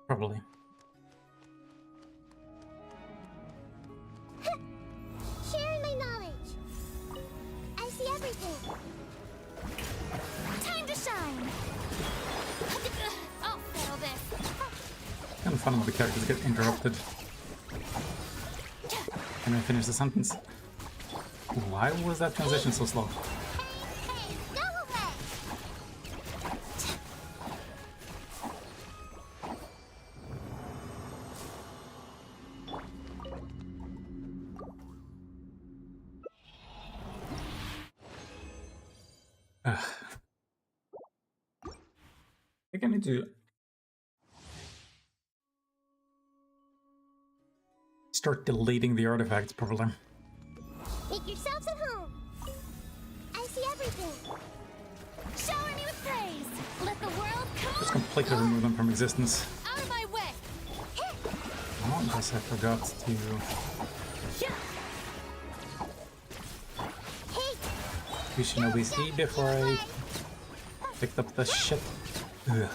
Probably. Sharing my knowledge. I see everything. Time to shine. I'll settle this. Kind of fun when the characters get interrupted. Can I finish the sentence? Why was that transition so slow? Hey, go away. I think I need to start deleting the artifacts probably. Make yourselves at home. I see everything. Shower me with praise. Let the world come Just on. completely remove them from existence. Out of my way. Oh, unless I forgot to... Hey, We should know see before I picked up the shit. Ugh.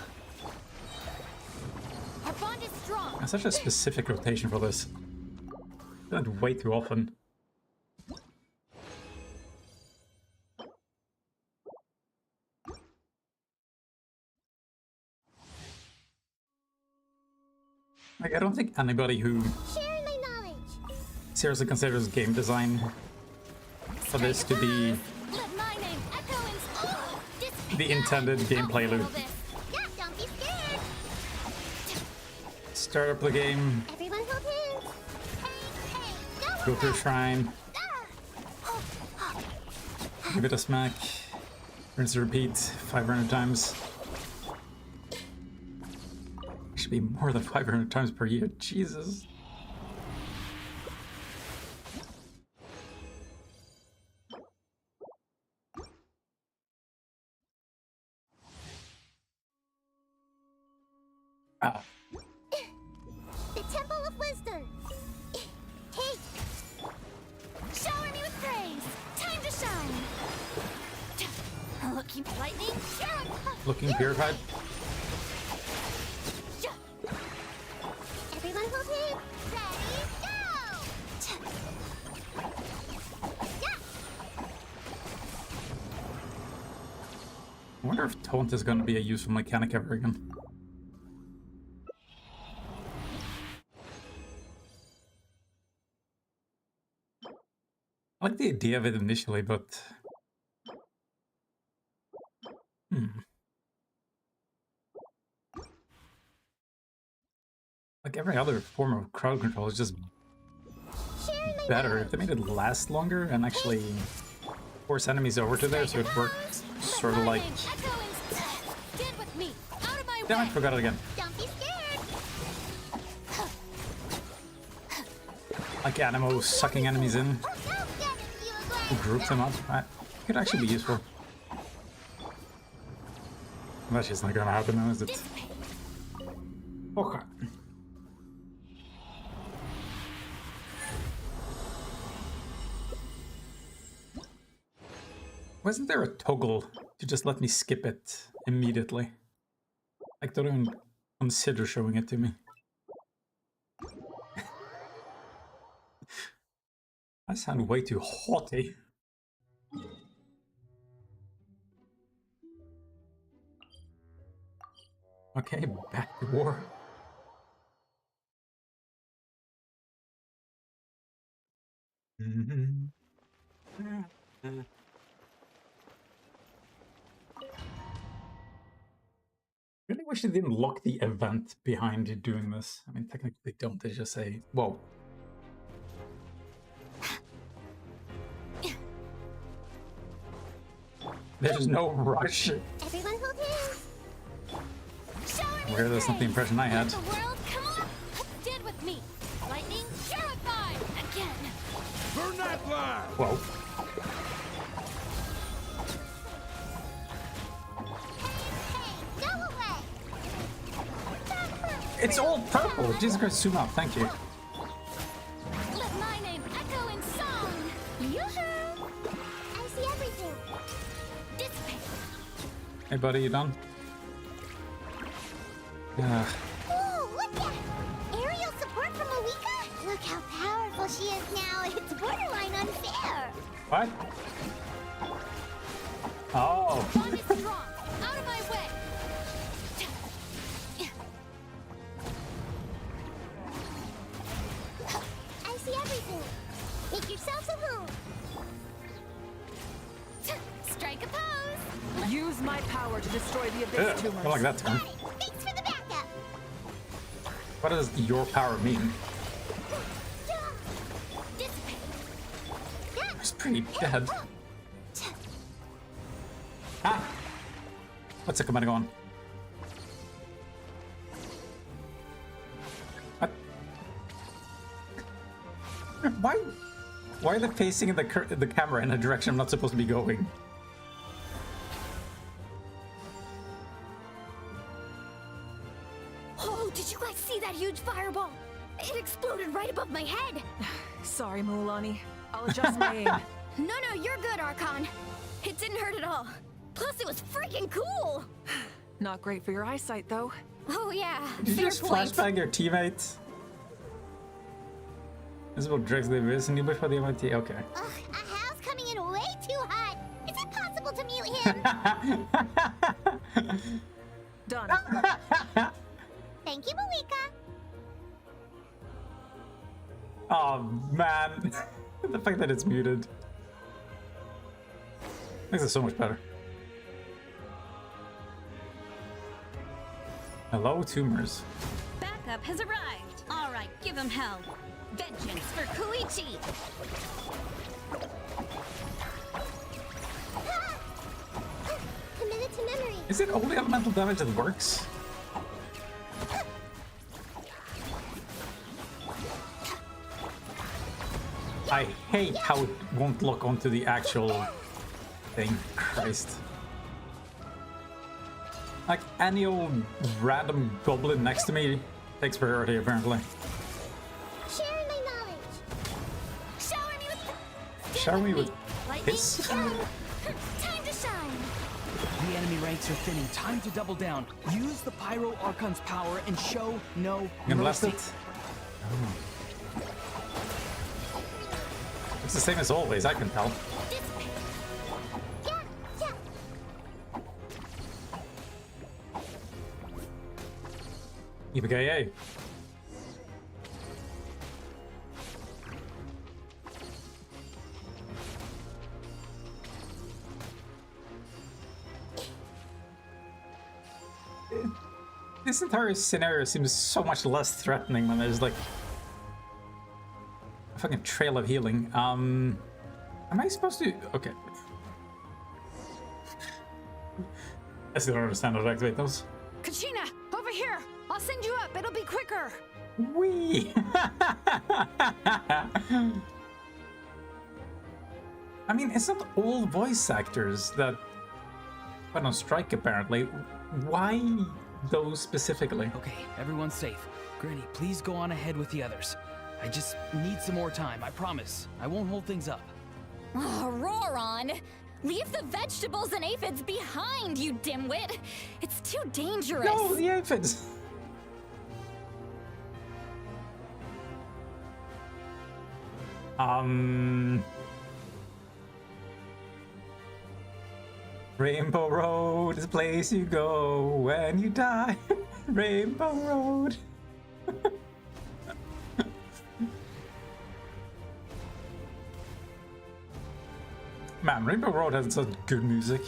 our bond is strong. That's such a specific rotation for this. I do it way too often. Like, I don't think anybody who Sharing my knowledge. seriously considers game design for this to be Let my name echo in the intended gameplay loop. Yeah, don't be scared. Start up the game, Everyone hold hands. Hey, go through Shrine, give it a smack, rinse and repeat 500 times. Should be more than 500 times per year, Jesus. Ah, The Temple of Wisdom. Hey. Shower me with praise. Time to shine. Looking lightning. looking purified. Everyone hold hands. Ready, go. Yeah. I wonder if taunt is going to be a useful mechanic ever again. I like the idea of it initially, but... Like every other form of crowd control is just Sharing my better. knowledge. If they made it last longer and actually force enemies over to there so it worked sort of like... Stand with me. Out of my Damn, I way. forgot it again. Don't be scared. Like Animo sucking enemies in, Go get it, you agree? group them up. That could actually be useful. That's just not gonna happen now, is it? Okay. Wasn't there a toggle to just let me skip it immediately? Like, don't even consider showing it to me. I sound way too haughty. Okay, back to war. Really wish they didn't lock the event behind you doing this. I mean, technically they don't, they just say, whoa. There's no rush. Everyone hold hands. Where that's not the impression I had. The world, come on. Stand with me. Lightning, purify. Again. Burn that blast! Whoa. Hey, go away. It's all purple! Jesus Christ, zoom out, thank you. Let my name echo in song. Yoo-hoo. I see everything. Dissipate. Hey buddy, you done? Yeah. Ooh, look Look how powerful she is now. It's borderline unfair. What? Oh. Bond is strong. Out of my way. I see everything. Make yourselves at home. Strike a pose. Use my power to destroy the Ugh, abyss tumors. I like that term. Got it. Thanks for the backup. What does your power mean? Dissipate. It's pretty dead. Ah! What's it coming on? What? Why are they facing the camera in a direction I'm not supposed to be going? Oh, did you guys see that huge fireball? It exploded right above my head. Sorry, Mualani. I'll adjust my aim. No, you're good, Archon. It didn't hurt at all. Plus, it was freaking cool. Not great for your eyesight, though. Oh yeah, Did you fair just point. flashbang your teammates? This is what Drex the Abyss and you wish for the MIT. Okay. Ugh, a house coming in way too hot. Is it possible to mute him? Done. Thank you, Malika. Oh man, the fact that it's muted makes it so much better. Hello, tumors. Backup has arrived. All right, give him hell. Vengeance for Koichi. Committed to memory. Is it only elemental damage that works? I hate how it won't lock onto the actual thing. Christ. Like any old random goblin next to me takes priority apparently. Sharing my knowledge. Shower me with. Shower me with lightning. piss? Time to shine. The enemy ranks are thinning. Time to double down. Use the Pyro Archon's power and show no You gonna blast mercy. it? It's the same as always, I can tell. Dissipate. Yeah. Yippee-ki-yay. This entire scenario seems so much less threatening when there's like a fucking trail of healing. Am I supposed to? Okay. I still don't understand how to activate those. Kachina, over here. I'll send you up. It'll be quicker. Wee. I mean, it's not all voice actors that went on strike, apparently. Why those specifically? Okay, everyone's safe. Granny, please go on ahead with the others. I just need some more time, I promise. I won't hold things up. Oh, Roron! Leave the vegetables and aphids behind, you dimwit! It's too dangerous! No, the aphids. Rainbow Road is the place you go when you die. Rainbow Road. Man, Rainbow Road has such good music.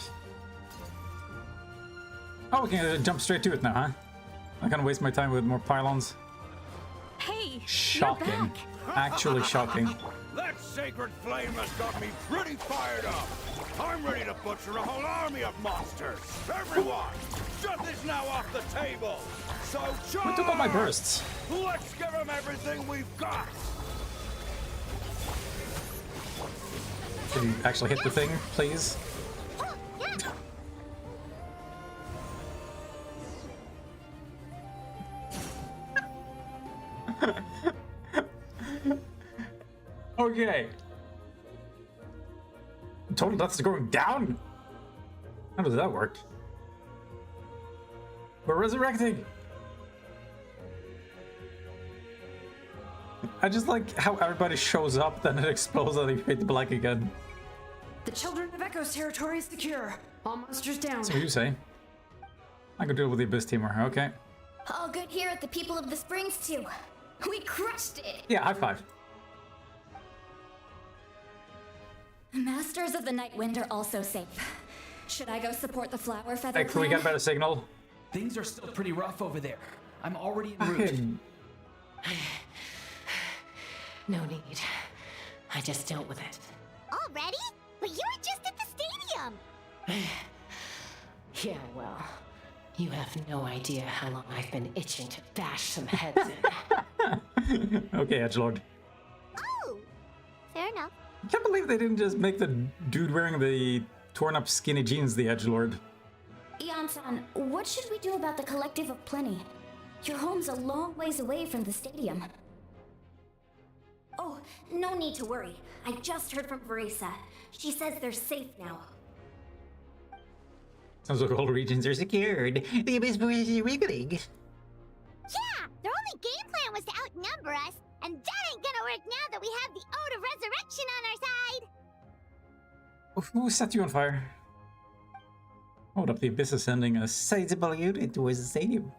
Oh, we can jump straight to it now, huh? I'm gonna waste my time with more pylons. Hey, Shocking. you're back! Actually shocking. That sacred flame has got me pretty fired up. I'm ready to butcher a whole army of monsters. Everyone, shut this now off the table. So Who took all my bursts? Let's give them everything we've got. Can you actually hit the thing, please? Okay. Total deaths going down? How does that work? We're resurrecting! I just like how everybody shows up, then it explodes and they fade to black again. The Children of Echo's territory is secure. All monsters down. So you say. I could deal with the Abyss teamer, okay. All good here at the People of the Springs, too. We crushed it! Yeah, high five. Masters of the Nightwind are also safe. Should I go support the Flower Feather Hey, can we clan? get better signal? Things are still pretty rough over there. I'm already en route. Okay. No need. I just dealt with it. Already? But you were just at the stadium! Yeah, well, you have no idea how long I've been itching to bash some heads in. Okay, Edgelord. Oh! Fair enough. I can't believe they didn't just make the dude wearing the torn up skinny jeans the Edgelord. Ian-san, what should we do about the Collective of Plenty? Your home's a long ways away from the stadium. Oh, no need to worry. I just heard from Verisa. She says they're safe now. Sounds like all regions are secured. The Abyss is wiggling. Yeah! Their only game plan was to outnumber us, and that ain't gonna work now that we have the Ode of Resurrection on our side! Who set you on fire? Hold up, the Abyss is sending a sizable unit towards the stadium.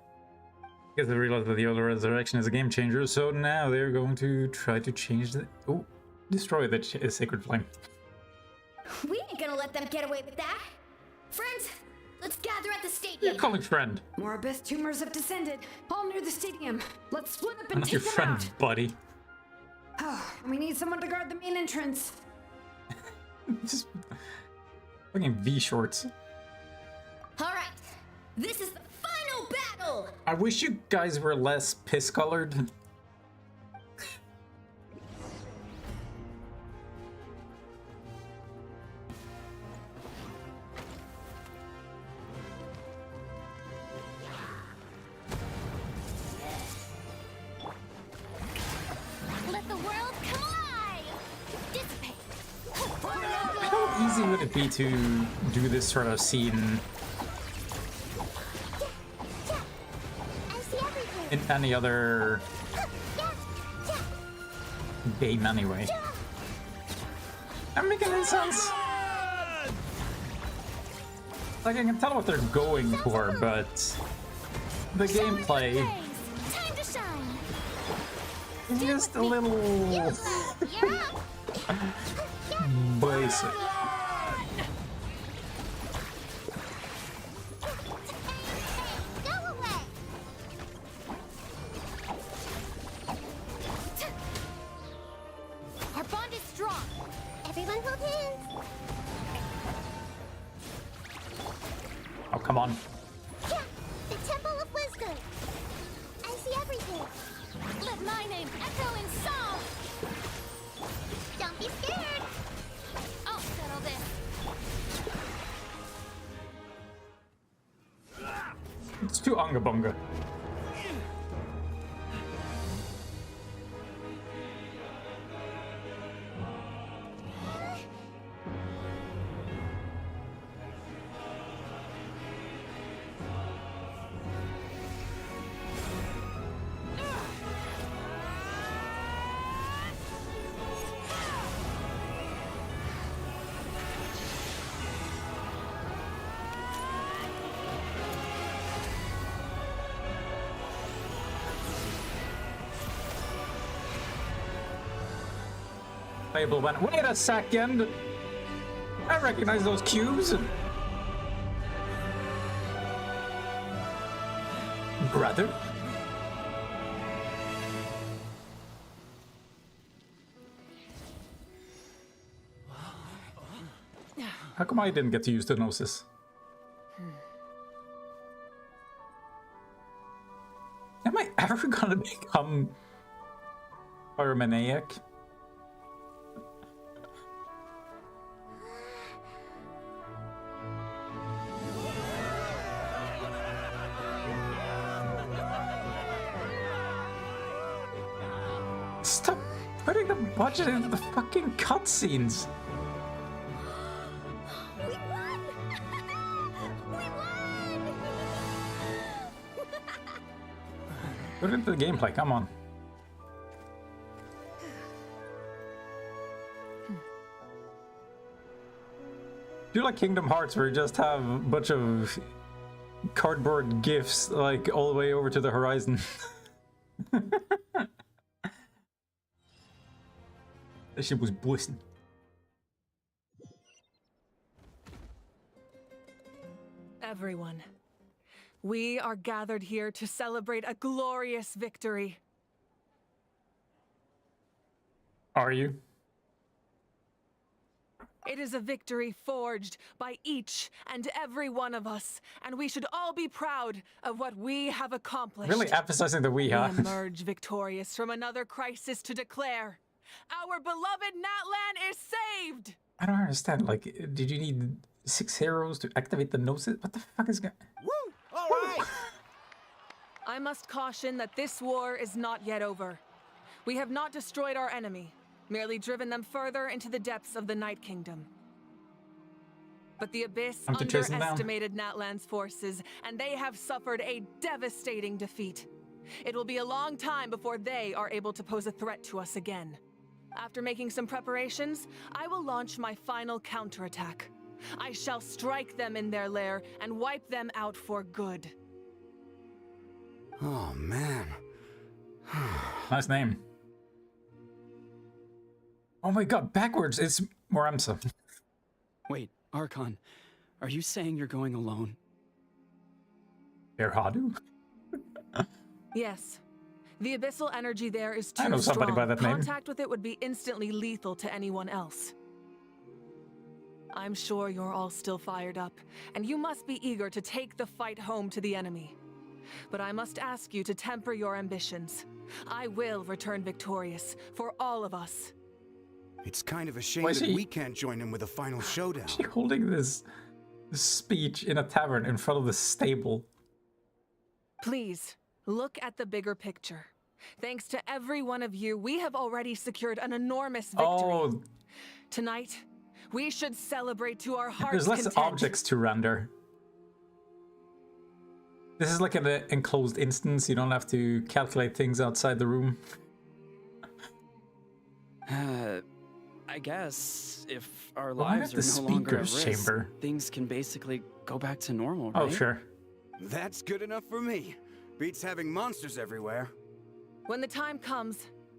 Because they realized that the Ode of Resurrection is a game changer, so now they're going to try to change the... Oh, destroy the Sacred Flame. We ain't gonna let them get away with that! Friends, let's gather at the You're stadium! calling friend. More abyss tumors have descended, all near the stadium. Let's split up I'm and not your take them friend, out. buddy. Oh, we need someone to guard the main entrance. Just fucking V shorts. Alright, this is the final battle! I wish you guys were less piss colored. Let the world come alive! Dissipate! How easy would it be to do this sort of scene I see everything! in any other game anyway? I'm making any sense. Like, I can tell what they're going for, but the gameplay Time to shine! is just a little You're up! basic. Go away! Our bond is strong. Everyone hold hands! Oh, come on. Yeah, the Temple of Wisdom! I see everything! Let my name echo in song. Don't be scared! I'll settle this. It's too unga bunga. Fable went, wait a second! I recognize those cubes! Brother? How come I didn't get to use the Gnosis? Am I ever gonna become Pyromaniac? Stop putting the budget into the fucking cutscenes. We won! We won! Put it into the gameplay, come on. Do you like Kingdom Hearts where you just have a bunch of cardboard gifts like all the way over to the horizon? That shit was busting. Everyone, we are gathered here to celebrate a glorious victory. Are you? It is a victory forged by each and every one of us, and we should all be proud of what we have accomplished. Really emphasizing the we, huh? We emerge victorious from another crisis to declare, our beloved Natlan is saved! I don't understand. Like, did you need 6 heroes to activate the Gnosis? What the fuck is going? Woo! All right! I must caution that this war is not yet over. We have not destroyed our enemy, merely driven them further into the depths of the Night Kingdom. But the Abyss Time to chase them down. underestimated Natlan's forces, and they have suffered a devastating defeat. It will be a long time before they are able to pose a threat to us again. After making some preparations, I will launch my final counterattack. I shall strike them in their lair and wipe them out for good. Oh, man. Nice name. Oh my god, backwards! It's Moramsa. Wait, Archon, are you saying you're going alone? Erhadu? Yes. The abyssal energy there is too I know somebody strong. by that name. Contact with it would be instantly lethal to anyone else. I'm sure you're all still fired up, and you must be eager to take the fight home to the enemy. But I must ask you to temper your ambitions. I will return victorious for all of us. It's kind of a shame Why is that he- we can't join in with a final showdown. She holding this speech in a tavern in front of the stable. Please, look at the bigger picture. Thanks to every one of you, we have already secured an enormous victory. Oh, Tonight, we should celebrate to our heart's there's less content. objects to render. This is like an enclosed instance. You don't have to calculate things outside the room. I guess if our Well, I lives have are the no longer at speakers risk, chamber. things can basically go back to normal, right? Oh, sure. That's good enough for me. Beats having monsters everywhere. When the time comes,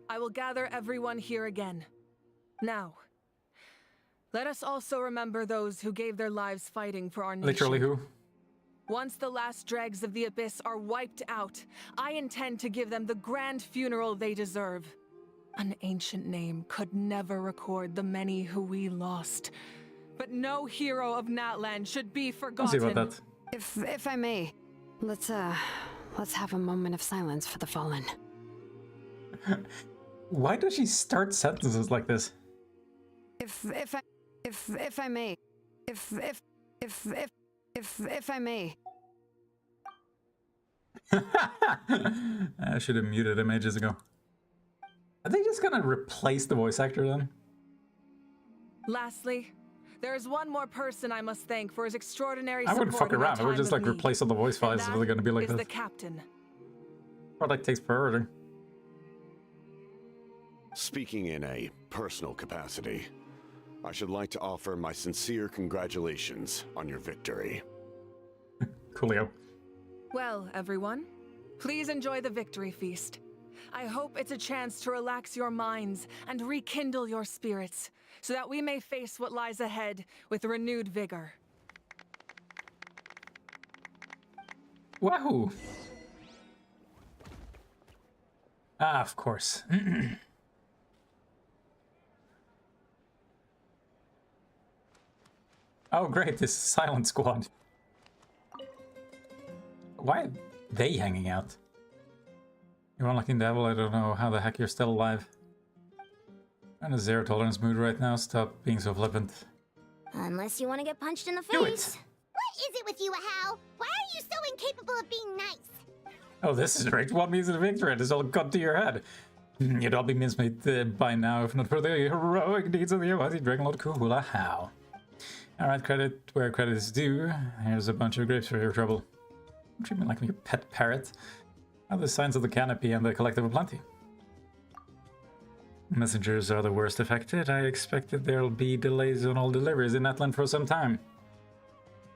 I will gather everyone here again. Now, let us also remember those who gave their lives fighting for our nation. Literally who? Once the last dregs of the Abyss are wiped out, I intend to give them the grand funeral they deserve. An ancient name could never record the many who we lost. But no hero of Natlan should be I'll see forgotten. about that. If I may, let's have a moment of silence for the fallen. Why does she start sentences like this? If I may, if I may. I should have muted him ages ago. Are they just gonna replace the voice actor then? Lastly, there is one more person I must thank for his extraordinary I support wouldn't fuck in a around. I would time just of like need. replace all the voice And files if they're gonna be like is this. the captain. Product takes priority. Speaking in a personal capacity, I should like to offer my sincere congratulations on your victory. Coolio. Well, everyone, please enjoy the victory feast. I hope it's a chance to relax your minds and rekindle your spirits, so that we may face what lies ahead with renewed vigor. Wahoo! Ah, of course. Oh, great, this Silent Squad. Why are they hanging out? You're unlocking Devil, I don't know how the heck you're still alive. I'm in a zero tolerance mood right now, stop being so flippant. Unless you want to get punched in the Do face. it! What is it with you, Hal? Why are you so incapable of being nice? Oh, this is right. What means a victory? This all got to your head. You'd all be mincemeat by now, if not for the heroic deeds of the Almighty Dragonlord Kuhula How. Alright, credit where credit is due. Here's a bunch of grapes for your trouble. Treat me like your pet parrot. Are the signs of the canopy and the collective of plenty? Messengers are the worst affected. I expected there'll be delays on all deliveries in Natlan for some time.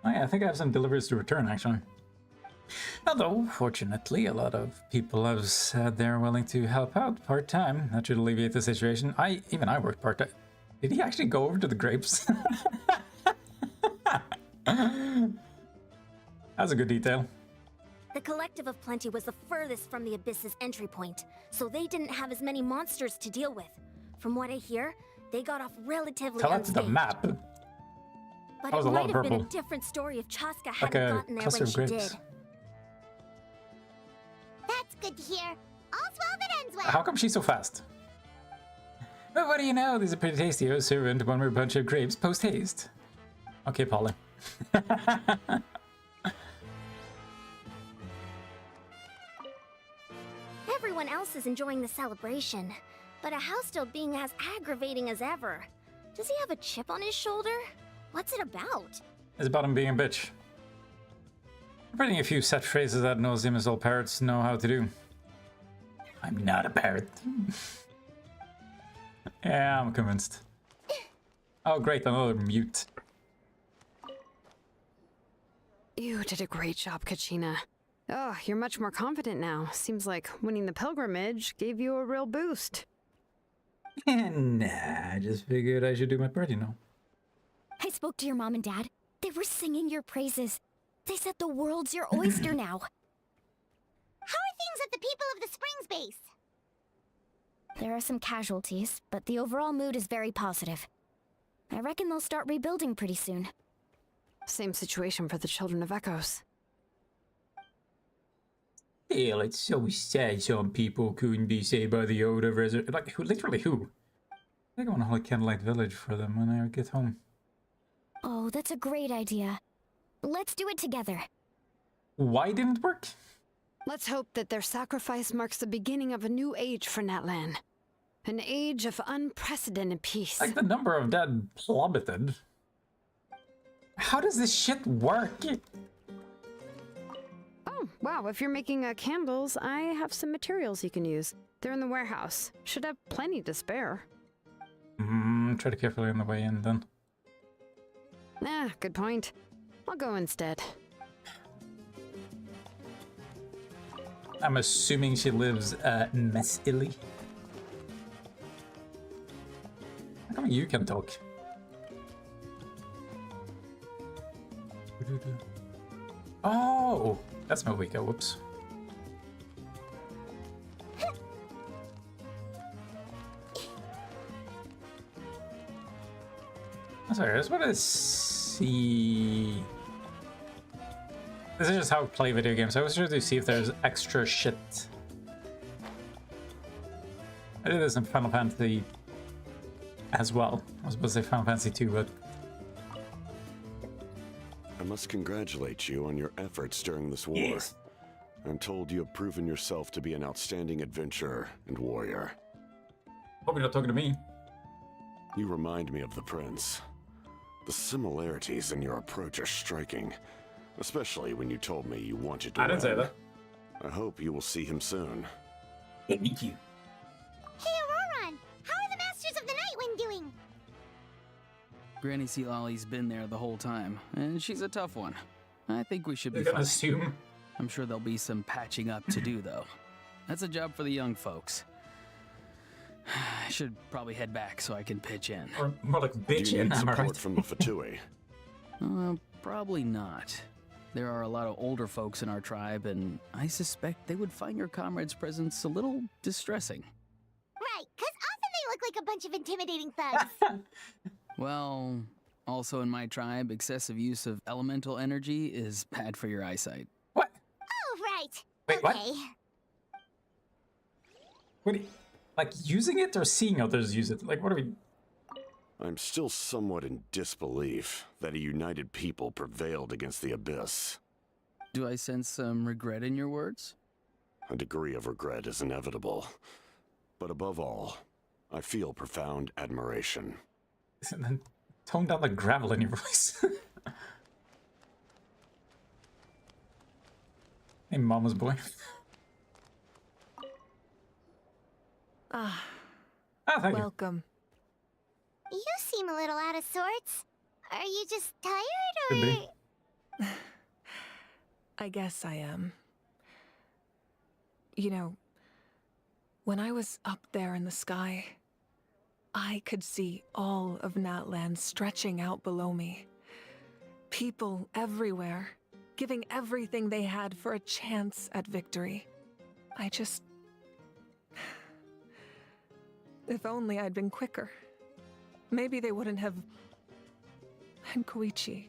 Oh yeah, I think I have some deliveries to return, actually. Although, fortunately, a lot of people have said they're willing to help out part-time. That should alleviate the situation. Even I worked part-time. Did he actually go over to the grapes? That's a good detail. The Collective of Plenty was the furthest from the Abyss's entry point, so they didn't have as many monsters to deal with. From what I hear, they got off relatively Tell that to the unscathed. map. But That was it a lot might of have been a purple. different story if Chaska Like hadn't a gotten there cluster when of she grapes. did. That's good to hear. All's well that ends well. How come she's so fast? But what do you know? These are pretty tasty. Oh, servant, one more bunch of grapes post haste. Okay, Polly. Everyone else is enjoying the celebration, but a house still being as aggravating as ever. Does he have a chip on his shoulder? What's it about? It's about him being a bitch. Repeating a few set phrases that nauseam as all parrots know how to do. I'm not a parrot. Yeah, I'm convinced. Oh great, another mute. You did a great job, Kachina. Oh, you're much more confident now. Seems like winning the pilgrimage gave you a real boost. Nah, I just figured I should do my part, you know. I spoke to your mom and dad. They were singing your praises. They said the world's your oyster now. How are things at the People of the Springs base? There are some casualties, but the overall mood is very positive. I reckon they'll start rebuilding pretty soon. Same situation for the Children of Echoes. Hell, it's so sad some people couldn't be saved by the Oda Resurrection. Like, who? Literally who? I think I want to hold Candlelight Village for them when I get home. Oh, that's a great idea. Let's do it together. Why didn't it work? Let's hope that their sacrifice marks the beginning of a new age for Natlan. An age of unprecedented peace. Like, the number of dead plummeted. How does this shit work? Oh, wow, if you're making candles, I have some materials you can use. They're in the warehouse. Should have plenty to spare. Tread carefully on the way in, then. Ah, good point. I'll go instead. I'm assuming she lives messily. How come you can talk? Oh, that's my Wicca. Whoops. I'm sorry, I just want to see. This is just how I play video games. I was trying to see if there's extra shit. I did this in Final Fantasy as well. I was supposed to say Final Fantasy 2, but I must congratulate you on your efforts during this war. Yes. I'm told you have proven yourself to be an outstanding adventurer and warrior. hope you're not talking to me. You remind me of the prince. The similarities in your approach are striking, especially when you told me you wanted to I didn't say win. that. I hope you will see him soon. Yeah, me too. Hey, Auroron! How are the Masters of the Nightwind doing? Granny Sealolly's been there the whole time, and she's a tough one. I think we should be They're gonna fine. assume. I'm sure there'll be some patching up to do, though. That's a job for the young folks. I should probably head back so I can pitch in. Or more like Do bitch you in, need am I support right? from the Fatui? Probably not. There are a lot of older folks in our tribe, and I suspect they would find your comrade's presence a little distressing. Right, because often they look like a bunch of intimidating thugs. Well, also in my tribe, excessive use of elemental energy is bad for your eyesight. What? Oh, right. Wait, what? okay. What do you, like using it or seeing others use it? Like, what are we? I'm still somewhat in disbelief that a united people prevailed against the Abyss. Do I sense some regret in your words? A degree of regret is inevitable. But above all, I feel profound admiration. And then tone down the gravel in your voice. Hey, mama's boy. Ah, Ah, thank you. Welcome. You seem a little out of sorts. Are you just tired, Could or...? be. I guess I am. You know, when I was up there in the sky, I could see all of Natlan stretching out below me. People everywhere, giving everything they had for a chance at victory. I just... If only I'd been quicker. Maybe they wouldn't have... And Koichi.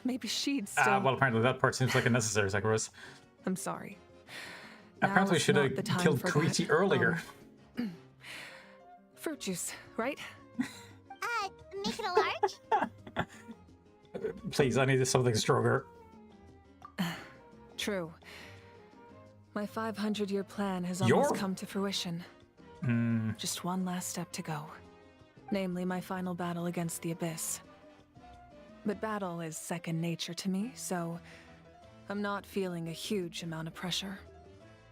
Maybe she'd still... Well, apparently that part seems like a necessary sacrifice. I'm sorry. Apparently Now is should not have the time killed for Koichi that. earlier. Fruit juice, right? Make it a large? Please, I need something stronger. True. My 500-year plan has Your- almost come to fruition. Hmm. Just one last step to go. Namely, my final battle against the Abyss. But battle is second nature to me, so I'm not feeling a huge amount of pressure.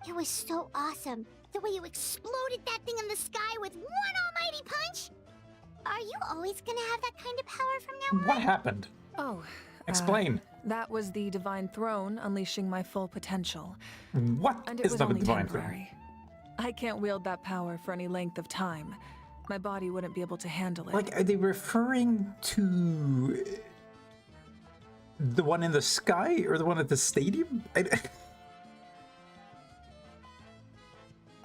It was so awesome. The way you exploded that thing in the sky with one almighty punch. Are you always gonna have that kind of power from now on? What happened? Oh. Explain. That was the Divine Throne unleashing my full potential. What And it is was the only divine thing? temporary. I can't wield that power for any length of time. My body wouldn't be able to handle it. Like, are they referring to the one in the sky or the one at the stadium?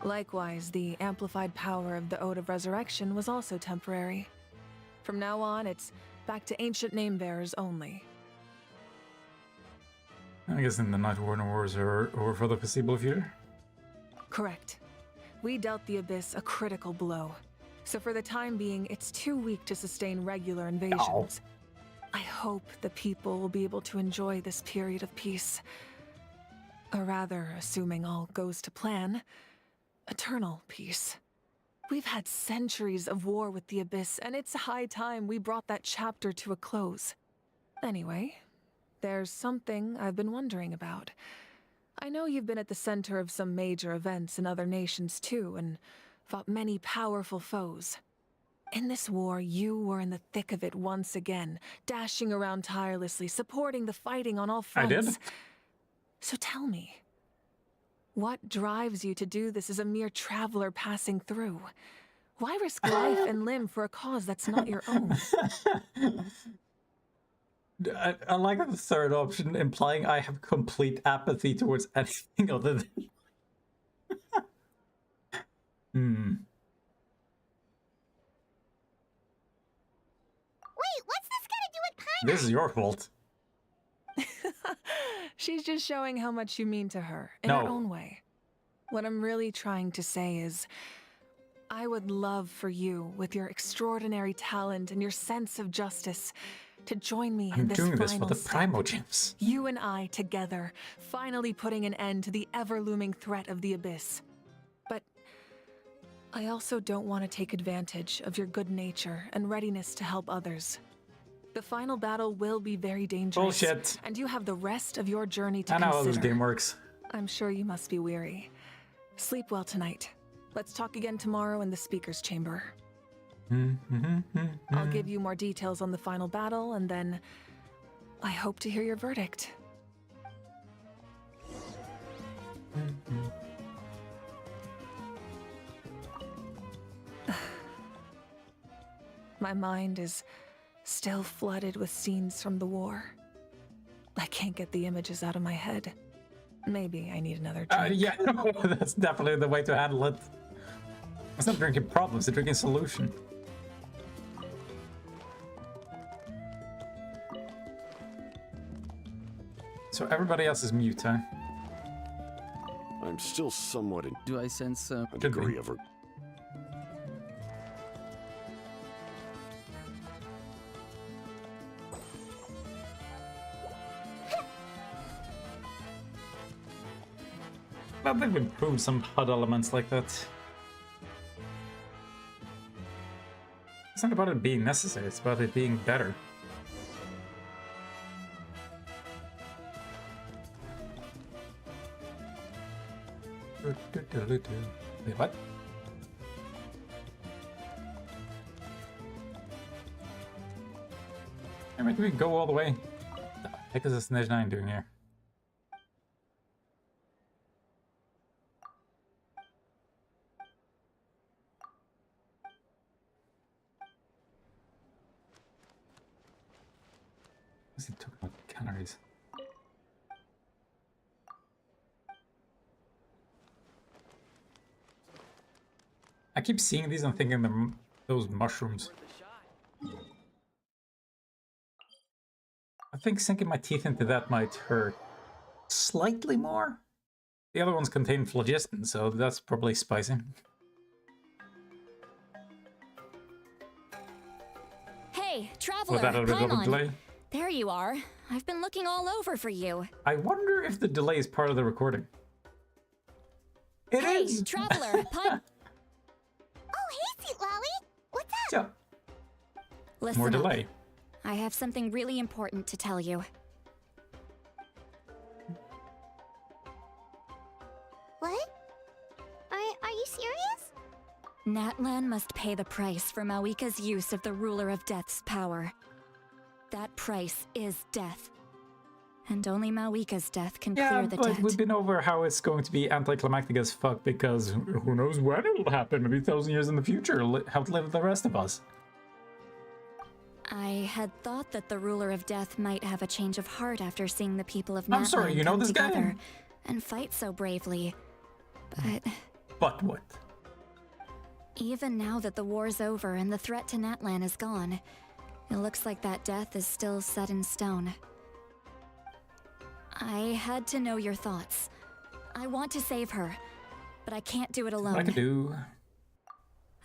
Likewise, the amplified power of the Ode of Resurrection was also temporary. From now on, it's back to ancient name-bearers only. I guess in the Night Warner Wars are over for the foreseeable future. Correct. We dealt the Abyss a critical blow. So for the time being, it's too weak to sustain regular invasions. I hope the people will be able to enjoy this period of peace. Or rather, assuming all goes to plan, eternal peace. We've had centuries of war with the Abyss, and it's high time we brought that chapter to a close. Anyway, there's something I've been wondering about. I know you've been at the center of some major events in other nations too, and fought many powerful foes. In this war, you were in the thick of it once again, dashing around tirelessly, supporting the fighting on all fronts. I did. So tell me, what drives you to do this as a mere traveler passing through? Why risk life and limb for a cause that's not your own? I like the third option, implying I have complete apathy towards anything other than... Wait, what's this got to do with Paimon? This is your fault. She's just showing how much you mean to her, in No. her own way. What I'm really trying to say is, I would love for you, with your extraordinary talent and your sense of justice, to join me in I'm this doing final this for the step. Primogems. You and I together, finally putting an end to the ever-looming threat of the Abyss. But I also don't want to take advantage of your good nature and readiness to help others. The final battle will be very dangerous. Bullshit. And you have the rest of your journey to I know how consider. this game works. I'm sure you must be weary. Sleep well tonight. Let's talk again tomorrow in the speaker's chamber. I'll give you more details on the final battle, and then I hope to hear your verdict. My mind is still flooded with scenes from the war. I can't get the images out of my head. Maybe I need another drink. Yeah, that's definitely the way to handle it. It's not drinking problems, it's drinking solution. So everybody else is mute, huh? I'm still somewhat in Do I sense a be. degree of... Well, they've improved some HUD elements like that. It's not about it being necessary, it's about it being better. Wait, what? Alright, we go all the way. What the heck is this Snedge 9 doing here? What's he talking about calories? I keep seeing these and thinking those mushrooms. I think sinking my teeth into that might hurt slightly more. The other ones contain phlogiston, so that's probably spicy. Hey, traveler, Without a bit of a Paimon. delay. There you are. I've been looking all over for you. I wonder if the delay is part of the recording. It Hey, is! traveler, Paimon. Oh, hey, Sweet Lolly. What's up? Yeah, Listen more up. delay. I have something really important to tell you. What? Are you serious? Natlan must pay the price for Mawika's use of the Ruler of Death's power. That price is death. And only Mawika's death can Yeah, clear the but debt. we've been over how it's going to be anticlimactic as fuck because who knows when it'll happen, maybe 1,000 years in the future, outlive the rest of us. I had thought that the Ruler of Death might have a change of heart after seeing the people of I'm sorry, Natlan you know come this guy? together and fight so bravely. But But what? even now that the war's over and the threat to Natlan is gone, it looks like that death is still set in stone. I had to know your thoughts. I want to save her, but I can't do it alone. What I could do...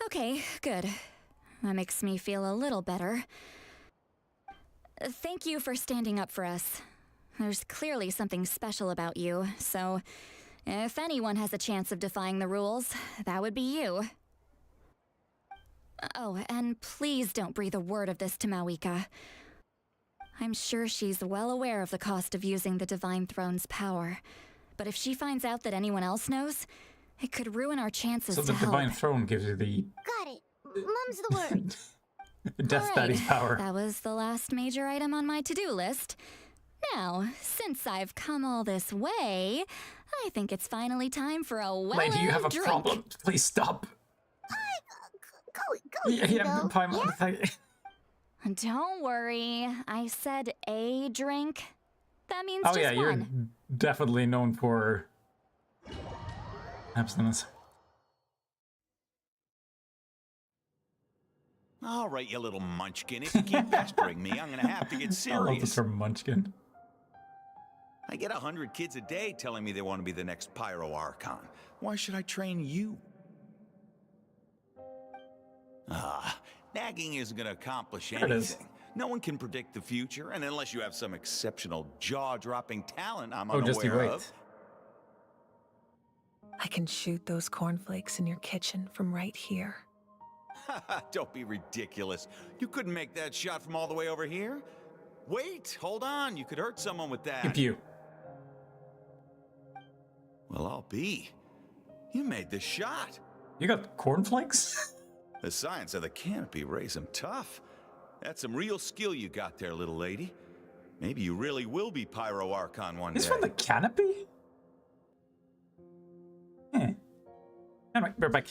Okay, good. That makes me feel a little better. Thank you for standing up for us. There's clearly something special about you, so if anyone has a chance of defying the rules, that would be you. Oh, and please don't breathe a word of this to Mawika. I'm sure she's well aware of the cost of using the Divine Throne's power, but if she finds out that anyone else knows, it could ruin our chances So to the help. Divine Throne gives you the Got it. Mum's the word. Death Alright, Daddy's power. That was the last major item on my to-do list. Now, since I've come all this way, I think it's finally time for a well-earned Lady, you have a drink. problem. Please stop. Go, Yeah, Hugo. Paimon, thank- Don't worry, I said a drink. That means Oh just yeah, you're one. definitely known for abstinence. All right, you little munchkin. If you keep pestering me, I'm gonna have to get I love the serious. term munchkin. I get 100 kids a day telling me they want to be the next Pyro Archon. Why should I train you? Nagging isn't gonna accomplish There it is. anything. No one can predict the future, and unless you have some exceptional jaw-dropping talent I'm Oh, just you unaware wait. of. I can shoot those cornflakes in your kitchen from right here. Don't be ridiculous. You couldn't make that shot from all the way over here? Wait, hold on. You could hurt someone with that. Pew pew. Well, I'll be. You made the shot. You got cornflakes? The science of the canopy raised him tough. That's some real skill you got there, little lady. Maybe you really will be Pyro Archon one This day. from the canopy? Anyway, we're back.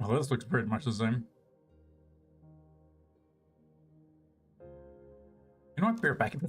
Well, this looks pretty much the same. You know what? Beer packet.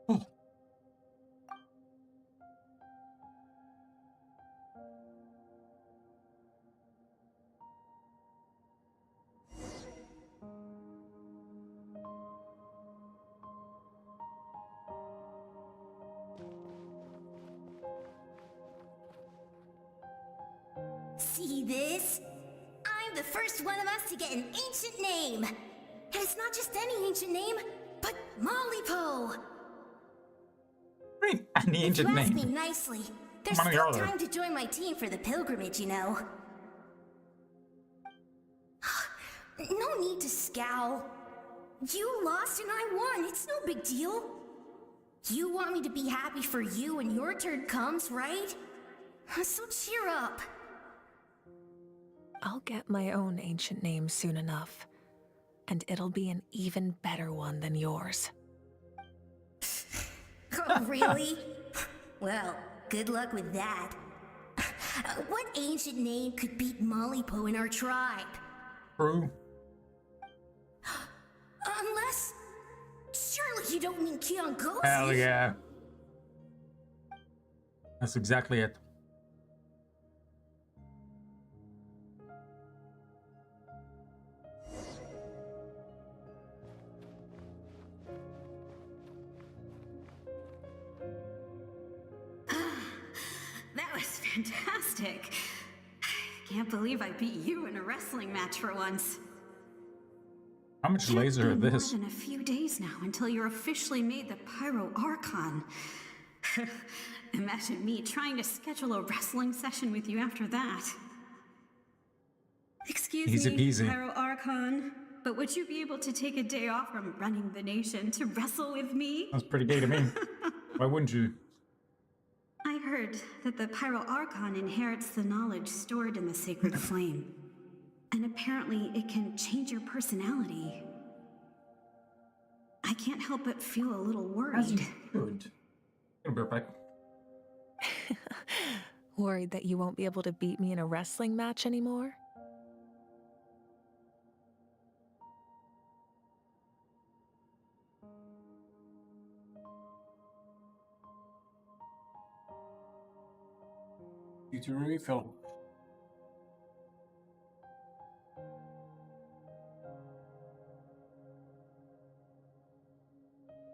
Oh. See this? I'm the first one of us to get an ancient name. And it's not just any ancient name, but Mollypo. Great, and the ancient If you ask name. me nicely, there's Come on, still Yarler. time to join my team for the pilgrimage, you know. No need to scowl. You lost and I won. It's no big deal. You want me to be happy for you when your turn comes, right? So cheer up. I'll get my own ancient name soon enough, and it'll be an even better one than yours. Oh, really? Well, good luck with that. What ancient name could beat Mollypo in our tribe? True. Unless... Surely you don't mean Kiangozi? Hell yeah. That's exactly it. That was fantastic. Can't believe I beat you in a wrestling match for once. How much Can't laser be is this? More than a few days now until you're officially made the Pyro Archon. Imagine me trying to schedule a wrestling session with you after that. Excuse Easy me, peasy. Pyro Archon, but would you be able to take a day off from running the nation to wrestle with me? That's pretty gay to me. Why wouldn't you? I heard that the Pyro Archon inherits the knowledge stored in the Sacred Flame. And apparently it can change your personality. I can't help but feel a little worried. Good. Come here, back. Worried that you won't be able to beat me in a wrestling match anymore? You to refill.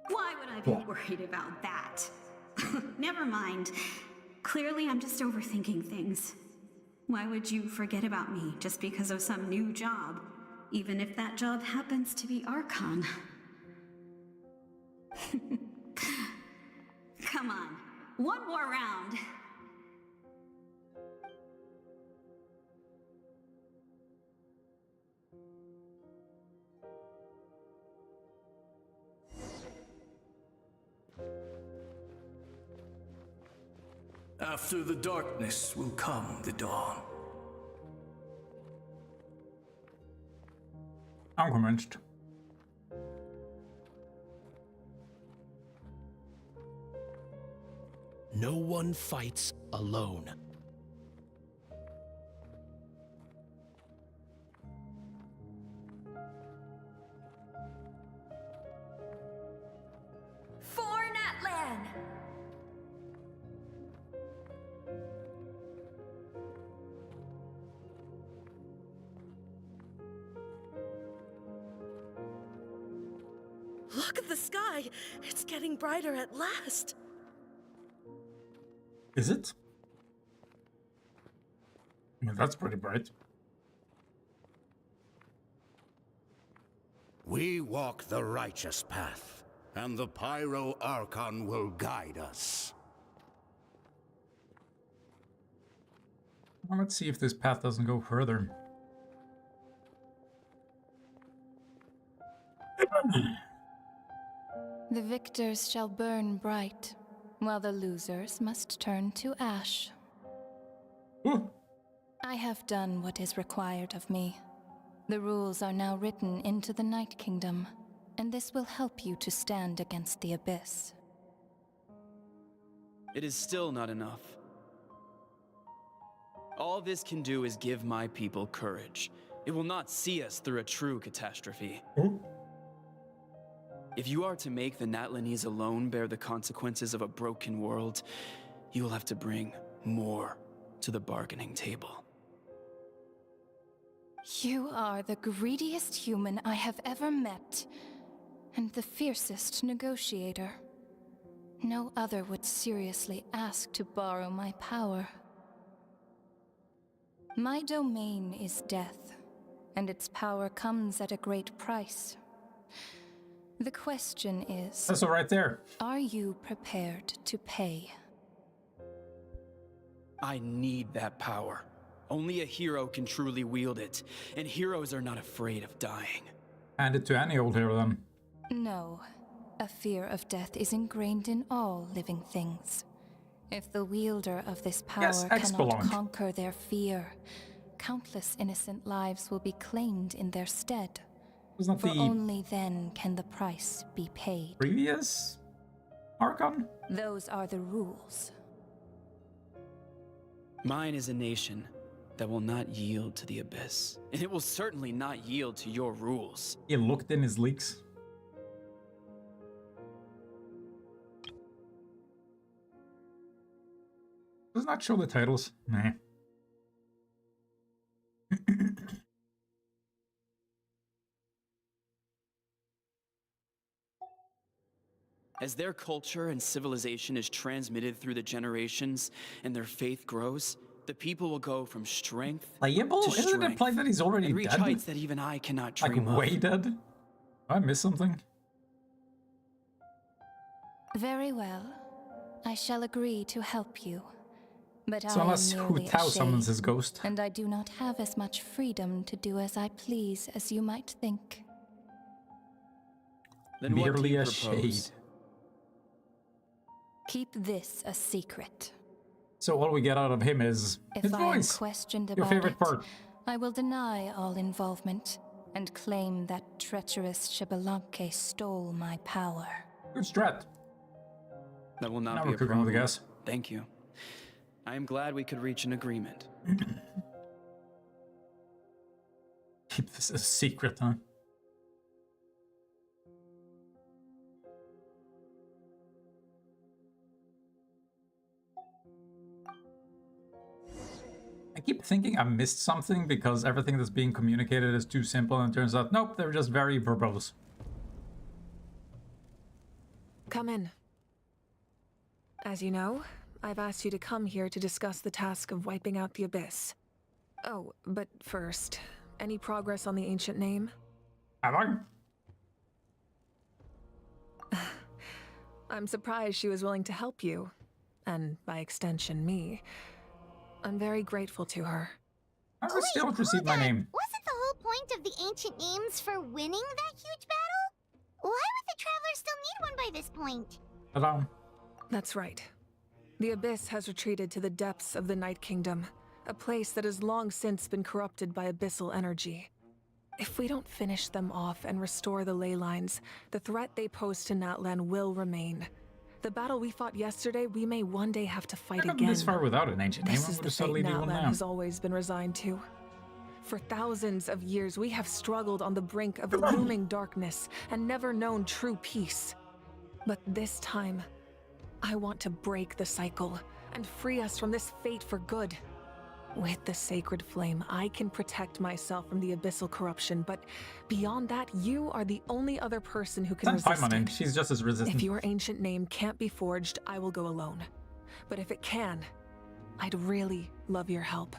Why would I be worried about that? Never mind. Clearly I'm just overthinking things. Why would you forget about me just because of some new job? Even if that job happens to be Archon. Come on, one more round. After the darkness will come the dawn. I'm convinced. No one fights alone. For Natlan! Look at the sky. It's getting brighter at last. Is it? I mean, that's pretty bright. We walk the righteous path, and the Pyro Archon will guide us. Well, let's see if this path doesn't go further. The victors shall burn bright, while the losers must turn to ash. I have done what is required of me. The rules are now written into the Night Kingdom, and this will help you to stand against the Abyss. It is still not enough. All this can do is give my people courage. It will not see us through a true catastrophe. If you are to make the Natlanese alone bear the consequences of a broken world, you will have to bring more to the bargaining table. You are the greediest human I have ever met, and the fiercest negotiator. No other would seriously ask to borrow my power. My domain is death, and its power comes at a great price. The question is... That's all right there. Are you prepared to pay? I need that power. Only a hero can truly wield it, and heroes are not afraid of dying. Hand it to any old hero then. No. A fear of death is ingrained in all living things. If the wielder of this power cannot conquer their fear, countless innocent lives will be claimed in their stead. For only then can the price be paid. Previous Archon? Those are the rules. Mine is a nation that will not yield to the Abyss, and it will certainly not yield to your rules. He looked in his leaks. Does not show the titles. Nah. As their culture and civilization is transmitted through the generations and their faith grows, the people will go from strength Playable? to Isn't strength it implied that he's already and reach dead? heights that even I cannot dream Like way of. dead? Did I miss something? Very well. I shall agree to help you. But So I unless am Hu merely Tao a summons shade, his ghost. and I do not have as much freedom to do as I please as you might think. Then what do Merely you a propose? shade. Keep this a secret. So all we get out of him is his If I am voice. questioned Your about favorite it, part. I will deny all involvement and claim that treacherous Xbalanque stole my power. Good strat. That will Now not we're be a cooking with problem. gas. Thank you. I am glad we could reach an agreement. Keep this a secret, huh? I keep thinking I missed something because everything that's being communicated is too simple, and it turns out, nope, they're just very verbose. Come in. As you know, I've asked you to come here to discuss the task of wiping out the Abyss. Oh, but first, any progress on the ancient name? Have I? I'm surprised she was willing to help you, and by extension, me. I'm very grateful to her. I will still receive my name. Wasn't the whole point of the ancient names for winning that huge battle? Why would the Traveler still need one by this point? Hello. That's right. The Abyss has retreated to the depths of the Night Kingdom, a place that has long since been corrupted by abyssal energy. If we don't finish them off and restore the ley lines, the threat they pose to Natlan will remain. The battle we fought yesterday, we may one day have to fight I've again. this far without an ancient name. This I is would the have fate suddenly knew one Natlan now. has always been resigned to. For thousands of years, we have struggled on the brink of a looming darkness and never known true peace. But this time, I want to break the cycle and free us from this fate for good. With the sacred flame, I can protect myself from the abyssal corruption, but beyond that, you are the only other person who can resist Paimon in. it. She's just as resistant. If your ancient name can't be forged, I will go alone. But if it can, I'd really love your help.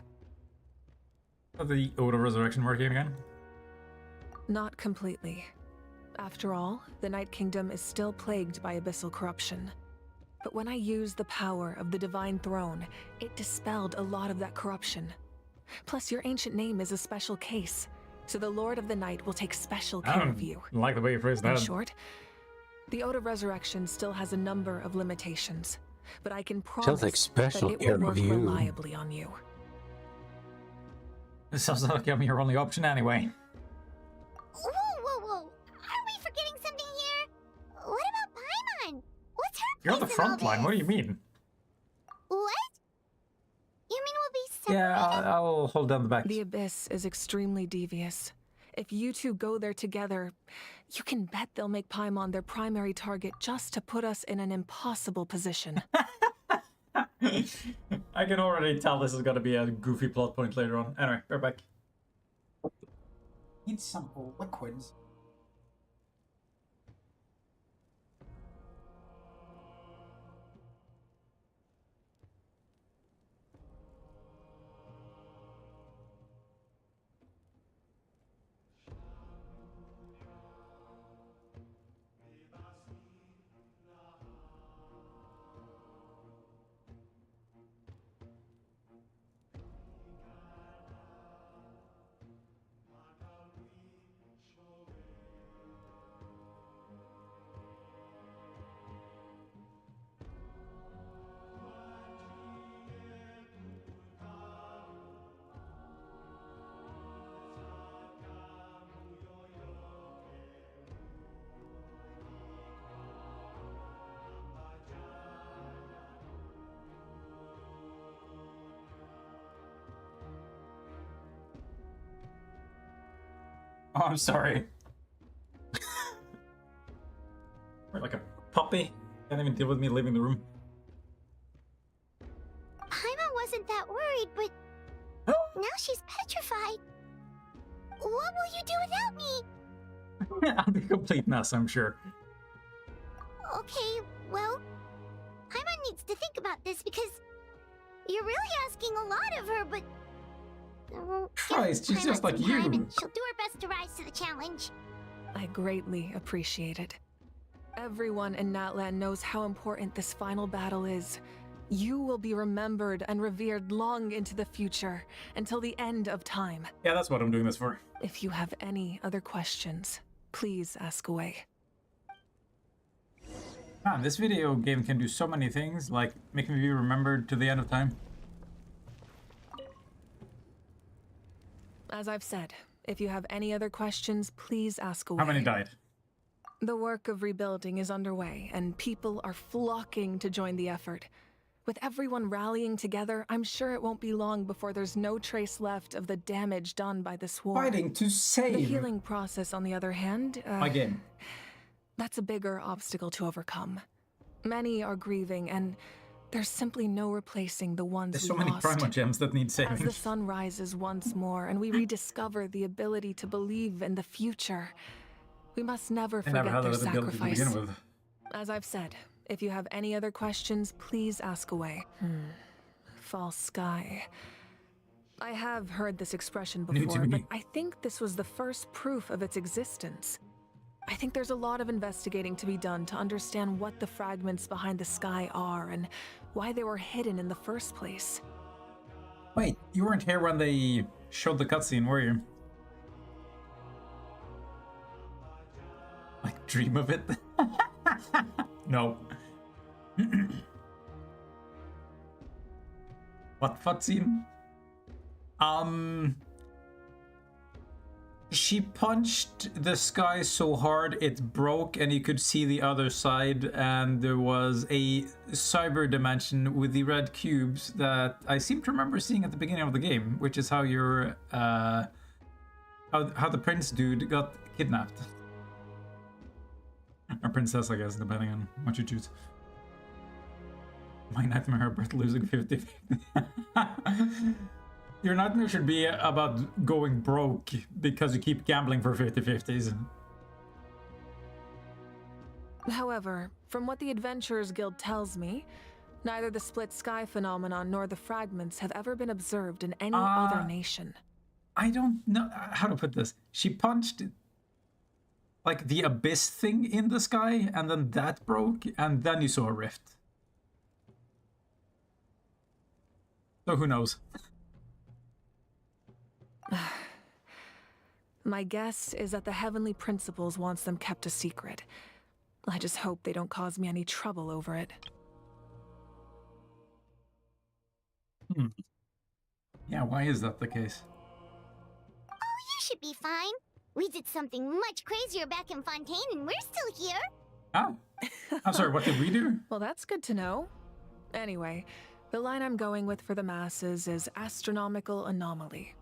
The Ode of Resurrection working again? Not completely. After all, the Night Kingdom is still plagued by abyssal corruption. But when I used the power of the Divine Throne, it dispelled a lot of that corruption. Plus, your ancient name is a special case, so the Lord of the Night will take special care of you. I like the way you phrased that. In short, the Ode of Resurrection still has a number of limitations, but I can promise that it will work reliably on you. This sounds like I'm your only option anyway. Whoa, whoa, whoa. Are we forgetting something here? What about Paimon? What's her You're on the place in all front line. this? What do you mean? What? You mean we'll be separated? Yeah, I'll hold down the back. The Abyss is extremely devious. If you two go there together, you can bet they'll make Paimon their primary target just to put us in an impossible position. I can already tell this is going to be a goofy plot point later on. Anyway, we're back. Need some liquids. Oh, I'm sorry. We're like a puppy. Can't even deal with me leaving the room. Paimon wasn't that worried, but now she's petrified. What will you do without me? I'll be a complete mess, I'm sure. Okay, well, Paimon needs to think about this because you're really asking a lot of her, but... Christ, she's just like you. And she'll do her best to rise to the challenge. I greatly appreciate it. Everyone in Natlan knows how important this final battle is. You will be remembered and revered long into the future, until the end of time. Yeah, that's what I'm doing this for. If you have any other questions, please ask away. Man, this video game can do so many things, like making me be remembered to the end of time. As I've said, if you have any other questions, please ask away. How many died? The work of rebuilding is underway, and people are flocking to join the effort. With everyone rallying together, I'm sure it won't be long before there's no trace left of the damage done by this war. Fighting to save. The healing process, on the other hand, My game. That's a bigger obstacle to overcome. Many are grieving, and there's simply no replacing the ones There's we so many lost. Prima Gems that need saving. As the sun rises once more and we rediscover the ability to believe in the future, we must never I never forget had their that ability to sacrifice. begin with. As I've said, if you have any other questions, please ask away. False sky. I have heard this expression New to before, me. but I think this was the first proof of its existence. I think there's a lot of investigating to be done to understand what the fragments behind the sky are and why they were hidden in the first place. Wait, you weren't here when they showed the cutscene, were you? Like, dream of it? No. What cutscene? She punched the sky so hard it broke and you could see the other side, and there was a cyber dimension with the red cubes that I seem to remember seeing at the beginning of the game, which is how your how the prince dude got kidnapped. Or princess, I guess, depending on what you choose. My nightmare about losing 50-50. Your nightmare should be about going broke because you keep gambling for 50-50s. However, from what the Adventurers Guild tells me, neither the split sky phenomenon nor the fragments have ever been observed in any other nation. I don't know how to put this. She punched like the abyss thing in the sky, and then that broke, and then you saw a rift. So who knows? My guess is that the Heavenly Principles wants them kept a secret. I just hope they don't cause me any trouble over it. Yeah, why is that the case? Oh, you should be fine. We did something much crazier back in Fontaine and we're still here. Oh. I'm sorry, what did we do? Well, that's good to know. Anyway, the line I'm going with for the masses is astronomical anomaly.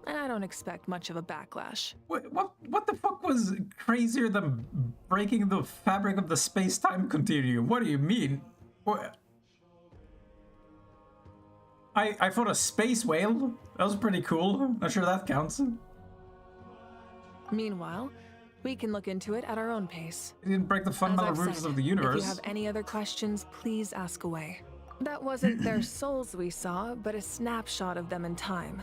And I don't expect much of a backlash. What the fuck was crazier than breaking the fabric of the space-time continuum? What do you mean? What? I fought a space whale. That was pretty cool. Not sure that counts. Meanwhile, we can look into it at our own pace. It didn't break the fundamental rules of the universe. If you have any other questions, please ask away. That wasn't their souls we saw, but a snapshot of them in time.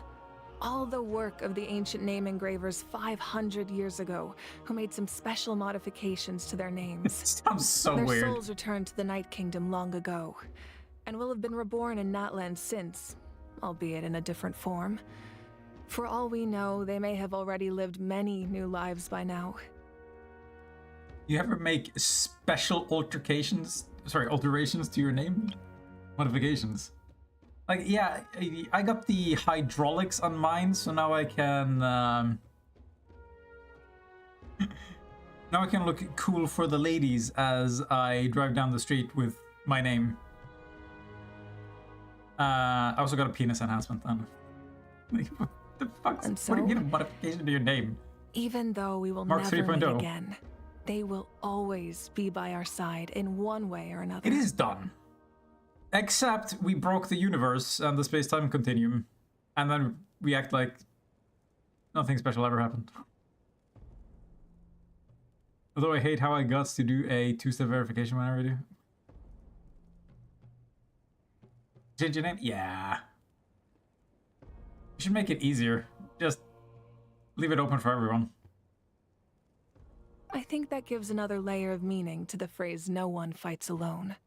All the work of the ancient name engravers 500 years ago, who made some special modifications to their names. Sounds so weird. Their souls returned to the Night Kingdom long ago, and will have been reborn in Natlan since, albeit in a different form. For all we know, they may have already lived many new lives by now. You ever make special alterations to your name? Modifications? Like, yeah, I got the hydraulics on mine, so now I can, now I can look cool for the ladies as I drive down the street with my name. I also got a penis enhancement then. Like, what the fuck? So, what do you get a modification to your name? Even though we will Mark never 3.0. meet again, they will always be by our side in one way or another. It is done. Except we broke the universe and the space-time continuum, and then we act like nothing special ever happened. Although I hate how I got to do a two-step verification whenever I do. Change your name? Yeah. You should make it easier. Just leave it open for everyone. I think that gives another layer of meaning to the phrase "no one fights alone."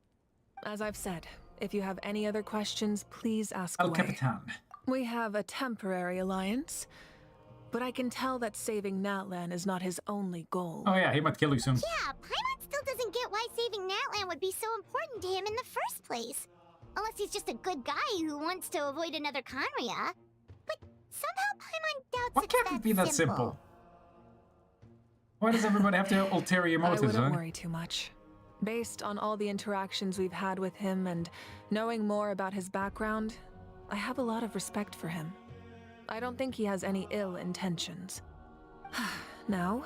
As I've said, if you have any other questions, please ask away. Capitan. We have a temporary alliance, but I can tell that saving Natlan is not his only goal. Oh yeah, he might kill you soon. Yeah, Paimon still doesn't get why saving Natlan would be so important to him in the first place. Unless he's just a good guy who wants to avoid another Khaenri'ah. But somehow Paimon doubts Why can't it be that simple? Why does everybody have to ulterior motives, I wouldn't worry too much. Based on all the interactions we've had with him and knowing more about his background, I have a lot of respect for him. I don't think he has any ill intentions. Now,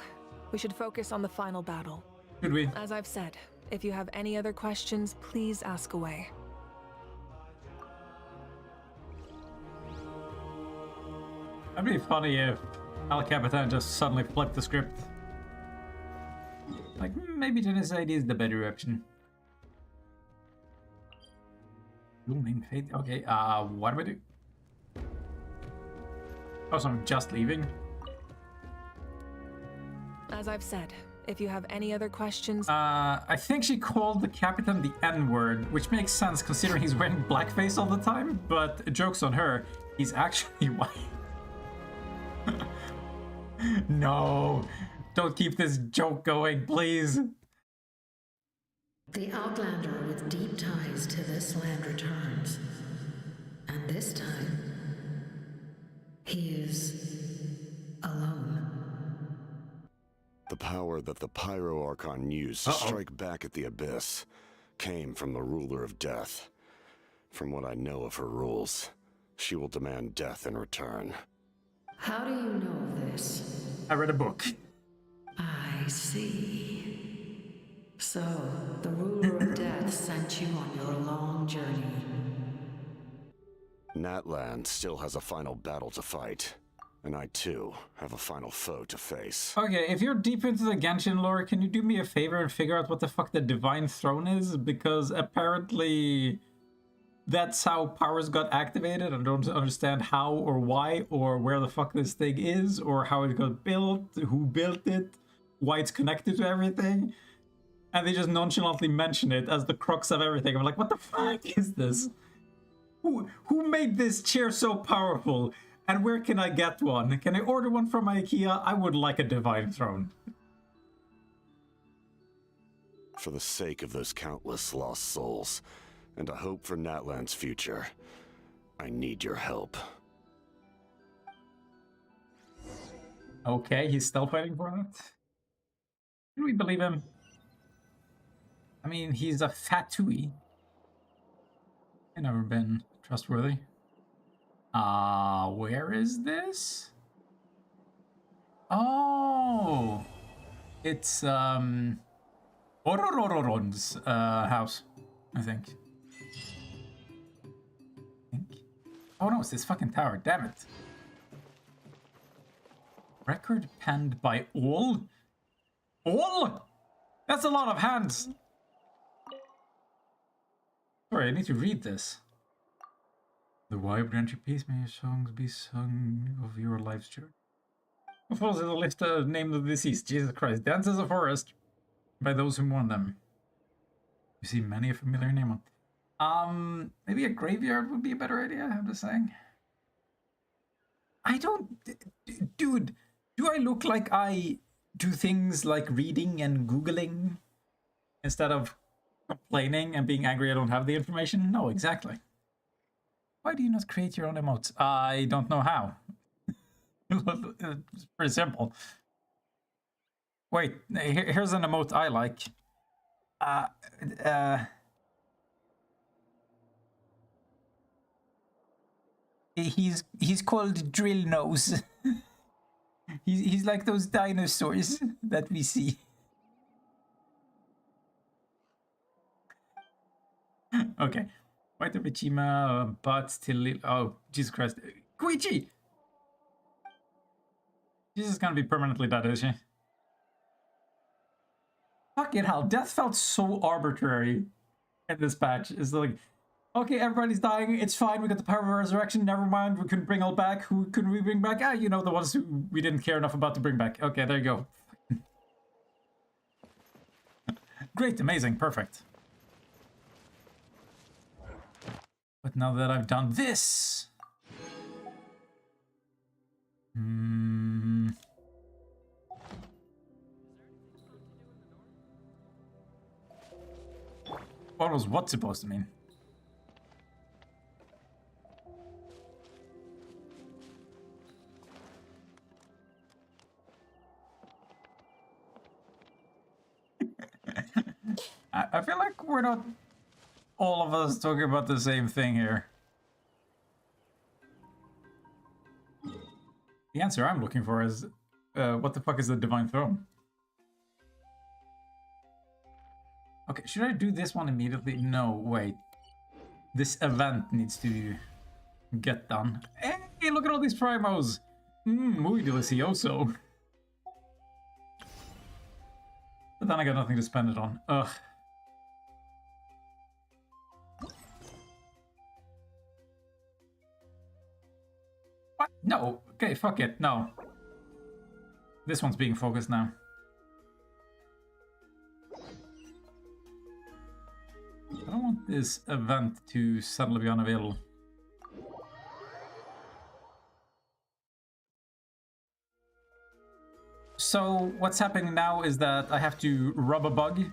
we should focus on the final battle. Should we? As I've said, if you have any other questions, please ask away. That'd be funny if El Capitan just suddenly flipped the script. Like, maybe genocide is the better option. Blooming fate. Okay, what do we do? Oh, so I'm just leaving? As I've said, if you have any other questions... I think she called the Capitan the N-word, which makes sense considering he's wearing blackface all the time, but joke's on her, he's actually white. No, don't keep this joke going, please. The Outlander with deep ties to this land returns. And this time, he is alone. The power that the Pyro Archon used to strike back at the Abyss came from the Ruler of Death. From what I know of her rules, she will demand death in return. How do you know this? I read a book. I see. So, the Ruler of Death sent you on your long journey. Natlan still has a final battle to fight. And I, too, have a final foe to face. Okay, if you're deep into the Genshin lore, can you do me a favor and figure out what the fuck the Divine Throne is? Because apparently that's how powers got activated. I don't understand how or why or where the fuck this thing is or how it got built, who built it, why it's connected to everything. And they just nonchalantly mention it as the crux of everything. I'm like, what the fuck is this? Who made this chair so powerful? And where can I get one? Can I order one from IKEA? I would like a Divine Throne. For the sake of those countless lost souls, and a hope for Natlan's future, I need your help. Okay, he's still fighting for it? Can we believe him? I mean, he's a Fatui. He's never been trustworthy. Where is this? Oh, it's Orororon's house, I think. Oh no, it's this fucking tower. Damn it! Record penned by all. All? That's a lot of hands. Sorry, I need to read this. The vibrant your peace, may your songs be sung of your life's journey. What follows is a list of names of the deceased. Jesus Christ. Dances of forest by those who mourn them. You see many a familiar name on. Maybe a graveyard would be a better idea, I'm just saying. I don't... Dude, do I look like I do things like reading and Googling instead of complaining and being angry I don't have the information? No, exactly. Why do you not create your own emotes? I don't know how. It's pretty simple. Wait, here's an emote I like. He's called Drill Nose. he's like those dinosaurs that we see. Okay. White Bichima, but still... Oh, Jesus Christ. Koichi! She's just gonna be permanently dead, is she? Fucking hell, death felt so arbitrary in this patch. It's like, okay, everybody's dying, it's fine, we got the power of resurrection, never mind, we couldn't bring all back. Who couldn't we bring back? Ah, you know, the ones who we didn't care enough about to bring back. Okay, there you go. Great, amazing, perfect. But now that I've done this... What was what supposed to mean? I feel like we're not all of us talking about the same thing here. The answer I'm looking for is, what the fuck is the Divine Throne? Okay, should I do this one immediately? No, wait. This event needs to get done. Hey, look at all these primos! Muy delicioso. But then I got nothing to spend it on. Ugh. What? No. Okay, fuck it. No. This one's being focused now. I don't want this event to suddenly be unavailable. So what's happening now is that I have to rub a bug.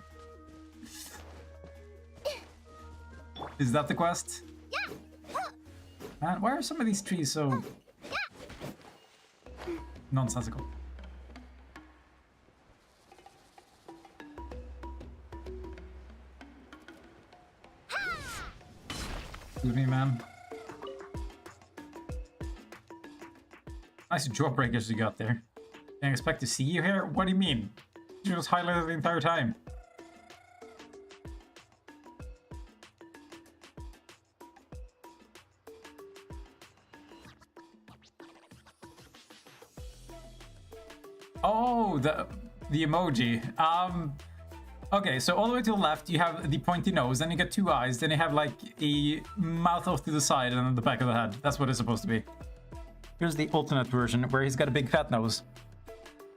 Is that the quest? Man, why are some of these trees so nonsensical? Excuse me, man. Nice jawbreakers you got there. Didn't expect to see you here? What do you mean? You just highlighted the entire time. Oh, the emoji. Okay, so all the way to the left, you have the pointy nose, then you get 2 eyes, then you have like a mouth off to the side and then the back of the head. That's what it's supposed to be. Here's the alternate version where he's got a big fat nose.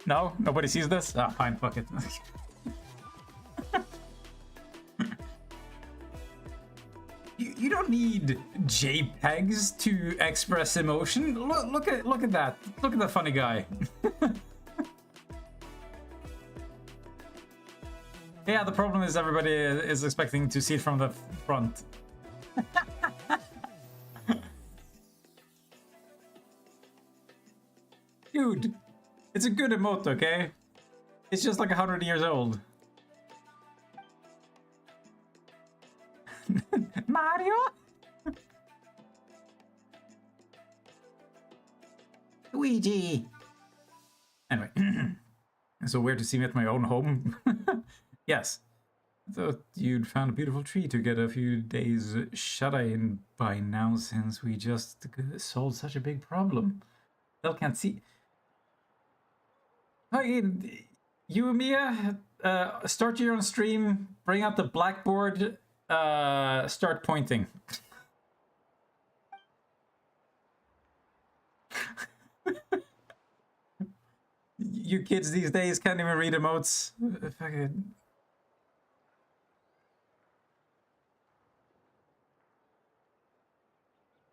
No? Nobody sees this? Ah, fine, fuck it. You don't need JPEGs to express emotion. Look at that. Look at that funny guy. Yeah, the problem is everybody is expecting to see it from the front. Dude, it's a good emote, okay? It's just like 100 years old. Mario? Luigi! Anyway, so weird to see me at my own home. Yes. I thought you'd found a beautiful tree to get a few days shut-in by now since we just solved such a big problem. Still can't see. Hi, you, Mia, start your own stream, bring out the blackboard, start pointing. You kids these days can't even read emotes. Fucking...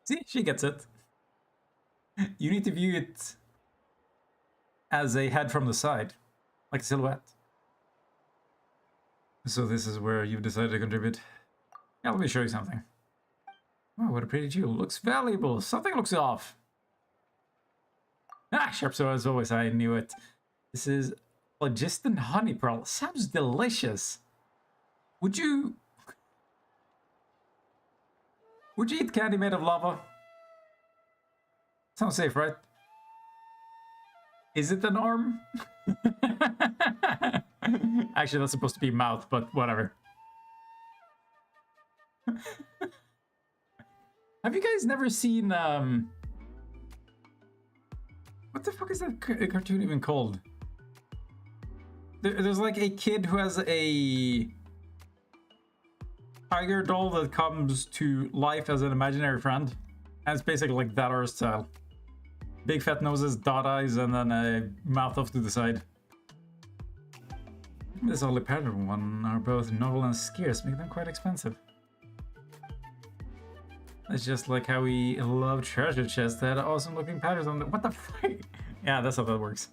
See, she gets it. You need to view it as a head from the side, like a silhouette. So this is where you've decided to contribute. Yeah, let me show you something. Wow, what a pretty jewel. Looks valuable. Something looks off. Ah, sharp so as always, I knew it. This is phlogiston honey pearl. Sounds delicious. Would you eat candy made of lava? Sounds safe, right? Is it an arm? Actually, that's supposed to be mouth, but whatever. Have you guys never seen, what the fuck is that cartoon even called? There's like a kid who has a tiger doll that comes to life as an imaginary friend. And it's basically like that art style. Big fat noses, dot eyes, and then a mouth off to the side. This only pattern one are both novel and scarce, making them quite expensive. It's just like how we love treasure chests that had awesome looking patterns on them. What the fuck? Yeah, that's how that works.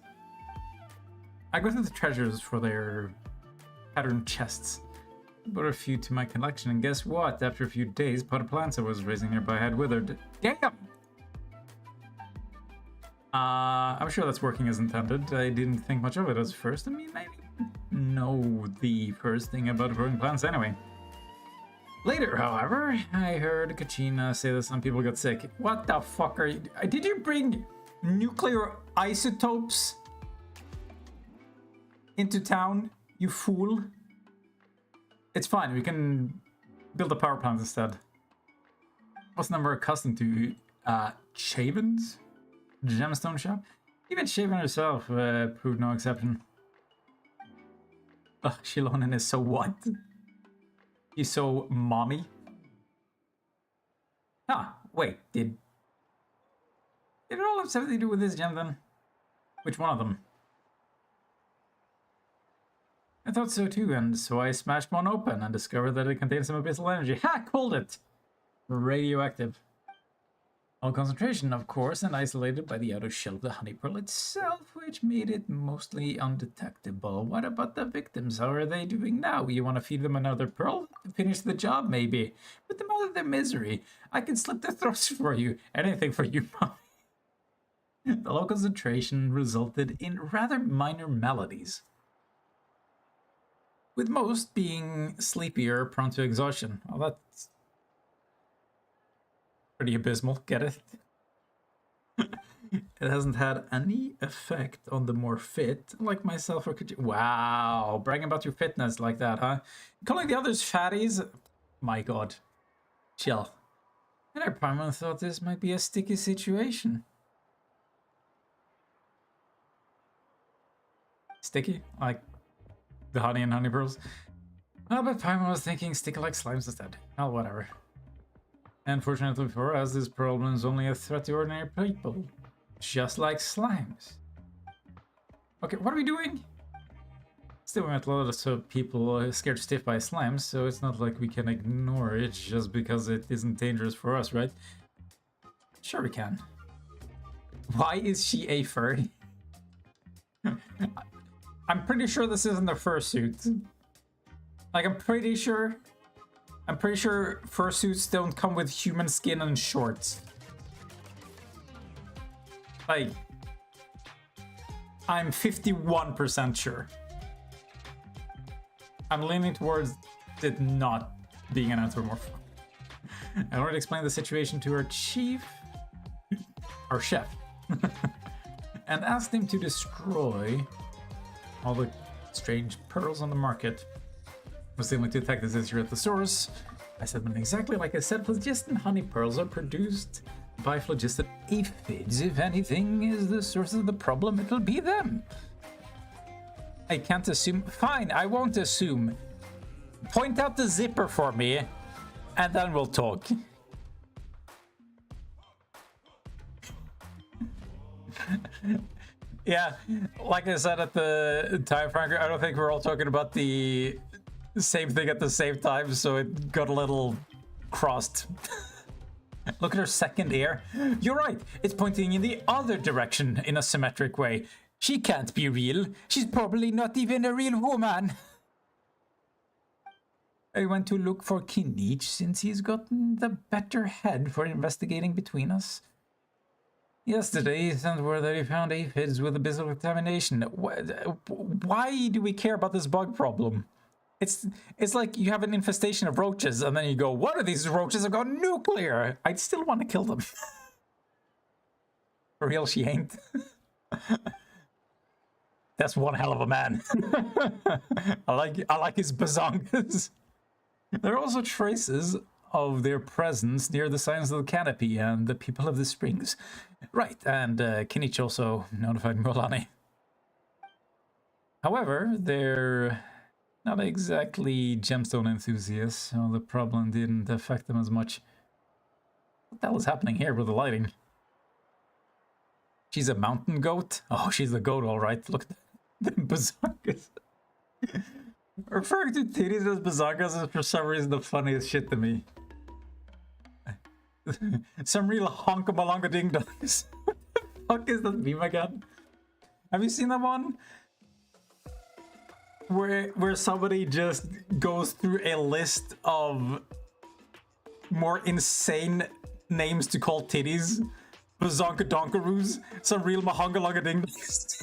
I go through the treasures for their pattern chests. Brought a few to my collection, and guess what? After a few days, pot of plants I was raising nearby had withered. Damn! I'm sure that's working as intended. I didn't think much of it at first. I mean, I didn't know the first thing about growing plants anyway. Later, however, I heard Kachina say that some people got sick. What the fuck are you... Did you bring nuclear isotopes into town, you fool? It's fine, we can build a power plant instead. Wasn't never accustomed to Shaven's gemstone shop. Even Shaven herself proved no exception. Ugh, Shilonen is so what? He's so mommy. Ah, wait, did it all have something to do with this gem then? Which one of them? I thought so too, and so I smashed one open and discovered that it contained some abyssal energy. Ha! Called it! Radioactive. All concentration, of course, and isolated by the outer shell of the honey pearl itself, which made it mostly undetectable. What about the victims? How are they doing now? You want to feed them another pearl? To finish the job, maybe. Put them out of their misery. I can slit their throats for you. Anything for you, Mom. The low concentration resulted in rather minor maladies, with most being sleepier, prone to exhaustion. Oh, that's pretty abysmal, get it? It hasn't had any effect on the more fit, like myself or could you... Wow, bragging about your fitness like that, huh? Calling the others fatties? My god. Chill. And I probably thought this might be a sticky situation. Sticky, like the honey and honey pearls. Oh, but Paimon was thinking sticky like slimes instead. Oh, whatever. And fortunately for us, this problem is only a threat to ordinary people. Just like slimes. Okay, what are we doing? Still, we met a lot of people scared stiff by slimes, so it's not like we can ignore it just because it isn't dangerous for us, right? Sure we can. Why is she a furry? I'm pretty sure this isn't a fursuit. Like, I'm pretty sure fursuits don't come with human skin and shorts. Like, I'm 51% sure. I'm leaning towards it not being an anthropomorph. I already explained the situation to our chief, our chef, and asked him to destroy all the strange pearls on the market. Was able to attack this issue at the source. I said them exactly like I said. Phlogiston honey pearls are produced by phlogiston aphids. If anything is the source of the problem, it'll be them. I can't assume. Fine, I won't assume. Point out the zipper for me, and then we'll talk. Yeah, like I said at the time, Frank, I don't think we're all talking about the same thing at the same time, so it got a little crossed. Look at her second ear. You're right, it's pointing in the other direction in a symmetric way. She can't be real. She's probably not even a real woman. I went to look for Kinich since he's gotten the better head for investigating between us. Yesterday, he sent word that he found aphids with abyssal contamination. Why do we care about this bug problem? It's like you have an infestation of roaches, and then you go, what are these roaches have gone nuclear? I'd still want to kill them. For real, she ain't. That's one hell of a man. I like his bazongas. There are also traces of their presence near the signs of the canopy and the people of the springs. Right, and Kinich also notified Mualani. However, they're not exactly gemstone enthusiasts, so the problem didn't affect them as much. What the hell is happening here with the lighting? She's a mountain goat? Oh, she's a goat, all right. Look at the bazongas. Referring to titties as bazongas is for some reason the funniest shit to me. Some real honkamalonga ding dongs. What the fuck is that meme again? Have you seen that one? Where somebody just goes through a list of more insane names to call titties. Bazonka donkaroos. Some real mahongalonga ding dongs.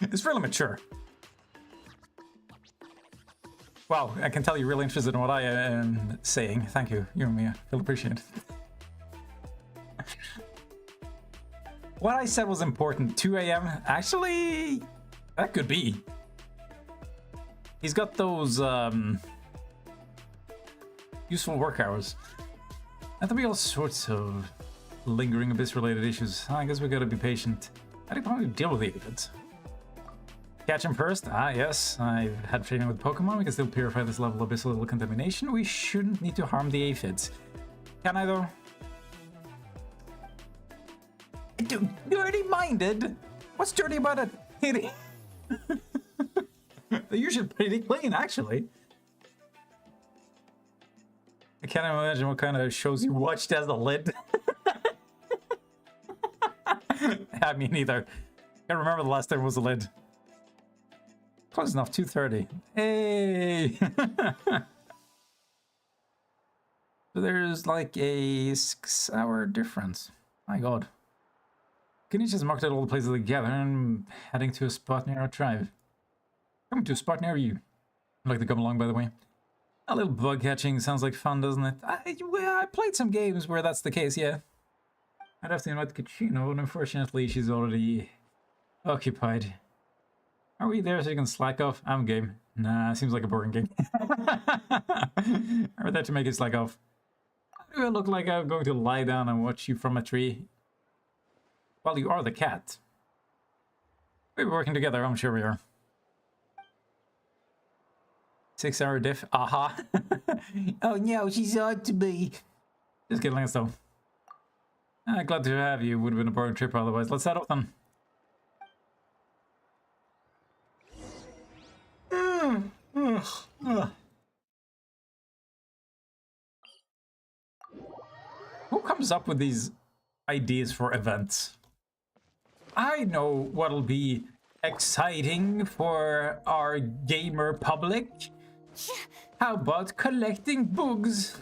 It's really mature. Wow, I can tell you're really interested in what I am saying. Thank you, Yoimiya. Feel appreciated. What I said was important. 2 a.m. Actually, that could be. He's got those useful work hours. And there'll be all sorts of lingering abyss-related issues. I guess we gotta be patient. I think probably deal with the aphids. Catch him first? Ah, yes. I've had training with Pokemon. We can still purify this level of abyssal contamination. We shouldn't need to harm the aphids. Can I, though? Dirty-minded? What's dirty about a titty? They're usually pretty clean, actually. I can't imagine what kind of shows you watched as a lid. I mean, either. Can't remember the last time it was a lid. Close enough, 2:30. Hey! So there's like a 6-hour difference. My god. Kinich has marked out all the places together and heading to a spot near our tribe. Coming to a spot near you. I'd like to come along, by the way. A little bug catching sounds like fun, doesn't it? I played some games where that's the case, yeah. I'd have to invite Kachino, but unfortunately she's already occupied. Are we there so you can slack off? I'm game. Nah, seems like a boring game. Are we there to make it slack off? Do I look like I'm going to lie down and watch you from a tree? Well, you are the cat. We're working together, I'm sure we are. 6-hour diff. Aha. Oh no, she's odd to me. Just kidding, though. Glad to have you. Would have been a boring trip otherwise. Let's head up then. Who comes up with these ideas for events? I know what'll be exciting for our gamer public. How about collecting bugs?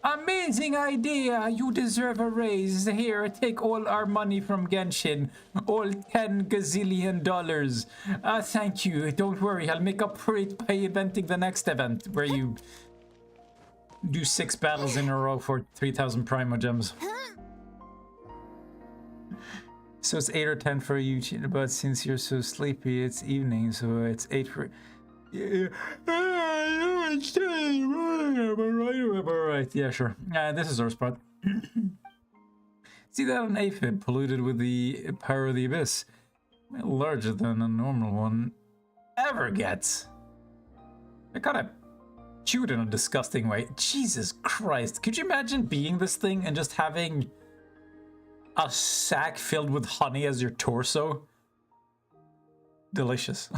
Amazing idea! You deserve a raise. Here, take all our money from Genshin. All $10 gazillion. Thank you. Don't worry, I'll make up for it by inventing the next event where you do 6 battles in a row for 3,000 Primo Gems. So it's 8 or 10 for you, but since you're so sleepy, it's evening, so it's 8 for... Yeah. Alright, yeah, sure. This is our spot. See that an aphid polluted with the power of the abyss? Larger than a normal one ever gets. I gotta chewed in a disgusting way. Jesus Christ. Could you imagine being this thing and just having a sack filled with honey as your torso? Delicious.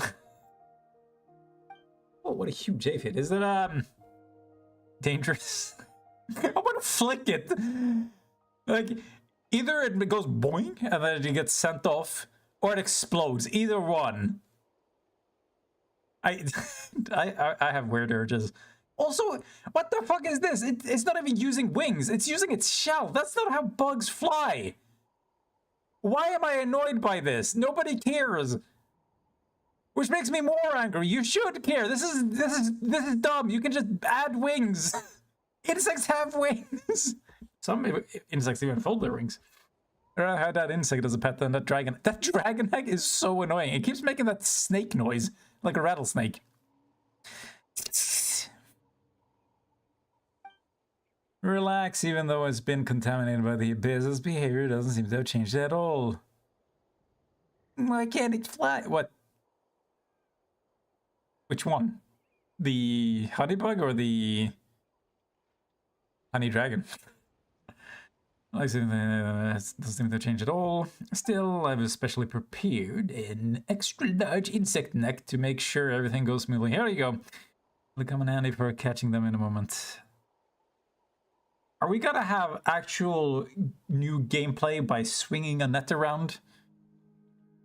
Oh, what a huge aphid. Is it, dangerous? I want to flick it. Like, either it goes boing and then it gets sent off, or it explodes. Either one. I have weird urges. Also, what the fuck is this? It's not even using wings. It's using its shell. That's not how bugs fly. Why am I annoyed by this? Nobody cares. Which makes me more angry. You should care. This is dumb. You can just add wings. Insects have wings. Some insects even fold their wings. I don't know how that insect is a pet than that dragon. That dragon egg is so annoying. It keeps making that snake noise, like a rattlesnake. Relax, even though it's been contaminated by the abyss, its behavior doesn't seem to have changed at all. Why can't it fly? What? Which one? The honey bug or the honey dragon? Doesn't seem to change at all. Still, I've especially prepared an extra large insect net to make sure everything goes smoothly. Here you go. Will come in handy for catching them in a moment. Are we gonna have actual new gameplay by swinging a net around?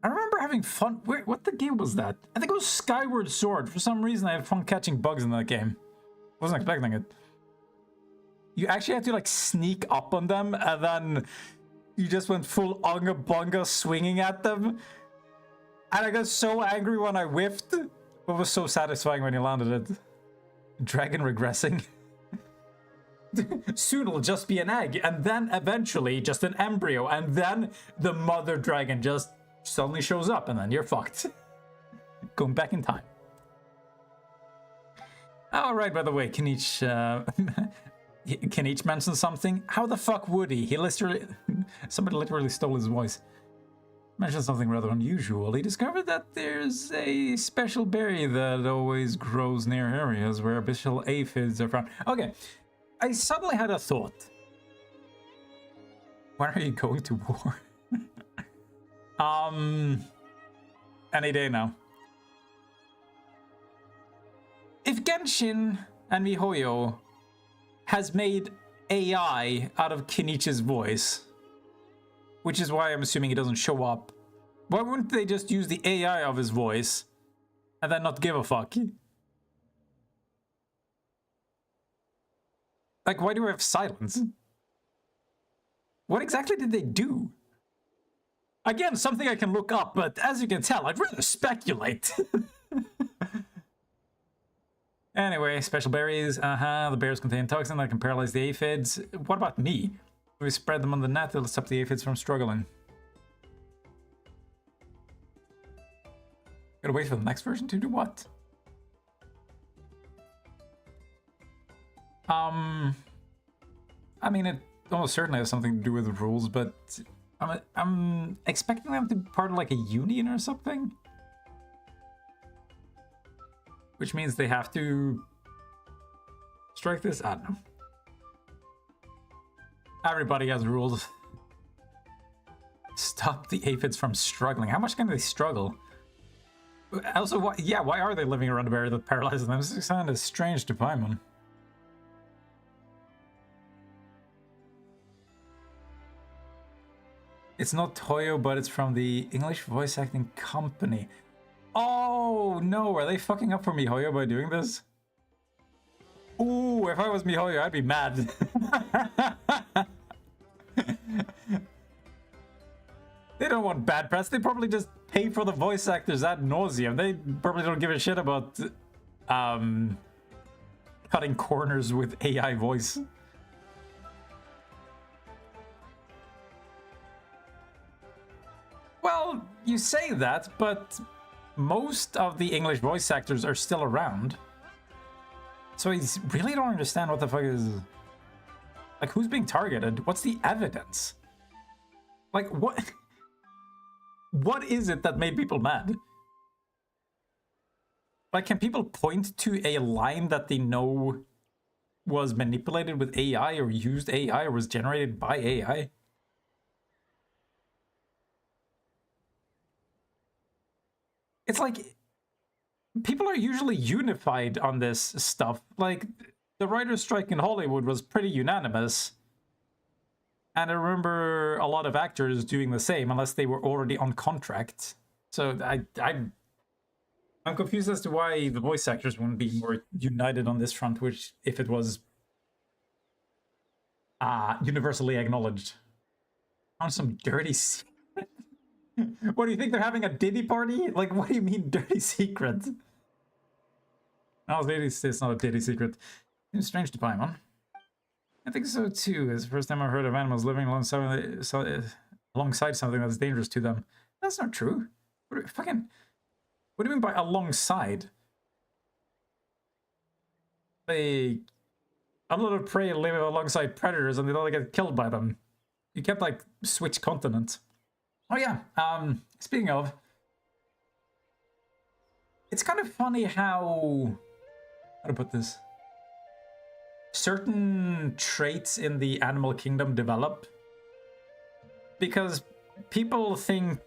I remember having fun. Wait, what the game was that? I think it was Skyward Sword. For some reason, I had fun catching bugs in that game. Wasn't expecting it. You actually had to like sneak up on them, and then you just went full unga bunga swinging at them. And I got so angry when I whiffed. It was so satisfying when you landed it. Dragon regressing. Soon it'll just be an egg, and then eventually just an embryo, and then the mother dragon just suddenly shows up, and then you're fucked. Going back in time. Alright, by the way, can each mention something? How the fuck would he? He literally... Somebody literally stole his voice. Mentioned something rather unusual. He discovered that there's a special berry that always grows near areas where abyssal aphids are found. Okay. I suddenly had a thought. When are you going to war? Any day now. If Genshin and MiHoYo has made AI out of Kenichi's voice, which is why I'm assuming he doesn't show up, why wouldn't they just use the AI of his voice and then not give a fuck? Like, why do we have silence? What exactly did they do? Again, something I can look up, but as you can tell, I'd rather speculate. Anyway, special berries. The berries contain toxin that can paralyze the aphids. What about me? If we spread them on the net, it'll stop the aphids from struggling. Gotta wait for the next version to do what? I mean, it almost certainly has something to do with the rules, but I'm expecting them to be part of like a union or something. Which means they have to strike this? I don't know. Everybody has rules. Stop the aphids from struggling. How much can they struggle? Also, why are they living around a barrier that paralyzes them? This kind of strange to Paimon. It's not Toyo, but it's from the English voice acting company. Oh no, are they fucking up for MiHoYo by doing this? Ooh, if I was MiHoYo, I'd be mad. They don't want bad press, they probably just pay for the voice actors ad nauseum. They probably don't give a shit about cutting corners with AI voice. Well, you say that, but most of the English voice actors are still around. So I really don't understand what the fuck is... Like, who's being targeted? What's the evidence? Like, what... What is it that made people mad? Like, can people point to a line that they know was manipulated with AI or used AI or was generated by AI? It's like, people are usually unified on this stuff. Like, the writer's strike in Hollywood was pretty unanimous. And I remember a lot of actors doing the same, unless they were already on contract. So I'm confused as to why the voice actors wouldn't be more united on this front, which, if it was universally acknowledged. On some dirty secret. What, do you think they're having a Diddy party? Like, what do you mean dirty secret? No, it's not a Diddy secret. It's strange to Paimon. I think so too. It's the first time I've heard of animals living alongside something that's dangerous to them. That's not true. What do you mean by alongside? A lot of prey live alongside predators and they don't get killed by them. You can't like switch continents. Oh yeah. Speaking of, it's kind of funny how to put this. Certain traits in the animal kingdom develop because people think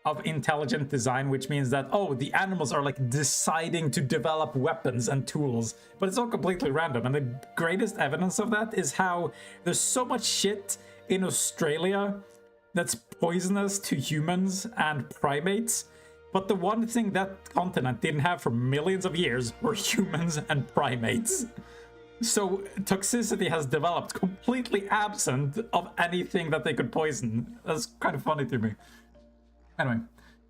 of intelligent design, which means that, oh, the animals are like deciding to develop weapons and tools, but it's all completely random. And the greatest evidence of that is how there's so much shit in Australia that's poisonous to humans and primates, but the one thing that continent didn't have for millions of years were humans and primates. So toxicity has developed completely absent of anything that they could poison. That's kind of funny to me. Anyway,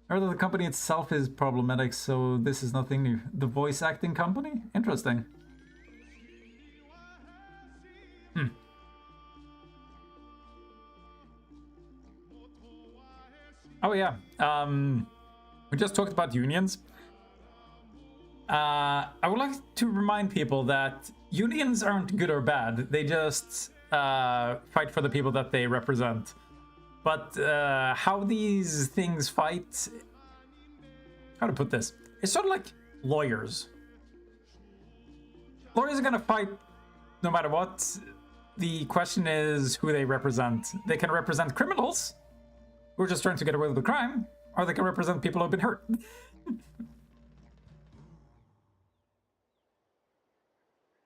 I heard that the company itself is problematic, so this is nothing new. The voice acting company? Interesting. Oh yeah, we just talked about unions. I would like to remind people that unions aren't good or bad. They just fight for the people that they represent. But how these things fight... How to put this? It's sort of like lawyers. Lawyers are gonna fight no matter what. The question is who they represent. They can represent criminals who are just trying to get away with the crime, or they can represent people who have been hurt.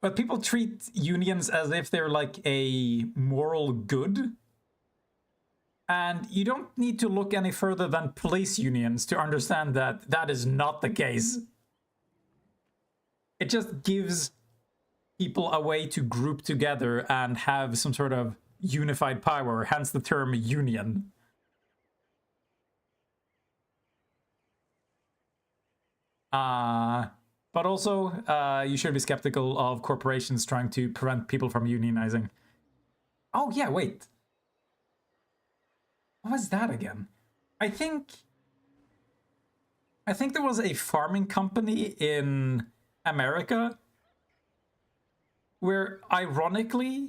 But people treat unions as if they're like a moral good. And you don't need to look any further than police unions to understand that that is not the case. It just gives people a way to group together and have some sort of unified power, hence the term union. But also, you should be skeptical of corporations trying to prevent people from unionizing. Oh yeah, wait. What was that again? I think there was a farming company in America where, ironically,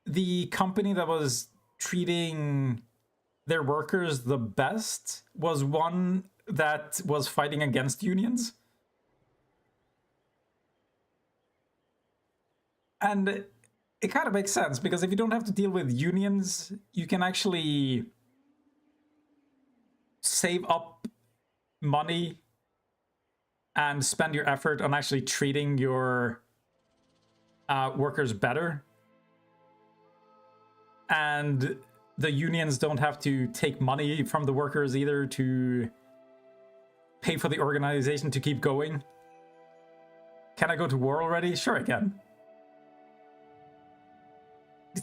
the company that was treating their workers the best was one that was fighting against unions. And it kind of makes sense, because if you don't have to deal with unions, you can actually save up money and spend your effort on actually treating your workers better. And the unions don't have to take money from the workers either to pay for the organization to keep going. Can I go to war already? Sure I can.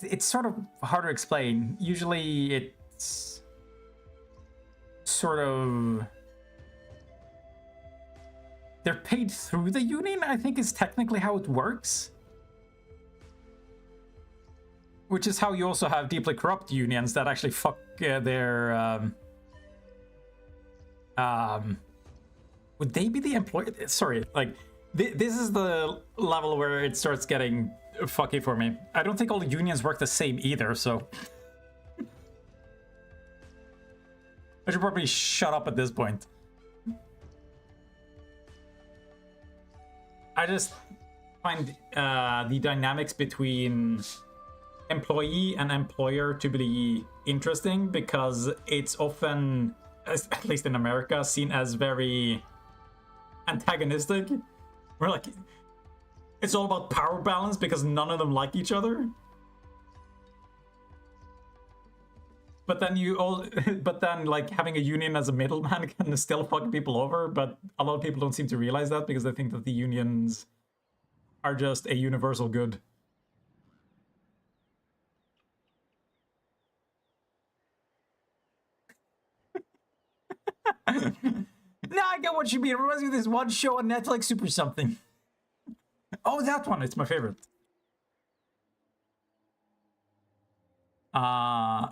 It's sort of hard to explain. Usually it's sort of... they're paid through the union, I think is technically how it works. Which is how you also have deeply corrupt unions that actually fuck their... would they be the employer? Sorry, like, this is the level where it starts getting fucky for me. I don't think all unions work the same either, so... I should probably shut up at this point. I just find the dynamics between employee and employer to be interesting, because it's often, at least in America, seen as very antagonistic. We're like, it's all about power balance because none of them like each other. But then like having a union as a middleman can still fuck people over, but a lot of people don't seem to realize that because they think that the unions are just a universal good. Now I get what you mean. It reminds me of this one show on Netflix, Super Something. Oh, that one. It's my favorite.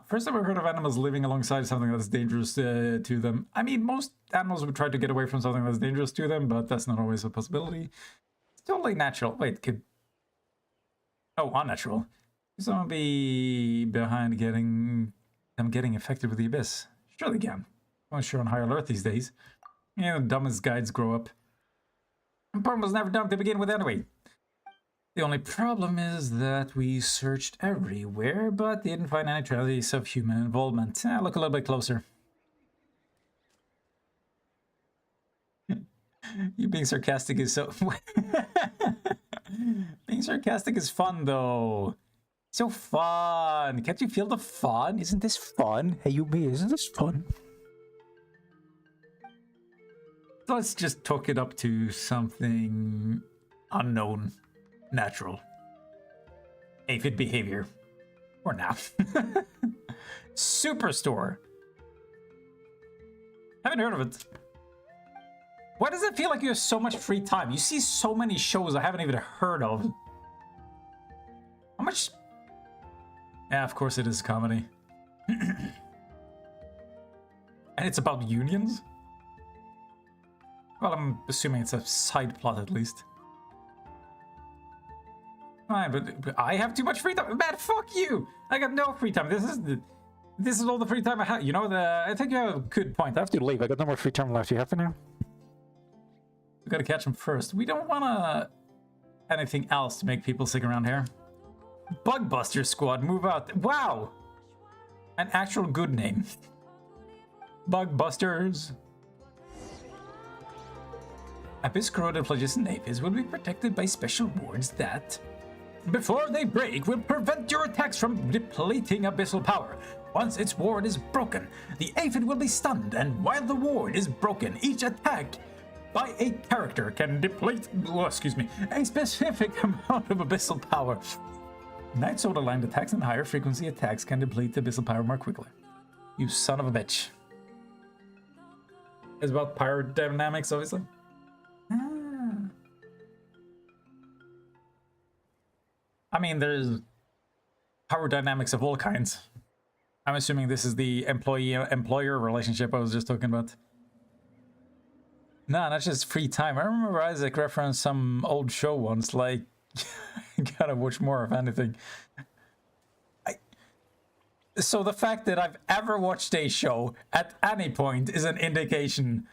First time I've heard of animals living alongside something that's dangerous to them. I mean, most animals would try to get away from something that's dangerous to them, but that's not always a possibility. It's totally natural. Wait, could... oh, unnatural. Could someone be behind them getting infected with the abyss? Surely can. I'm sure on high alert these days. You know, the dumbest guides grow up. And problem was never dumb to begin with anyway. The only problem is that we searched everywhere, but didn't find any traces of human involvement. Look a little bit closer. You being sarcastic is so... Being sarcastic is fun, though. So fun. Can't you feel the fun? Isn't this fun? Hey, you, me, isn't this fun? Let's just talk it up to something unknown. Natural. Aphid behavior. Or now. Superstore. Haven't heard of it. Why does it feel like you have so much free time? You see so many shows I haven't even heard of. How much... yeah, of course it is comedy. And it's about unions? Well, I'm assuming it's a side plot at least. Fine, but I have too much free time. Man, fuck you! I got no free time. This is all the free time I have. You know, I think you have a good point. I have to leave. I got no more free time left. You have to now? We gotta catch him first. We don't wanna... anything else to make people stick around here. Bugbuster Squad, move out. Wow! An actual good name. Bugbusters. Abyss corroded plages and aphids will be protected by special wards that, before they break, will prevent your attacks from depleting abyssal power. Once its ward is broken, the aphid will be stunned, and while the ward is broken, each attack by a character can deplete, a specific amount of abyssal power. Night Sword aligned attacks and higher frequency attacks can deplete the abyssal power more quickly. You son of a bitch. It's about power dynamics, obviously. I mean, there's power dynamics of all kinds. I'm assuming this is the employee-employer relationship I was just talking about. No, not just free time. I remember Isaac referenced some old show once, like, gotta watch more, if anything. So the fact that I've ever watched a show at any point is an indication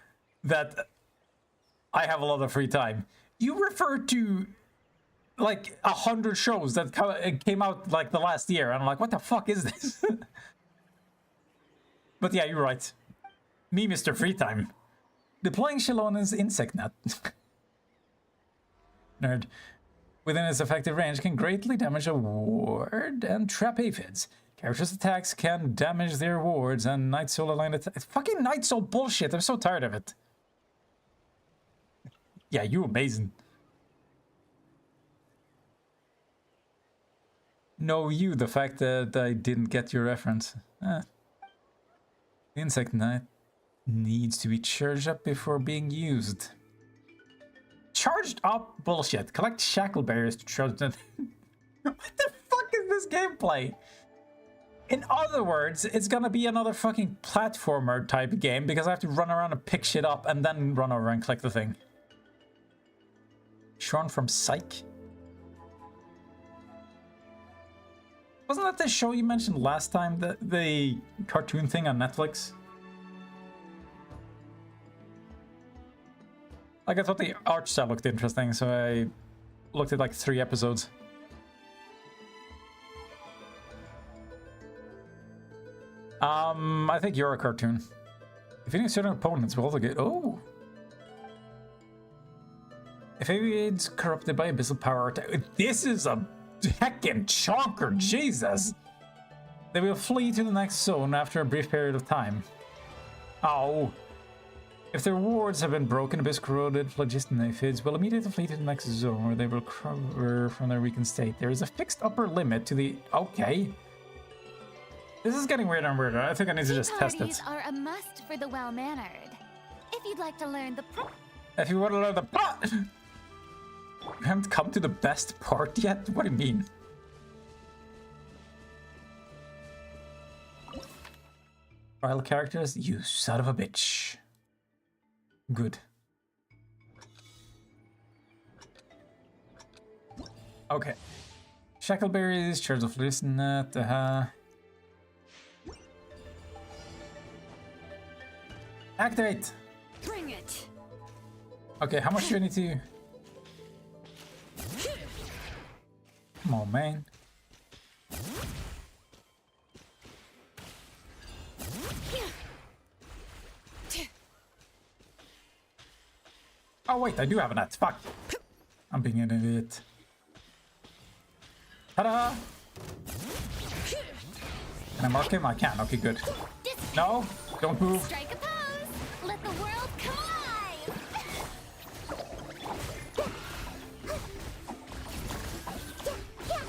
that I have a lot of free time. You refer to like 100 shows that came out like the last year, and I'm like, what the fuck is this? But yeah, you're right. Me, Mr. Free Time. Deploying Shallona's insect net. Nerd. Within its effective range can greatly damage a ward and trap aphids. Characters' attacks can damage their wards and Night Soul aligned attacks. Fucking Night Soul bullshit, I'm so tired of it. Yeah, you amazing. No, you, the fact that I didn't get your reference. The insect net needs to be charged up before being used. Charged up? Bullshit. Collect shackle barriers to charge them. What the fuck is this gameplay? In other words, it's gonna be another fucking platformer type game because I have to run around and pick shit up and then run over and collect the thing. Sean from Psych? Wasn't that the show you mentioned last time? The cartoon thing on Netflix? Like, I thought the art style looked interesting, so I looked at like 3 episodes. I think you're a cartoon. Defeating certain opponents will also get... Oh! If aids corrupted by abyssal power attack... This is a heckin' chonker, Jesus! They will flee to the next zone after a brief period of time. Oh! If their wards have been broken, abyss corroded, phlogiston aphids will immediately flee to the next zone where they will recover from their weakened state. There is a fixed upper limit to the... Okay. This is getting weirder and weirder. I think I need to just test it. Parties are a must for the well-mannered. If you'd like to learn the If you want to learn the plot! We haven't come to the best part yet? What do you mean? Trial characters? You son of a bitch. Good. Okay. Shackleberries, Shards of Listenet, Activate! Bring it! Okay, how much do I need to... Come on, man. Oh wait, I do have a net. Fuck. I'm being an idiot. Ta-da! Can I mark him? I can. Okay, good. No, don't move. Strike a pose! Let the world come alive!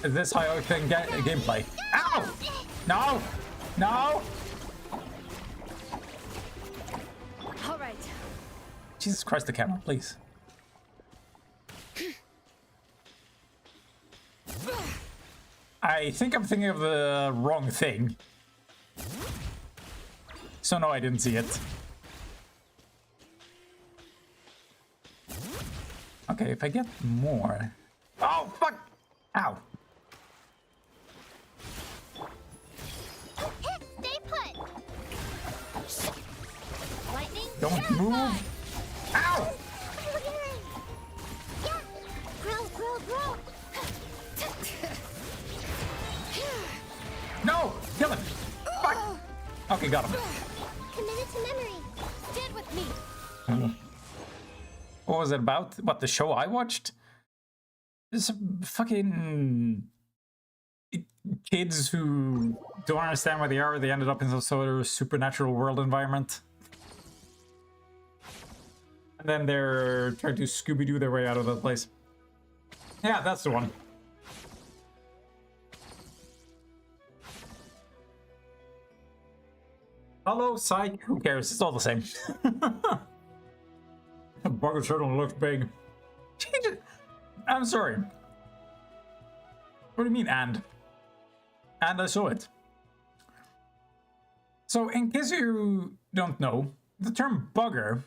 Is this how I can get a gameplay? Ow! No! No! All right. Jesus Christ, the camera, please. I think I'm thinking of the wrong thing. So no, I didn't see it. Okay, if I get more... Oh, fuck! Ow. Stay put! Lightning, Don't move! Ow! Yeah! Grow, grow, grow! No! Kill him! Fuck! Okay, got him. Committed to memory. Stand with me. What was it about? What, the show I watched? There's some fucking kids who don't understand where they are. They ended up in some sort of supernatural world environment. And then they're trying to Scooby-Doo their way out of that place. Yeah, that's the one. Hello, Psych. Who cares? It's all the same. Bugger turtle looks big. Change it. I'm sorry. What do you mean, and? And I saw it. So, in case you don't know, the term bugger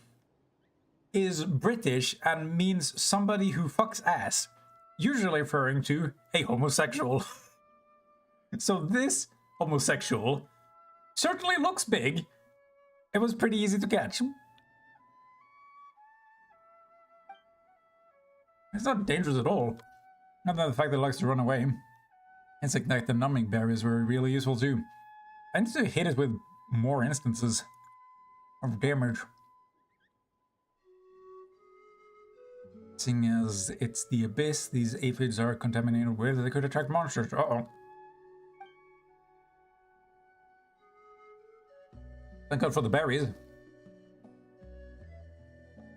is British and means somebody who fucks ass, usually referring to a homosexual. So this homosexual. Certainly looks big. It was pretty easy to catch. It's not dangerous at all. Not that the fact that it likes to run away. Insect Nectar numbing berries were really useful too. I need to hit it with more instances of damage. Seeing as it's the abyss, these aphids are contaminated with, they could attract monsters. Uh-oh. Thank God for the berries. If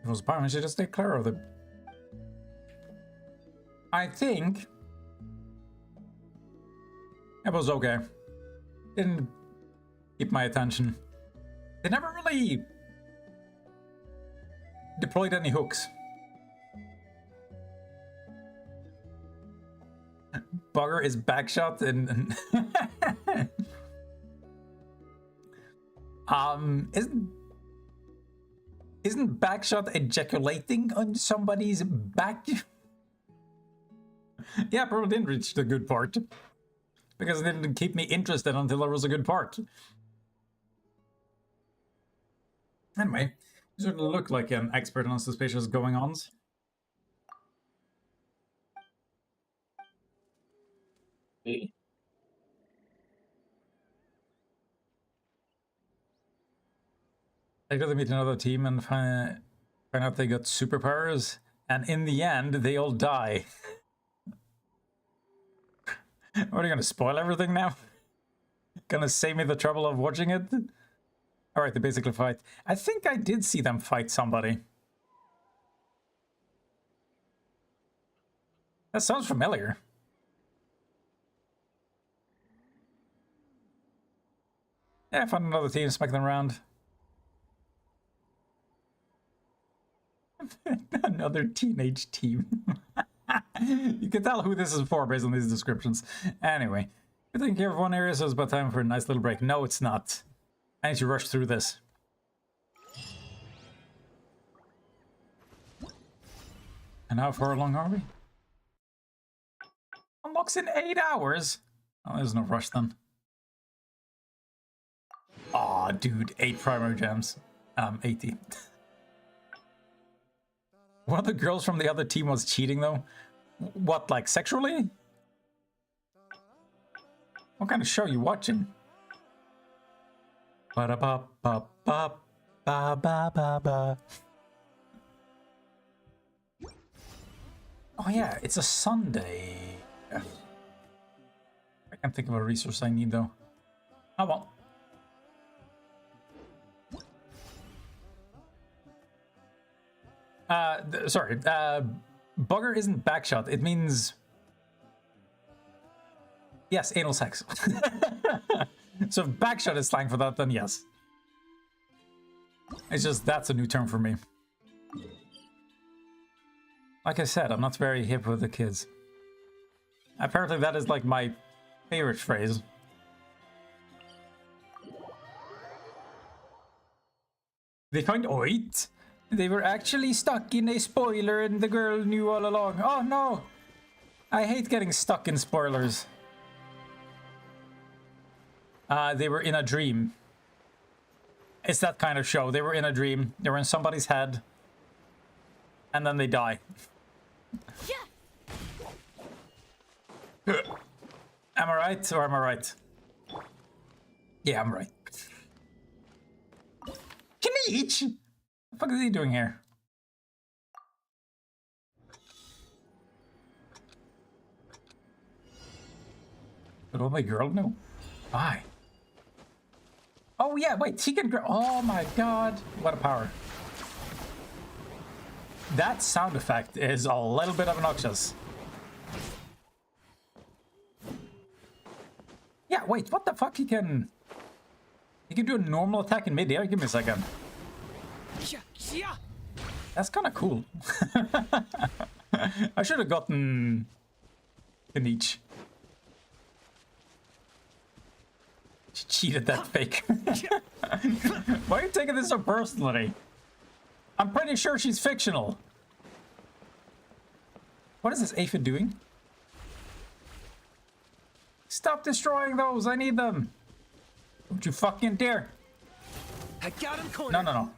it was a pyre, I should just stay clear of them. I think it was okay. Didn't keep my attention. They never really deployed any hooks. Bugger is backshot and isn't backshot ejaculating on somebody's back? Yeah, probably didn't reach the good part. Because it didn't keep me interested until there was a good part. Anyway, you certainly look like an expert on suspicious going-ons. Hey. Later they meet another team and find out they got superpowers, and in the end, they all die. What, are you gonna spoil everything now? Gonna save me the trouble of watching it? Alright, they basically fight. I think I did see them fight somebody. That sounds familiar. Yeah, find another team, smack them around. Another teenage team. You can tell who this is for based on these descriptions. Anyway, we're taking care of one area, so it's about time for a nice little break. No, it's not. I need to rush through this. And how far along are we? Unlocks in 8 hours? Oh, there's no rush then. Aw, dude, 8 primary gems. 80. One of the girls from the other team was cheating, though. What, like sexually? What kind of show are you watching? Ba-da-ba-ba-ba-ba-ba-ba. Oh yeah, it's a Sunday. I can't think of a resource I need, though. Oh well. Sorry, bugger isn't backshot. It means... Yes, anal sex. So if backshot is slang for that, then yes. It's just, that's a new term for me. Like I said, I'm not very hip with the kids. Apparently that is like my favorite phrase. They find Oit. They were actually stuck in a spoiler and the girl knew all along. Oh no! I hate getting stuck in spoilers. They were in a dream. It's that kind of show. They were in a dream. They were in somebody's head. And then they die. Am I right or am I right? Yeah, I'm right. Kniich! What the fuck is he doing here? But only girl? No. Why? Oh yeah, wait, he can grow. Oh my god. What a power. That sound effect is a little bit obnoxious. Yeah, wait, what the fuck? He can do a normal attack in mid-air? Give me a second. That's kind of cool. I should have gotten Kniich. She cheated that fake. Why are you taking this so personally? I'm pretty sure she's fictional. What is this aphid doing? Stop destroying those! I need them! Don't you fucking dare! I got him cornered. No, no, no.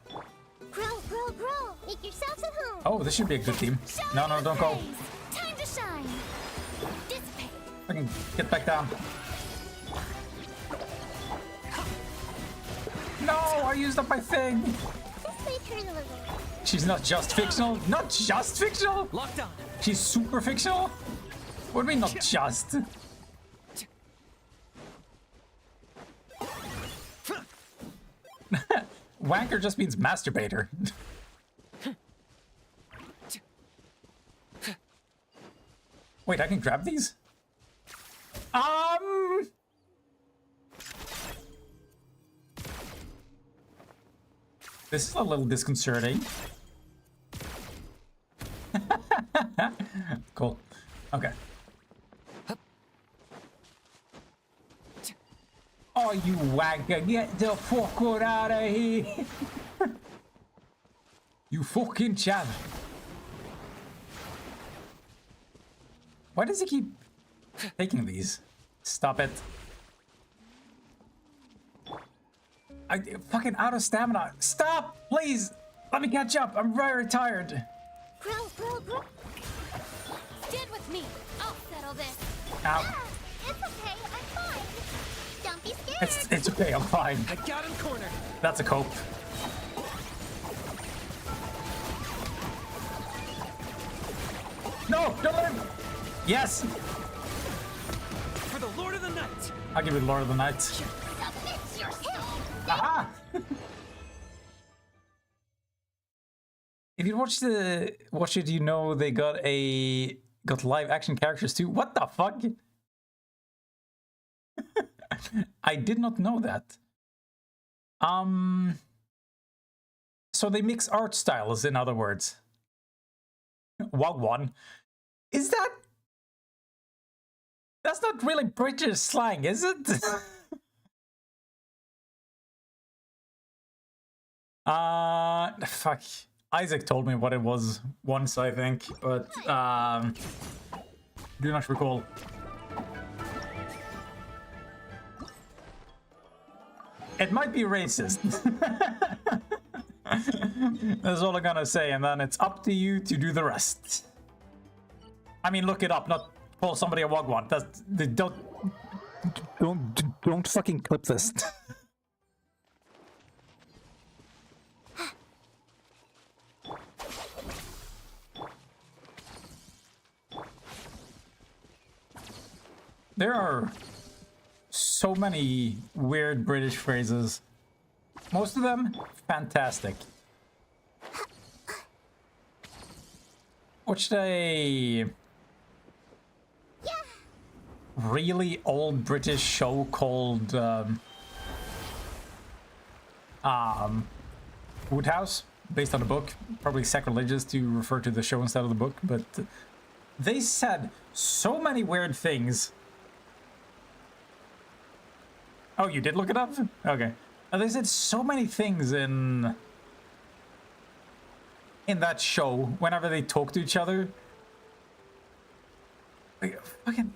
Grow, grow, grow! Make yourselves at home! Oh, this should be a good team. No, no, don't go. Time to shine! Dissipate! Fucking get back down. No, I used up my thing! Just leave her alone. She's not just fictional? Not just fictional? Locked on. She's super fictional? What do you mean not just? Wanker just means masturbator. Wait, I can grab these? This is a little disconcerting. Cool. Okay. Oh, you wanker, get the fuck out of here! You fucking chav. Why does he keep taking these? Stop it. I fucking out of stamina. Stop, please. Let me catch up. I'm very tired. Grow, grow, grow. Stand with me. I'll settle this. Ow. It's okay. I'm fine. Don't be scared. It's okay. I'm fine. I got him cornered. That's a cope. No, don't let him. Yes. For the Lord of the Night. I'll give you Lord of the Night. Submit yourself. Aha! If you watch it, you know they got live action characters too. What the fuck? I did not know that. So they mix art styles, in other words. Wagwan. Is that? That's not really British slang, is it? Fuck. Isaac told me what it was once, I think, but do not recall. It might be racist. That's all I'm gonna say, and then it's up to you to do the rest. I mean, look it up, not call somebody a wagwan. That's don't fucking clip this. There are so many weird British phrases. Most of them fantastic. Watched a really old British show called Woodhouse, based on a book. Probably sacrilegious to refer to the show instead of the book, but they said so many weird things. Oh, you did look it up? Okay. They said so many things in that show whenever they talk to each other. Like, fucking,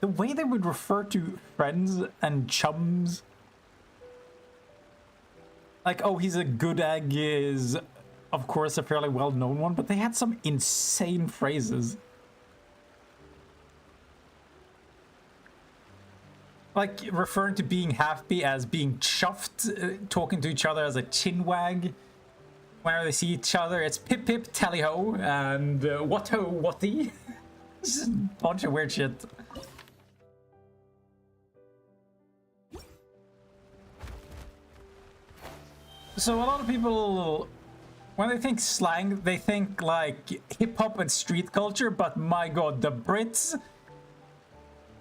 the way they would refer to friends and chums. Like, oh, he's a good egg is, of course, a fairly well-known one, but they had some insane phrases. Like, referring to being happy as being chuffed, talking to each other as a chinwag. Whenever they see each other, it's pip pip tally ho and what ho whatty. It's just a bunch of weird shit. So a lot of people, when they think slang, they think like hip hop and street culture, but my god, the Brits,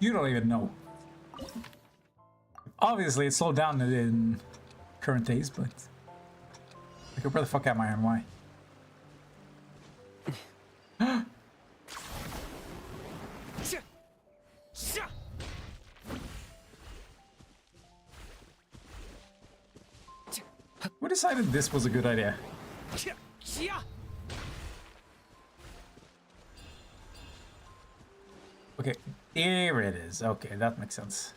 you don't even know. Obviously, it's slowed down in current days, but like, where the fuck am I and why? Who decided this was a good idea? Okay, there it is. Okay, that makes sense.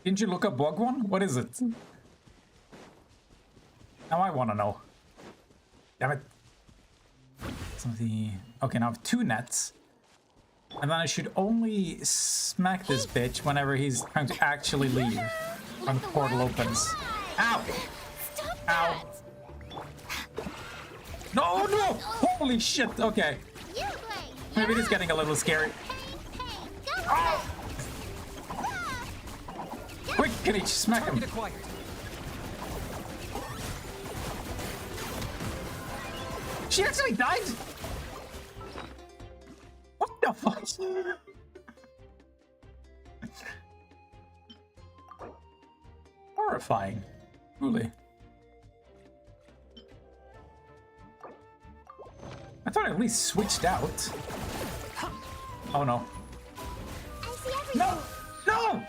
Didn't you look up Wagwan? What is it? Now I want to know. Damn it. Okay, now I have 2 nets. And then I should only smack this bitch whenever he's trying to actually leave. When the portal opens. Ow! Ow! No, no! Holy shit! Okay. Maybe it is getting a little scary. Oh! Quick, Kinich, smack him! She actually died? What the fuck? Horrifying. Truly. I thought I at least switched out. Oh no. No! No!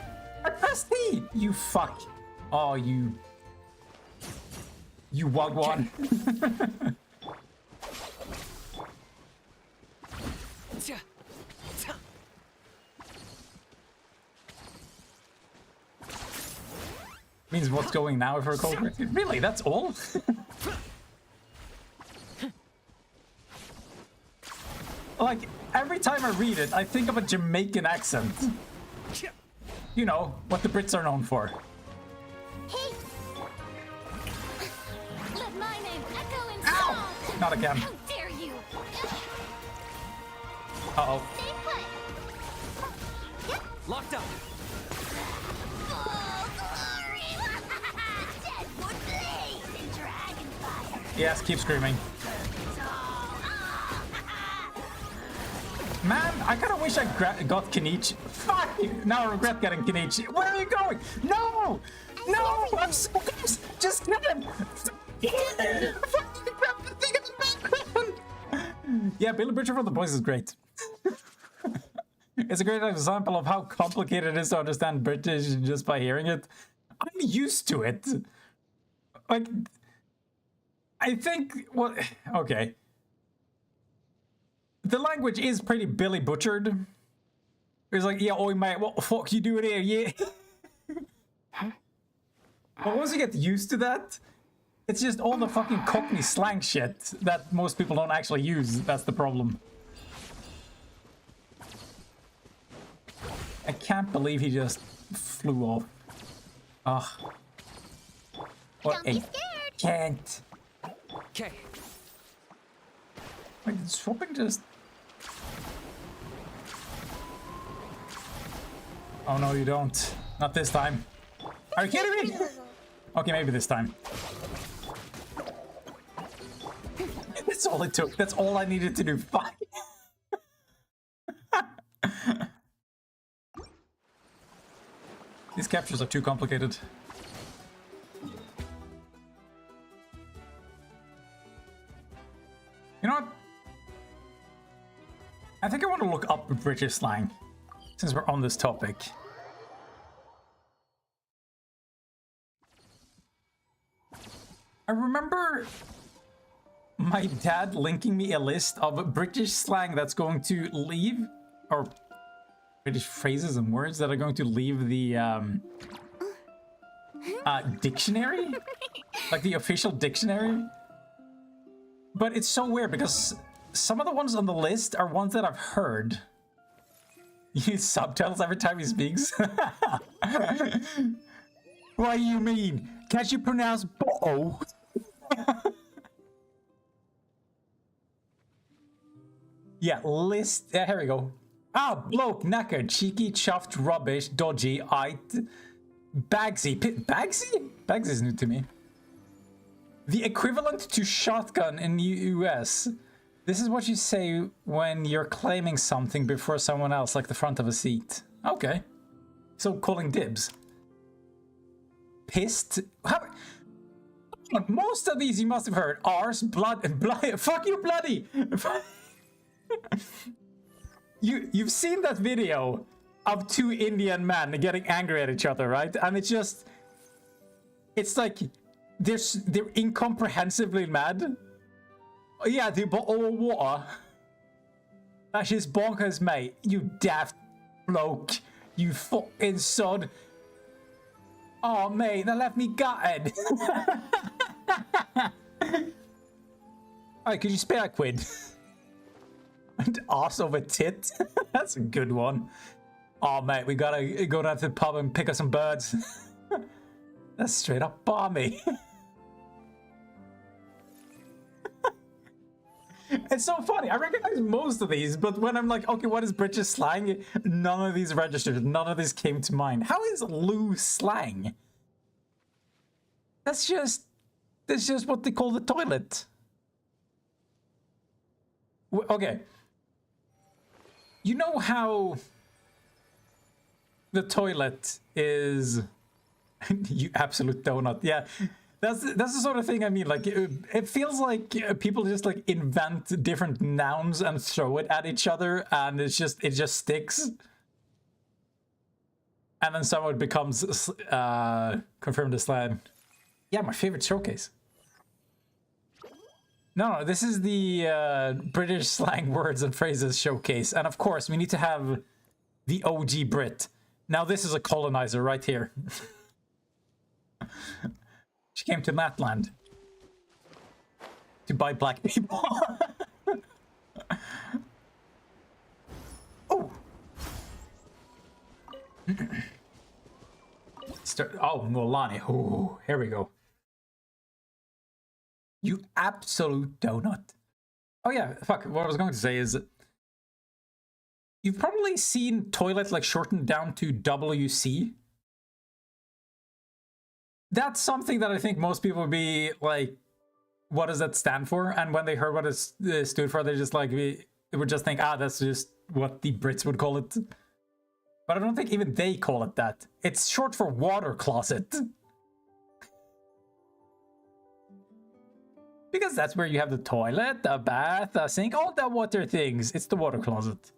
I pressed E! You fuck. Oh, you... You wagwan. Means what's going now if we're cold? Really? That's all? Like, every time I read it, I think of a Jamaican accent. You know, what the Brits are known for. Hey. Let my name echo in Ow! Not again. How dare you? Uh-oh. Stay put. Locked up. Yes, keep screaming. Man, I kind of wish I got Kinich. Fuck you! Now I regret getting Kinich. Where are you going? No! No! I'm so close! Just get him! Yeah, Billy Butcher for the Boys is great. It's a great example of how complicated it is to understand British just by hearing it. I'm used to it. Like, I think, well, okay. The language is pretty Billy Butchered. It's like, yeah, oi mate, what the fuck you doing here, yeah? But once you get used to that, it's just all the fucking Cockney slang shit that most people don't actually use. That's the problem. I can't believe he just flew off. Ugh. What a can't. Okay. Wait, did swapping just... Oh no, you don't. Not this time. Are you kidding me? Okay, maybe this time. That's all it took. That's all I needed to do. Fuck. These captures are too complicated. You know what? I think I want to look up British slang, since we're on this topic. I remember my dad linking me a list of British slang that's going to leave, or British phrases and words that are going to leave the dictionary, like the official dictionary. But it's so weird because some of the ones on the list are ones that I've heard. He uses subtitles every time he speaks. What do you mean? Can't you pronounce bo? Yeah, list. Yeah, here we go. Ah, bloke, knackered, cheeky, chuffed, rubbish, dodgy, Bagsy. Bagsy? Bagsy is new to me. The equivalent to shotgun in the US. This is what you say when you're claiming something before someone else, like the front of a seat. Okay. So calling dibs. Pissed? How? Most of these you must have heard. Arse, blood, fuck you, bloody! You've seen that video of 2 Indian men getting angry at each other, right? And it's just... It's like... they're incomprehensibly mad. Oh, yeah, they bought all water. That's just bonkers, mate. You daft bloke. You fucking sod. Oh, mate, that left me gutted. Alright, could you spare a quid? And arse over tit? That's a good one. Oh, mate, we gotta go down to the pub and pick up some birds. That's straight up balmy. It's so funny. I recognize most of these, but when I'm like, okay, what is British slang? None of these registered. None of these came to mind. How is loo slang? That's just what they call the toilet. Okay. You know how the toilet is... You absolute donut. Yeah. That's the sort of thing I mean. Like, it feels like people just like invent different nouns and throw it at each other, and it just sticks. And then someone becomes confirmed as slang. Yeah, my favorite showcase. No, this is the British slang words and phrases showcase, and of course we need to have the OG Brit. Now this is a colonizer right here. She came to Matland to buy black people. Oh! Oh, Mulani. Oh, here we go. You absolute donut. Oh yeah, fuck. What I was going to say is... You've probably seen toilet like shortened down to WC. That's something that I think most people would be like, what does that stand for? And when they heard what it stood for, they just like, they would just think, ah, that's just what the Brits would call it. But I don't think even they call it that. It's short for water closet. Because that's where you have the toilet, the bath, the sink, all the water things. It's the water closet.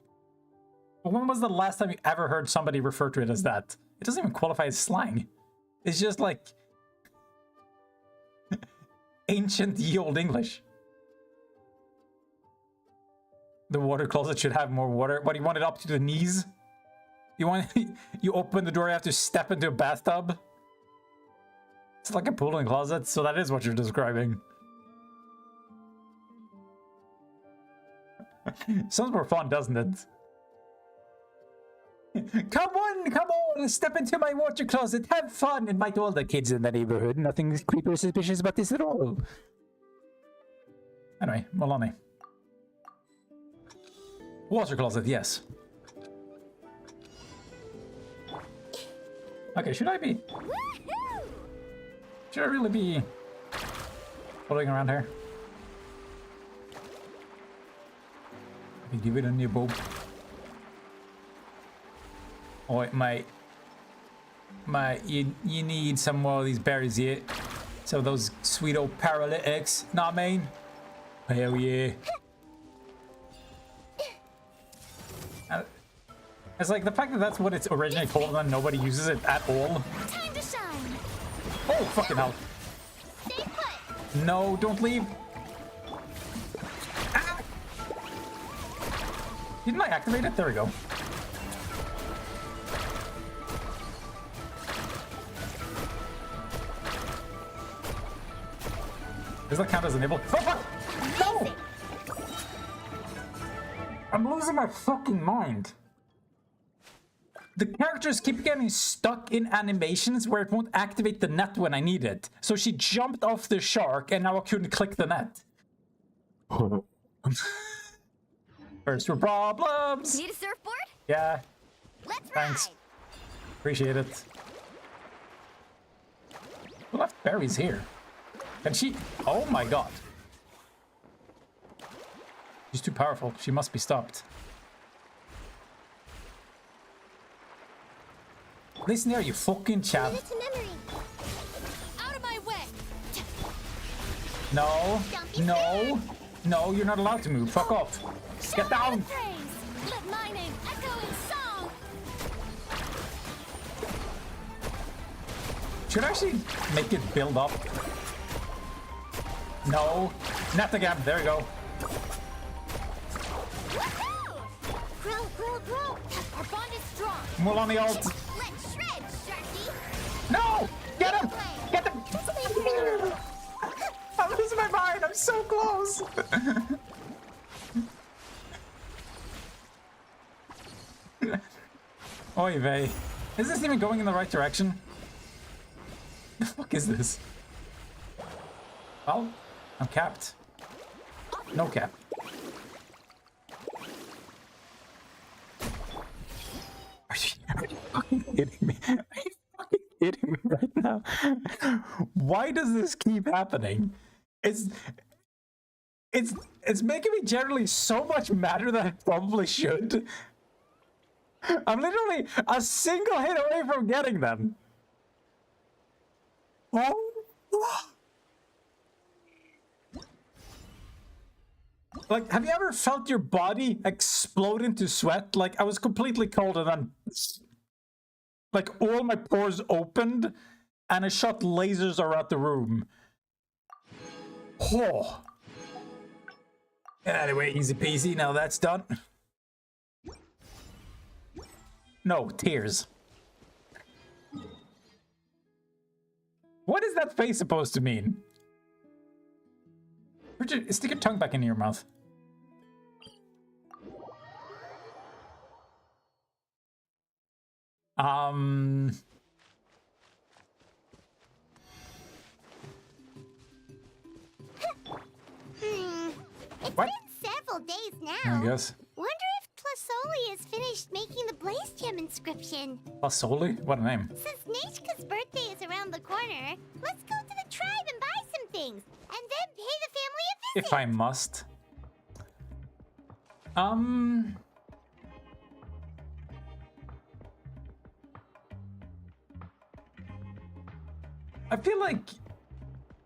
But when was the last time you ever heard somebody refer to it as that? It doesn't even qualify as slang. It's just like... ancient ye old English. The water closet should have more water. What, do you want it up to the knees? You want... you open the door, you have to step into a bathtub? It's like a pool and closet, so that is what you're describing. Sounds more fun, doesn't it? Come on, step into my water closet, have fun, invite all the kids in the neighborhood. Nothing creepy or suspicious about this at all. Anyway, Mulani. Water closet, yes. Okay, should I really be following around here? Give it a new bulb. Oh, mate, you need some more of these berries here. Some of those sweet old paralytics, know what I mean? Hell yeah. It's like the fact that that's what it's originally called and nobody uses it at all. Time to shine. Oh, fucking hell. Stay put. No, don't leave. Ah. Didn't I activate it? There we go. Does that count as a nibble? Oh, fuck! No! I'm losing my fucking mind. The characters keep getting stuck in animations where it won't activate the net when I need it. So she jumped off the shark and now I couldn't click the net. First world problems! Need a surfboard? Yeah. Let's Thanks. ride. Appreciate it. Who left berries here? Can she? Oh my god. She's too powerful. She must be stopped. Listen here, you fucking chav. Out of my way. No, no, no, you're not allowed to move. Fuck off. Get down. Let my name echo in song. Should I actually make it build up? No. Not again. There you go. Grow, grow, grow. Our bond is strong. Mulan the ult. Let's shred, Sharky. No! Get him! Get him! I'm losing my mind. I'm so close. Oy vey. Is this even going in the right direction? The fuck is this? Well, I'm capped. No cap. Are you fucking kidding me? Are you fucking kidding me right now? Why does this keep happening? It's making me generally so much madder than I probably should. I'm literally a single hit away from getting them. Oh. Like, have you ever felt your body explode into sweat? Like, I was completely cold and then, like, all my pores opened and I shot lasers around the room. Oh. Anyway, easy peasy. Now that's done. No, tears. What is that face supposed to mean? Richard, stick your tongue back into your mouth. It's What? been several days now. I guess. Wonder if Tlasoli has finished making the Blaze Gem inscription. Tlasoli? What a name. Since Nechka's birthday is around the corner, let's go to the tribe and buy some things, and then pay the family a visit. If I must. I feel like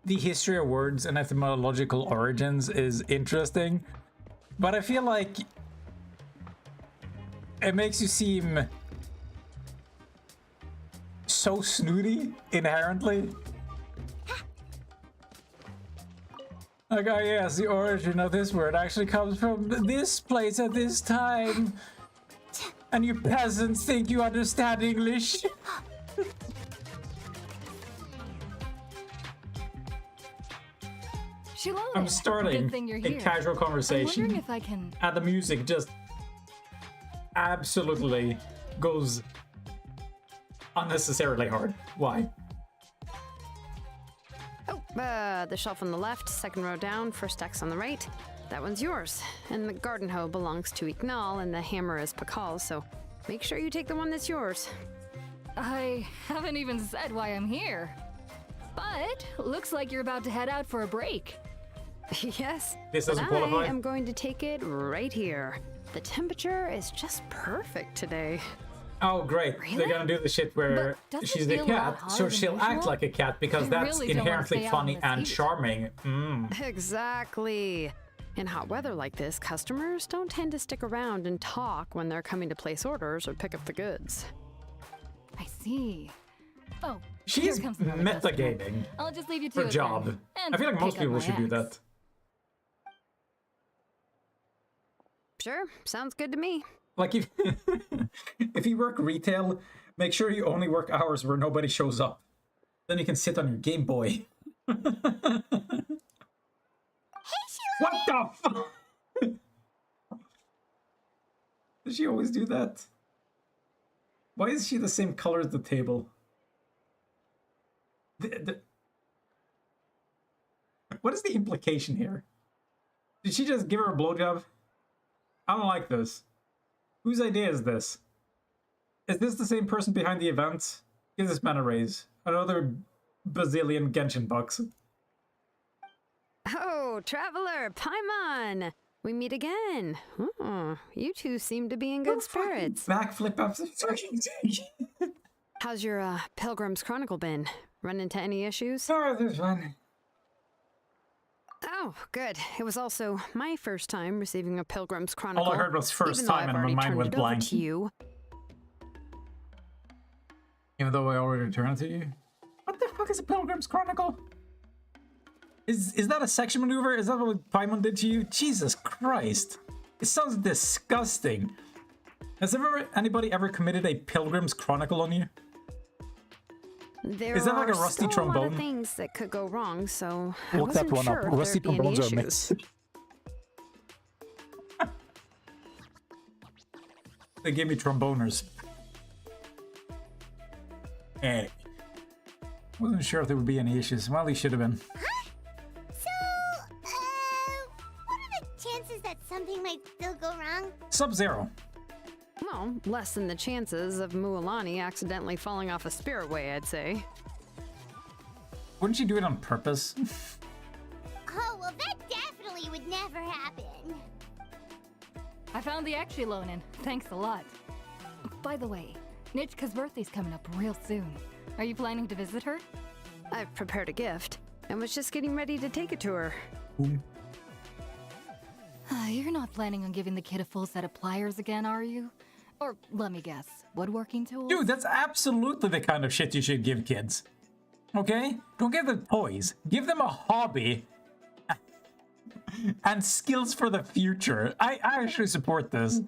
the history of words and etymological origins is interesting, but I feel like it makes you seem so snooty inherently. Like, oh yes, the origin of this word actually comes from this place at this time. And you peasants think you understand English. I'm starting a casual conversation, I'm wondering if I can... and the music just absolutely goes unnecessarily hard. Why? Oh, the shelf on the left, second row down, first X on the right. That one's yours. And the garden hoe belongs to Ignal, and the hammer is Pakal's, so make sure you take the one that's yours. I haven't even said why I'm here. But looks like you're about to head out for a break. Yes, This doesn't but qualify? I am going to take it right here. The temperature is just perfect today. Oh, great. They're gonna do the shit where But doesn't she's it the feel a lot cat, so hotter she'll than act usual? like a cat because I that's really don't wanna inherently stay out funny in this and heat. charming. Exactly. In hot weather like this, customers don't tend to stick around and talk when they're coming to place orders or pick up the goods. I see. Oh, She's here comes another customer. metagaming I'll just leave you to her it job. then, and I feel like most pick up people my should do axe. that. Sure, sounds good to me. Like if if you work retail, make sure you only work hours where nobody shows up. Then you can sit on your Game Boy. What the fuck? Does she always do that? Why is she the same color as the table? What is the implication here? Did she just give her a blowjob? I don't like this. Whose idea is this? Is this the same person behind the event? Give this man a raise. Another bazillion Genshin bucks. Oh, Traveler, Paimon! We meet again. Oh, you two seem to be in good spirits. Backflip up the fucking thing. How's your Pilgrim's Chronicle been? Run into any issues? Oh, there's one. Oh, good. It was also my first time receiving a Pilgrim's Chronicle. All I heard was first even though time I've and my already mind turned went it over blank. to you. Even though I already returned it to you? What the fuck is a Pilgrim's Chronicle? Is that a section maneuver? Is that what Paimon did to you? Jesus Christ. It sounds disgusting. Has anybody ever committed a Pilgrim's Chronicle on you? There is that like a are rusty still trombone? a lot of things that could go wrong, so I Look that wasn't one sure up. if Rusty there'd be any trombones are issues. mixed. They gave me tromboners. Anyway. Wasn't sure if there would be any issues. Well, he should have been. So, what are the chances that something might still go wrong? Sub-zero. Well, less than the chances of Mualani accidentally falling off a spiritway, I'd say. Wouldn't you do it on purpose? Oh, well, that definitely would never happen. I found the Exulonin. Thanks a lot. By the way, Nichka's birthday's coming up real soon. Are you planning to visit her? I've prepared a gift and was just getting ready to take it to her. You're not planning on giving the kid a full set of pliers again, are you? Or, let me guess, woodworking tools? Dude, that's absolutely the kind of shit you should give kids. Okay? Don't give them toys. Give them a hobby and skills for the future. I actually support this.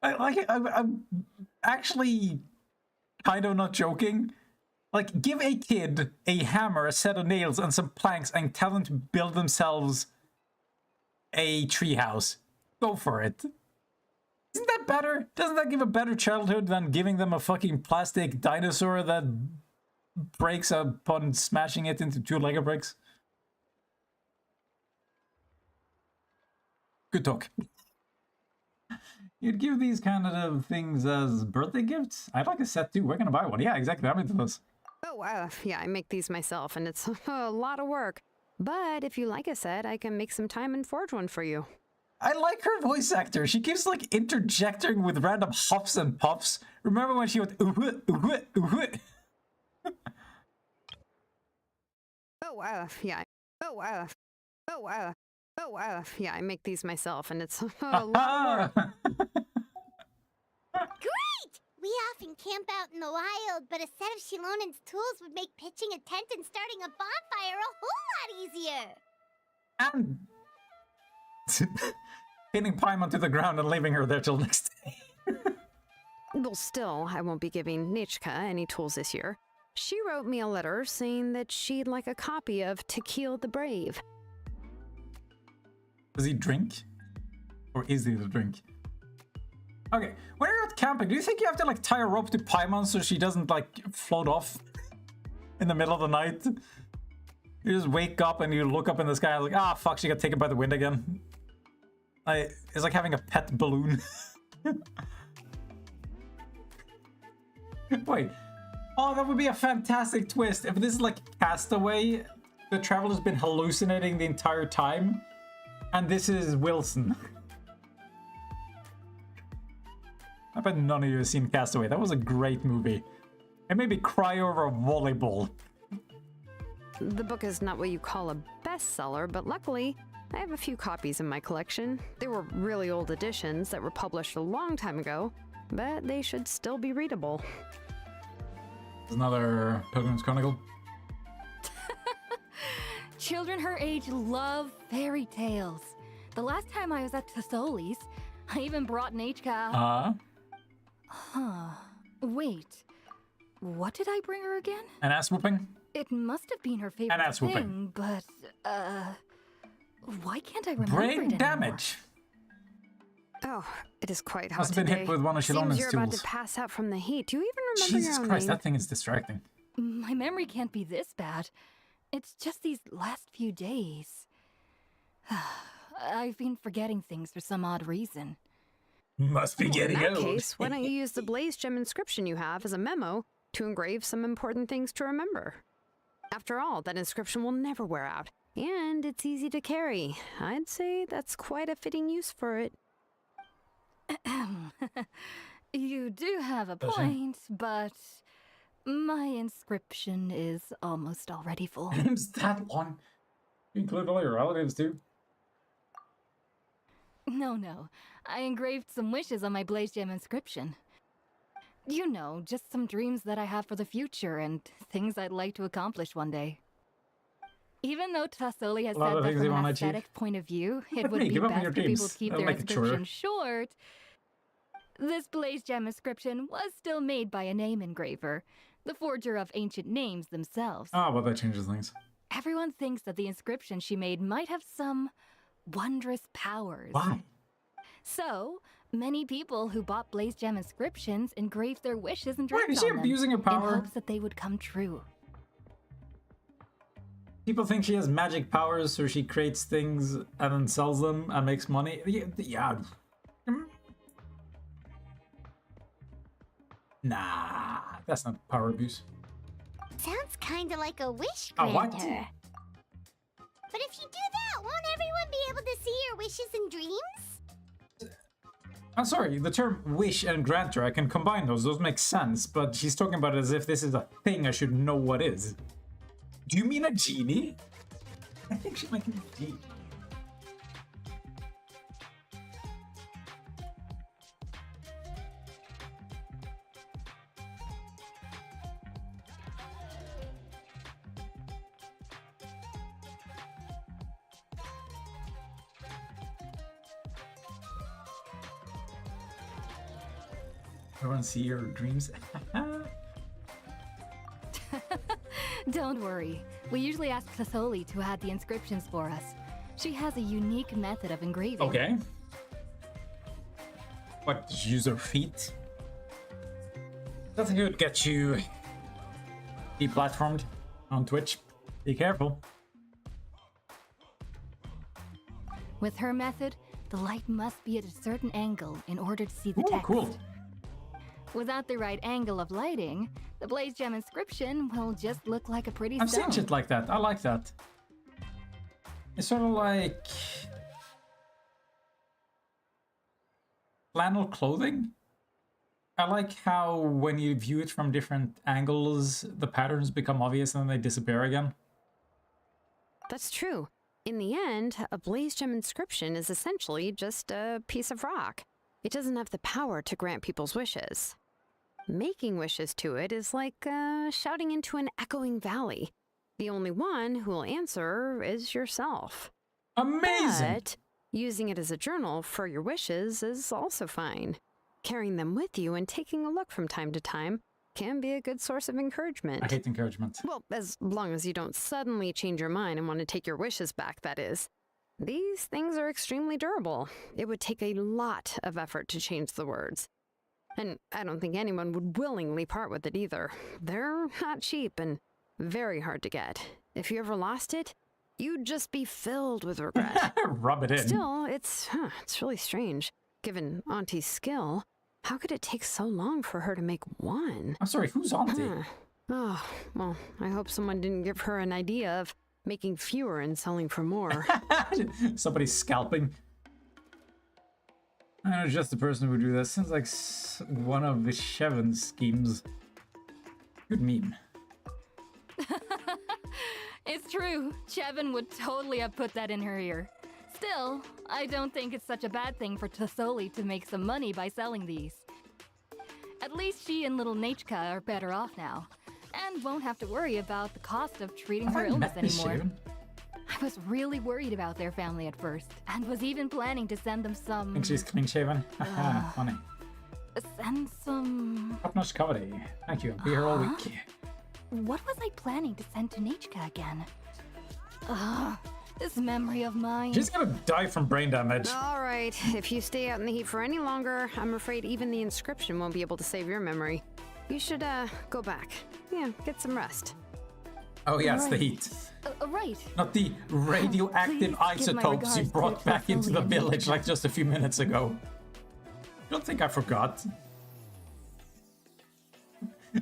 I'm actually kind of not joking. Like, give a kid a hammer, a set of nails, and some planks, and tell them to build themselves a treehouse. Go for it. Isn't that better? Doesn't that give a better childhood than giving them a fucking plastic dinosaur that breaks upon smashing it into 2 Lego bricks? Good talk. You'd give these kind of things as birthday gifts? I'd like a set too. We're gonna buy one. Yeah, exactly. I'm into this. Oh, yeah, I make these myself, and it's a lot of work. But if you like a set, I can make some time and forge one for you. I like her voice actor. She keeps like interjecting with random huffs and puffs. Remember when she went ooh ooh ooh? Yeah, I make these myself, and it's a lot of work. Great! We often camp out in the wild, but a set of Shilonen's tools would make pitching a tent and starting a bonfire a whole lot easier. And pinning Paimon to the ground and leaving her there till next day. Well, still, I won't be giving Nichka any tools this year. She wrote me a letter saying that she'd like a copy of Tequil the Brave. Does he drink? Or is he the drink? Okay, when you're out camping, do you think you have to like tie a rope to Paimon so she doesn't like float off in the middle of the night? You just wake up and you look up in the sky and like, ah, fuck, she got taken by the wind again. It's like having a pet balloon. Wait. Oh, that would be a fantastic twist. If this is like Castaway, the traveler's been hallucinating the entire time, and this is Wilson. I bet none of you have seen Castaway. That was a great movie. It made me cry over a volleyball. The book is not what you call a bestseller, but luckily, I have a few copies in my collection. They were really old editions that were published a long time ago, but they should still be readable. There's another Pilgrim's Chronicle. Children her age love fairy tales. The last time I was at Thesoli's, I even brought Nichka. Huh. Wait. What did I bring her again? An ass whooping? It must have been her favorite thing, but, why can't I remember it anymore? Brain damage. Oh, it is quite hot Must have been today. hit with one of Seems Shilonen's you're about tools. to pass out from the heat. Do you even remember Jesus your own Christ, name? that thing is distracting. My memory can't be this bad. It's just these last few days. I've been forgetting things for some odd reason. Must be getting In that old. case, why don't you use the Blaze Gem inscription you have as a memo to engrave some important things to remember? After all, that inscription will never wear out, and it's easy to carry. I'd say that's quite a fitting use for it. You do have a point, but my inscription is almost already full. Name's that long. You include all your relatives too. No. I engraved some wishes on my Blaze Gem inscription. You know, just some dreams that I have for the future and things I'd like to accomplish one day. Even though Tasoli has said that from an aesthetic point of view, it would be best for people to keep their inscription short, this Blaze Gem inscription was still made by a name engraver, the forger of ancient names themselves. Ah, well, that changes things. Everyone thinks that the inscription she made might have some wondrous powers. Why? So, many people who bought Blaze Gem inscriptions engraved their wishes and dreams Why is she abusing her power? in hopes that they would come true. People think she has magic powers, so she creates things and then sells them and makes money. Yeah. Nah, that's not power abuse. Sounds kinda like a wish A what? granter. But if you do that, won't everyone be able to see your wishes and dreams? I'm sorry, the term wish and granter, I can combine those. Those make sense, but she's talking about it as if this is a thing I should know what is. Do you mean a genie? I think she might be a genie. Everyone see your dreams? Don't worry. We usually ask Tasoli to add the inscriptions for us. She has a unique method of engraving. Okay. What, use her feet? Nothing could get you deplatformed on Twitch. Be careful. With her method, the light must be at a certain angle in order to see the text. Cool. Without the right angle of lighting, the Blaze Gem inscription will just look like a pretty I've stone. seen shit like that. I like that. It's sort of like flannel clothing. I like how when you view it from different angles, the patterns become obvious and then they disappear again. That's true. In the end, a Blaze Gem inscription is essentially just a piece of rock. It doesn't have the power to grant people's wishes. Making wishes to it is like shouting into an echoing valley. The only one who will answer is yourself. Amazing! But using it as a journal for your wishes is also fine. Carrying them with you and taking a look from time to time can be a good source of encouragement. I hate encouragement. Well, as long as you don't suddenly change your mind and want to take your wishes back, that is. These things are extremely durable. It would take a lot of effort to change the words. And I don't think anyone would willingly part with it either. They're not cheap and very hard to get. If you ever lost it, you'd just be filled with regret. Rub it in. Still, it's really strange. Given Auntie's skill, how could it take so long for her to make one? I'm sorry, who's Auntie? Oh, well, I hope someone didn't give her an idea of making fewer and selling for more. Somebody's scalping. I know just the person who would do that. Sounds like one of the Shevin schemes. Good meme. It's true. Chevin would totally have put that in her ear. Still, I don't think it's such a bad thing for Tasoli to make some money by selling these. At least she and little Nachka are better off now, and won't have to worry about the cost of treating her illness anymore. I was really worried about their family at first, and was even planning to send them some... Think she's clean shaven? Haha, funny. Send some... Top-notch comedy. Thank you, I'll be here all week. What was I planning to send to Nachka again? This memory of mine. She's gonna die from brain damage. All right, if you stay out in the heat for any longer, I'm afraid even the inscription won't be able to save your memory. You should, go back. Yeah, get some rest. Oh yeah, it's the heat. Right. Not the radioactive isotopes you brought back into the village like just a few minutes ago. Don't think I forgot.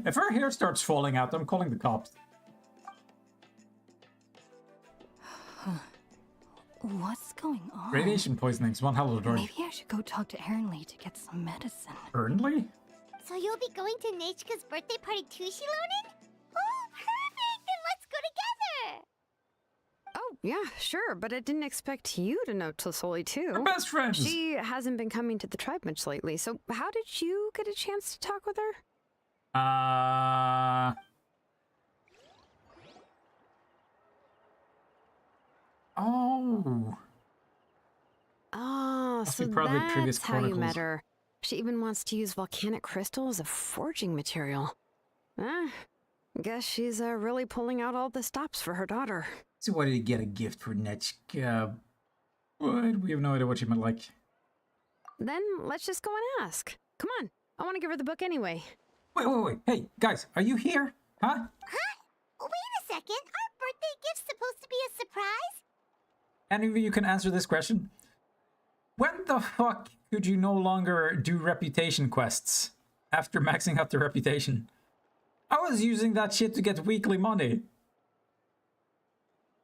If her hair starts falling out, I'm calling the cops. What's going on? Radiation poisoning's one hell of a drug. Maybe I should go talk to Ernly to get some medicine. Ernly? So you'll be going to Nachka's birthday party too, Shilonen? Oh, perfect! Then let's go together! Oh, yeah, sure, but I didn't expect you to know Tasoli too. We're best friends! She hasn't been coming to the tribe much lately, so how did you get a chance to talk with her? Oh. Oh, so that's how you met her. She even wants to use volcanic crystal as a forging material. Guess she's really pulling out all the stops for her daughter. So why did he get a gift for Nechka? What? We have no idea what she might like. Then let's just go and ask. Come on, I want to give her the book anyway. Wait. Hey, guys, are you here? Huh? Wait a second. Our birthday gift's supposed to be a surprise? Any of you can answer this question? When the fuck could you no longer do reputation quests after maxing out the reputation? I was using that shit to get weekly money.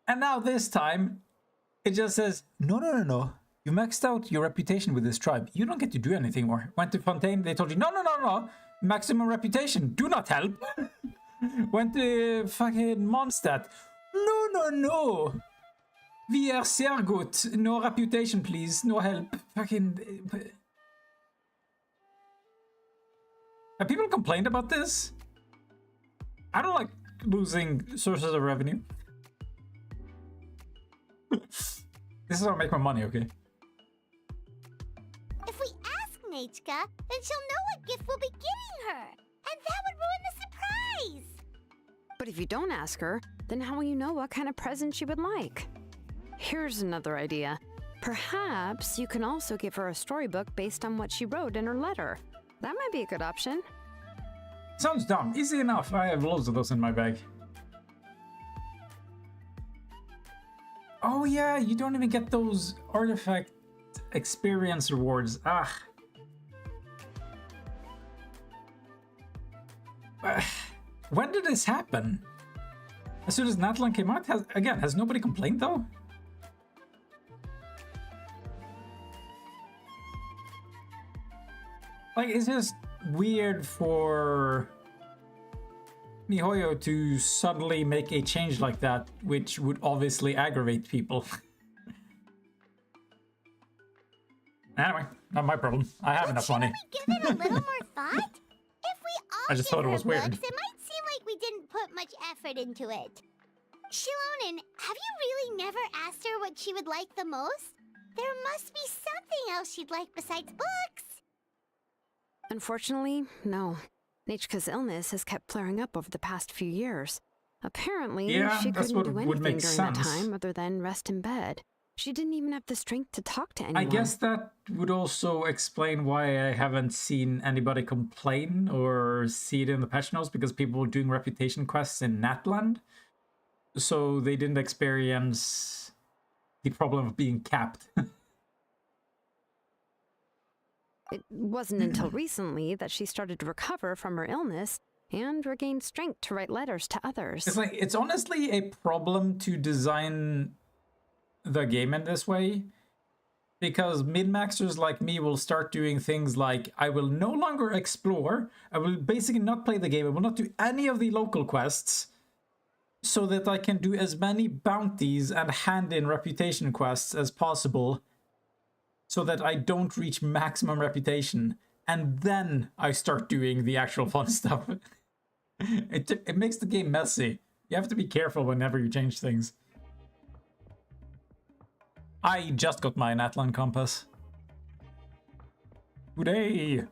And now this time, it just says, no. You maxed out your reputation with this tribe. You don't get to do anything more. Went to Fontaine, they told you, no. Maximum reputation, do not help. Went to fucking Mondstadt. No. We are sehr good. No reputation, please. No help. Fucking... Have people complained about this? I don't like losing sources of revenue. This is how I make my money, okay? If we ask Nechka, then she'll know what gift we'll be giving her. And that would ruin the surprise. But if you don't ask her, then how will you know what kind of present she would like? Here's another idea. Perhaps you can also give her a storybook based on what she wrote in her letter. That might be a good option. Sounds dumb. Easy enough. I have loads of those in my bag. Oh yeah, you don't even get those artifact experience rewards. When did this happen? As soon as Natlan came out? Has nobody complained though? Like, it's just weird for MiHoYo to suddenly make a change like that, which would obviously aggravate people. Anyway, not my problem. I have enough money. Give it a little more thought? If we all I just thought it was weird. Books, it might seem like we didn't put much effort into it. Shilonen, have you really never asked her what she would like the most? There must be something else she'd like besides books. Unfortunately, no. Nechka's illness has kept flaring up over the past few years. Apparently, she couldn't do anything during that time other than rest in bed. She didn't even have the strength to talk to anyone. I guess that would also explain why I haven't seen anybody complain or see it in the patch notes, because people were doing reputation quests in Natland. So they didn't experience the problem of being capped. It wasn't until recently that she started to recover from her illness and regained strength to write letters to others. It's honestly a problem to design the game in this way, because min-maxers like me will start doing things like, I will no longer explore, I will basically not play the game, I will not do any of the local quests, so that I can do as many bounties and hand-in reputation quests as possible, so that I don't reach maximum reputation, and then I start doing the actual fun stuff. It makes the game messy. You have to be careful whenever you change things. I just got my Natlan compass. Hooray!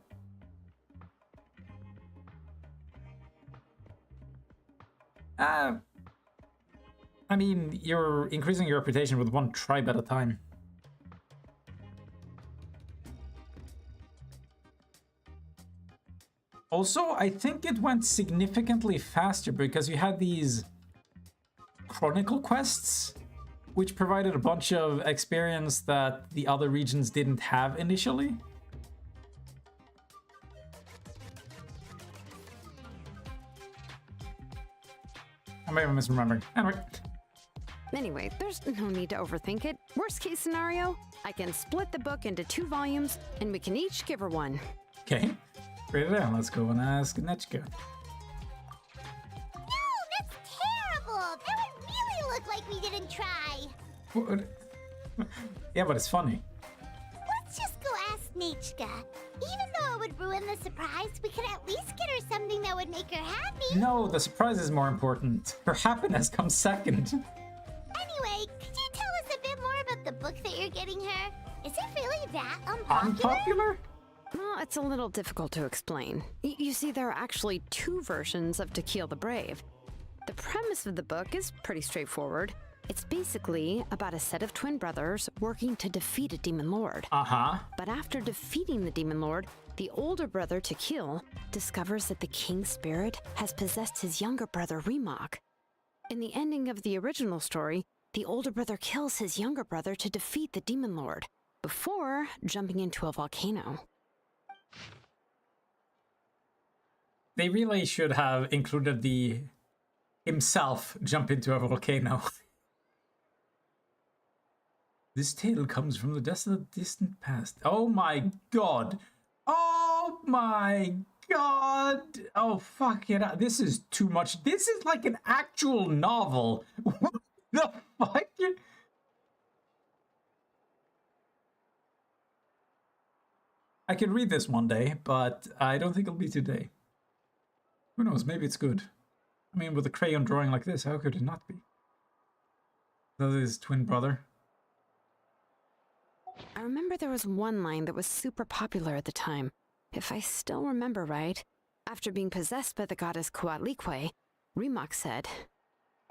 I mean, you're increasing your reputation with one tribe at a time. Also, I think it went significantly faster because you had these chronicle quests, which provided a bunch of experience that the other regions didn't have initially. I may be misremembering. Anyway, there's no need to overthink it. Worst case scenario, I can split the book into 2 volumes and we can each give her one. Okay. Write it down. Let's go and ask Nechka. No, that's terrible! That would really look like we didn't try. What? Yeah, but it's funny. Let's just go ask Nechka. Even though it would ruin the surprise, we could at least get her something that would make her happy. No, the surprise is more important. Her happiness comes second. Anyway, could you tell us a bit more about the book that you're getting her? Is it really that unpopular? Unpopular? Well, it's a little difficult to explain. You see, there are actually 2 versions of To Kill the Brave. The premise of the book is pretty straightforward. It's basically about a set of twin brothers working to defeat a demon lord. But after defeating the demon lord, the older brother, Tekil, discovers that the king's spirit has possessed his younger brother, Rimac. In the ending of the original story, the older brother kills his younger brother to defeat the demon lord, before jumping into a volcano. They really should have included the himself jump into a volcano. This tale comes from the desolate, distant past. Oh my god! Oh my god! Oh fuck it! This is too much. This is like an actual novel. What the fuck? I could read this one day, but I don't think it'll be today. Who knows? Maybe it's good. I mean, with a crayon drawing like this, how could it not be? That is his twin brother. I remember there was one line that was super popular at the time. If I still remember right, after being possessed by the goddess Coatlicue, Rimac said,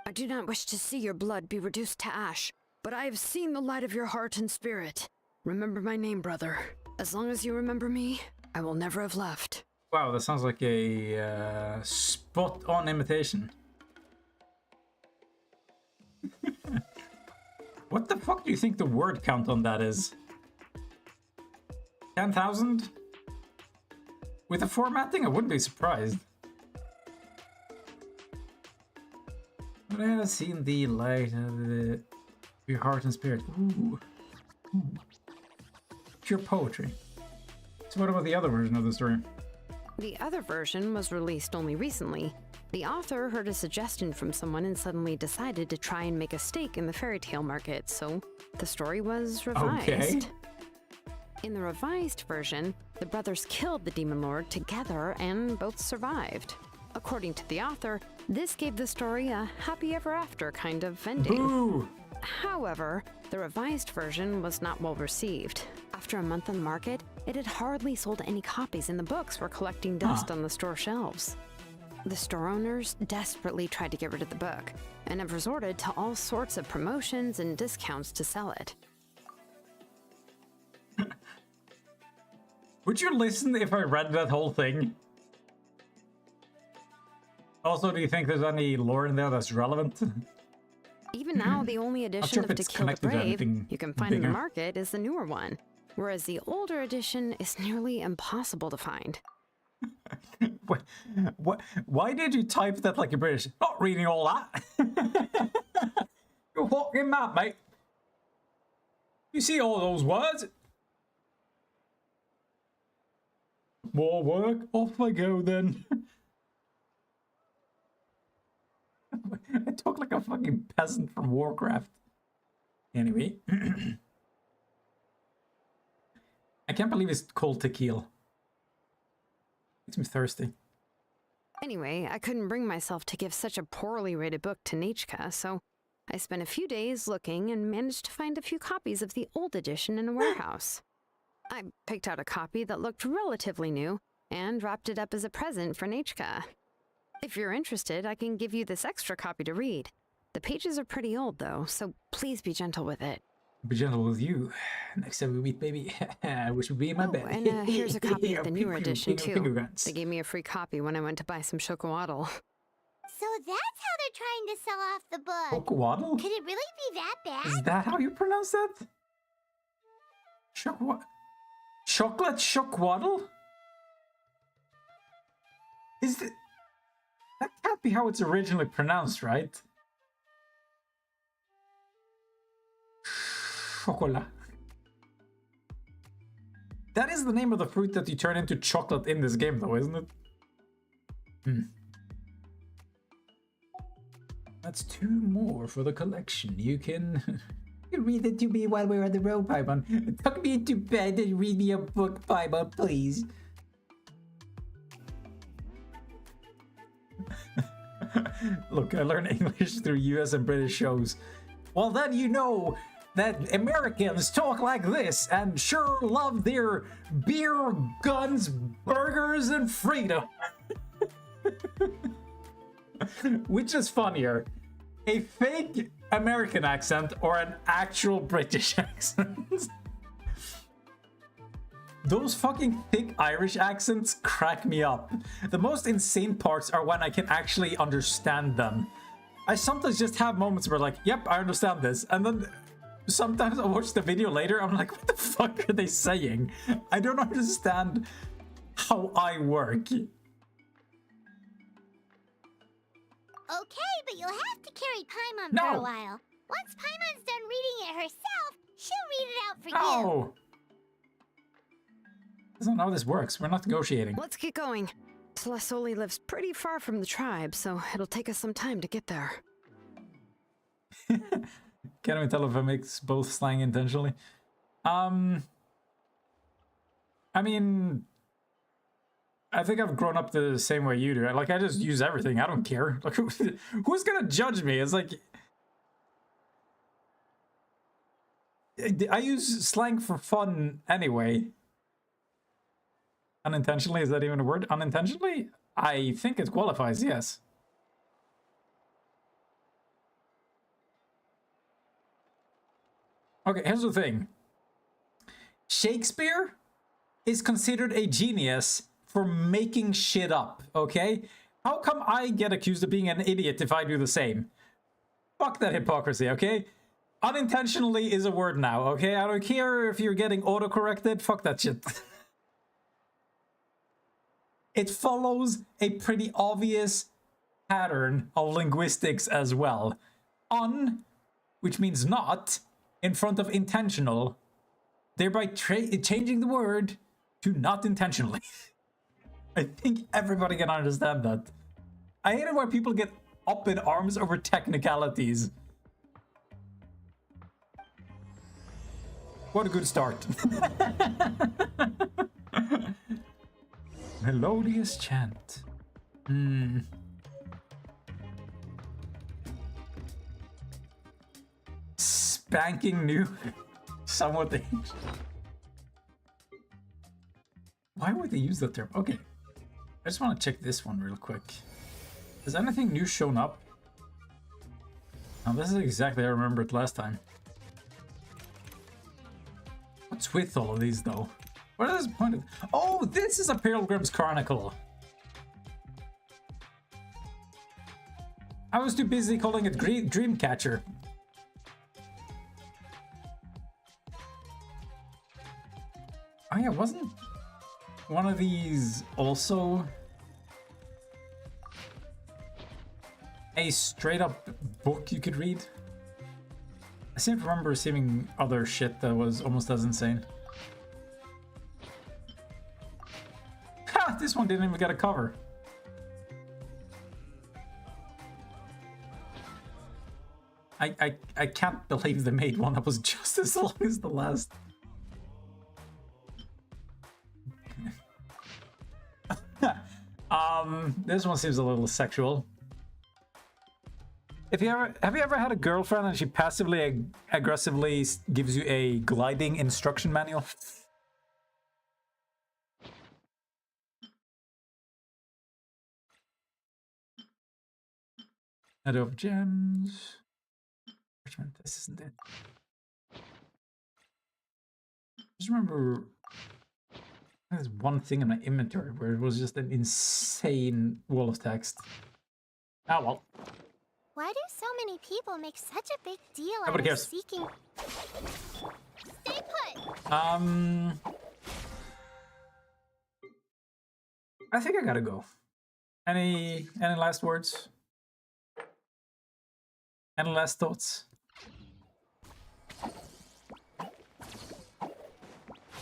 "I do not wish to see your blood be reduced to ash, but I have seen the light of your heart and spirit. Remember my name, brother. As long as you remember me, I will never have left." Wow, that sounds like a spot-on imitation. What the fuck do you think the word count on that is? 10,000? With the formatting, I wouldn't be surprised. But I have seen the light of your heart and spirit. Ooh. Ooh. Pure poetry. So what about the other version of the story? The other version was released only recently. The author heard a suggestion from someone and suddenly decided to try and make a stake in the fairy tale market, so the story was revised. Okay. In the revised version, the brothers killed the demon lord together and both survived. According to the author, this gave the story a happy ever after kind of ending. Boo! However, the revised version was not well received. After a month on the market, it had hardly sold any copies and the books were collecting dust on the store shelves. The store owners desperately tried to get rid of the book and have resorted to all sorts of promotions and discounts to sell it. Would you listen if I read that whole thing? Also, do you think there's any lore in there that's relevant? Even now, the only edition of To Kill the Brave you can find in the market is the newer one, whereas the older edition is nearly impossible to find. What? Why did you type that like a British? Not reading all that. You're fucking mad, mate. You see all those words? More work? Off I go then. I talk like a fucking peasant from Warcraft. Anyway. I can't believe it's called To Kill. Makes me thirsty. Anyway, I couldn't bring myself to give such a poorly rated book to Nechka, so I spent a few days looking and managed to find a few copies of the old edition in a warehouse. I picked out a copy that looked relatively new and wrapped it up as a present for Nechka. If you're interested, I can give you this extra copy to read. The pages are pretty old though, so please be gentle with it. Be gentle with you. Next time we meet, baby, I wish we'd be in my bed. And here's a copy of the newer edition too. They gave me a free copy when I went to buy some chocowaddle. So that's how they're trying to sell off the book. Chocowaddle? Could it really be that bad? Is that how you pronounce that? Chocolate chocowaddle? Is it? That can't be how it's originally pronounced, right? Chocolat. That is the name of the fruit that you turn into chocolate in this game, though, isn't it? That's 2 more for the collection. You can read it to me while we're on the road, Paimon. Tuck me into bed and read me a book, Paimon, please. Look, I learned English through US and British shows. Well, then you know that Americans talk like this and sure love their beer, guns, burgers, and freedom. Which is funnier, a fake American accent or an actual British accent? Those fucking thick Irish accents crack me up. The most insane parts are when I can actually understand them. I sometimes just have moments where like, yep, I understand this. And then sometimes I watch the video later, I'm like, what the fuck are they saying? I don't understand how I work. Okay, but you'll have to carry Paimon for a while. Once Paimon's done reading it herself, she'll read it out for you. That's not how this works. We're not negotiating. Let's get going. Celestoli lives pretty far from the tribe, so it'll take us some time to get there. Can't even tell if I mix both slang intentionally. I mean, I think I've grown up the same way you do. Like, I just use everything. I don't care. Like, who's gonna judge me? It's like, I use slang for fun anyway. Unintentionally, is that even a word? Unintentionally? I think it qualifies, yes. Okay, here's the thing. Shakespeare is considered a genius for making shit up, okay? How come I get accused of being an idiot if I do the same? Fuck that hypocrisy, okay? Unintentionally is a word now, okay? I don't care if you're getting autocorrected, fuck that shit. It follows a pretty obvious pattern of linguistics as well. Un, which means not, in front of intentional, thereby changing the word to not intentionally. I think everybody can understand that. I hate it when people get up in arms over technicalities. What a good start. Melodious chant. Spanking new. Somewhat aged. Why would they use that term? Okay. I just want to check this one real quick. Has anything new shown up? Now this is exactly how I remember it last time. What's with all of these though? What is the point of... Oh, this is a Pilgrim's Chronicle. I was too busy calling it Dreamcatcher. Oh yeah, wasn't one of these also a straight up book you could read? I seem to remember receiving other shit that was almost as insane. Ha! This one didn't even get a cover. I can't believe they made one that was just as long as the last. This one seems a little sexual. Have you ever had a girlfriend and she passively aggressively gives you a gliding instruction manual? Head of gems. This isn't it. Just remember there's one thing in my inventory where it was just an insane wall of text. Ah well. Why do so many people make such a big deal Nobody out cares. of seeking? Stay put. I think I gotta go. Any last words? Any last thoughts?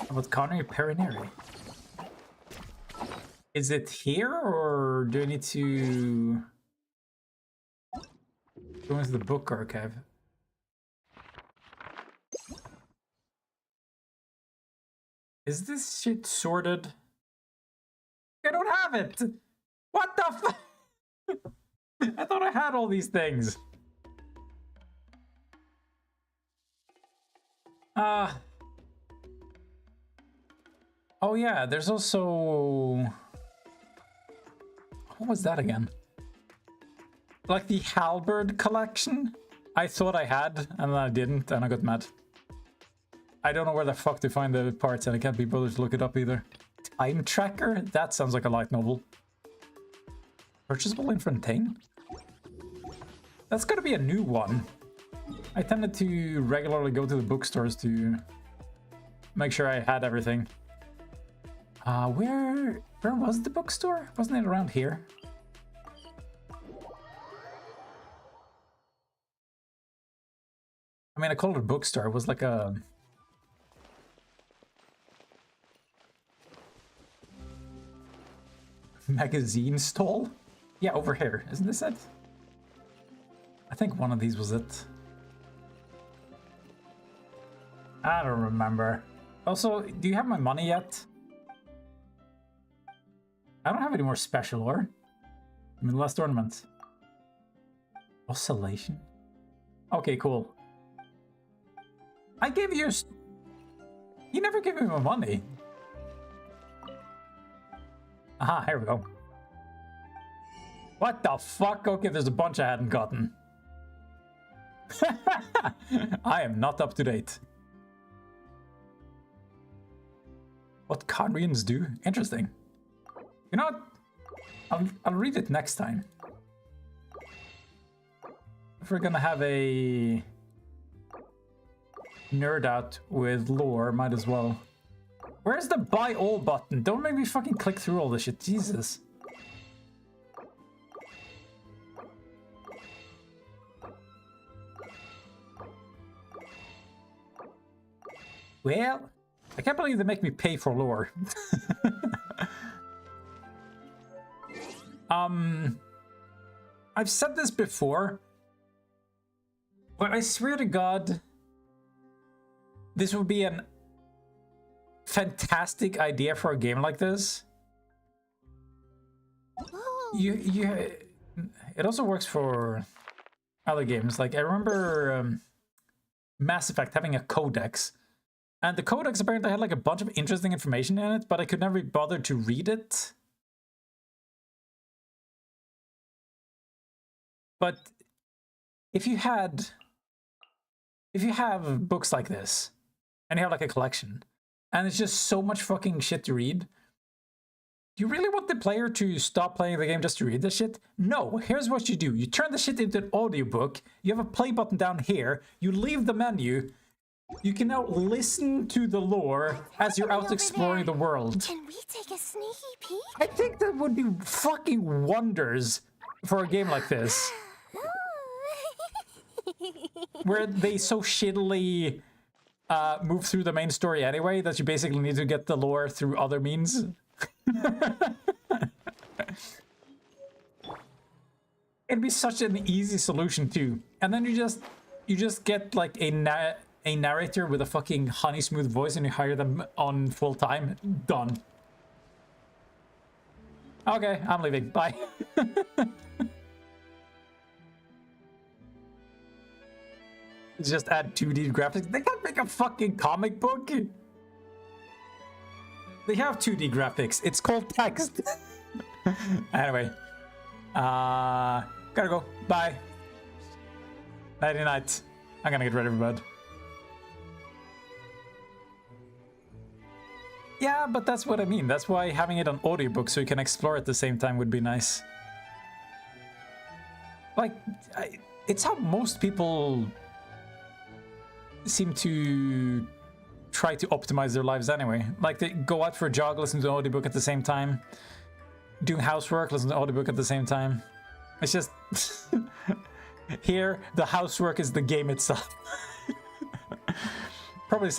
About Connery Perineri? Is it here, or do I need to go into the book archive? Is this shit sorted? I don't have it! What the fuck? I thought I had all these things. Oh yeah, there's also... What was that again? Like the halberd collection? I thought I had, and then I didn't, and I got mad. I don't know where the fuck to find the parts, and I can't be bothered to look it up either. Time Tracker? That sounds like a light novel. Purchasable in Fontaine? That's gotta be a new one. I tended to regularly go to the bookstores to make sure I had everything. Where was the bookstore? Wasn't it around here? I mean, I called it a bookstore. It was like a... magazine stall? Yeah, over here. Isn't this it? I think one of these was it. I don't remember. Also, do you have my money yet? I don't have any more special ore. I mean, last ornament. Oscillation? Okay, cool. I gave you... You never gave me my money. Aha, here we go. What the fuck? Okay, there's a bunch I hadn't gotten. I am not up to date. What Conrians do? Interesting. You know what? I'll read it next time. If we're gonna have a nerd out with lore, might as well. Where's the buy all button? Don't make me fucking click through all this shit. Jesus. Well, I can't believe they make me pay for lore. I've said this before, but I swear to God, this would be an fantastic idea for a game like this. It also works for other games. Like I remember Mass Effect having a codex, and the codex apparently had like a bunch of interesting information in it, but I could never be bothered to read it. But if you have books like this, and you have like a collection, and it's just so much fucking shit to read, do you really want the player to stop playing the game just to read this shit? No, here's what you do. You turn the shit into an audiobook, you have a play button down here, you leave the menu, you can now listen to the lore as you're out exploring the world. Can we take a sneaky peek? I think that would do fucking wonders for a game like this. Where they so shittily move through the main story anyway that you basically need to get the lore through other means. It'd be such an easy solution too. And then you just get like a narrator with a fucking honey smooth voice and you hire them on full time. Done. Okay, I'm leaving. Bye. Just add 2D graphics. They can't make a fucking comic book. They have 2D graphics. It's called text. Anyway. Gotta go. Bye. Nighty night. I'm gonna get ready for bed. Yeah, but that's what I mean. That's why having it on audiobook so you can explore at the same time would be nice. Like, it's how most people seem to try to optimize their lives anyway. Like they go out for a jog, listen to an audiobook at the same time. Doing housework, listen to an audiobook at the same time. It's just... Here, the housework is the game itself. Probably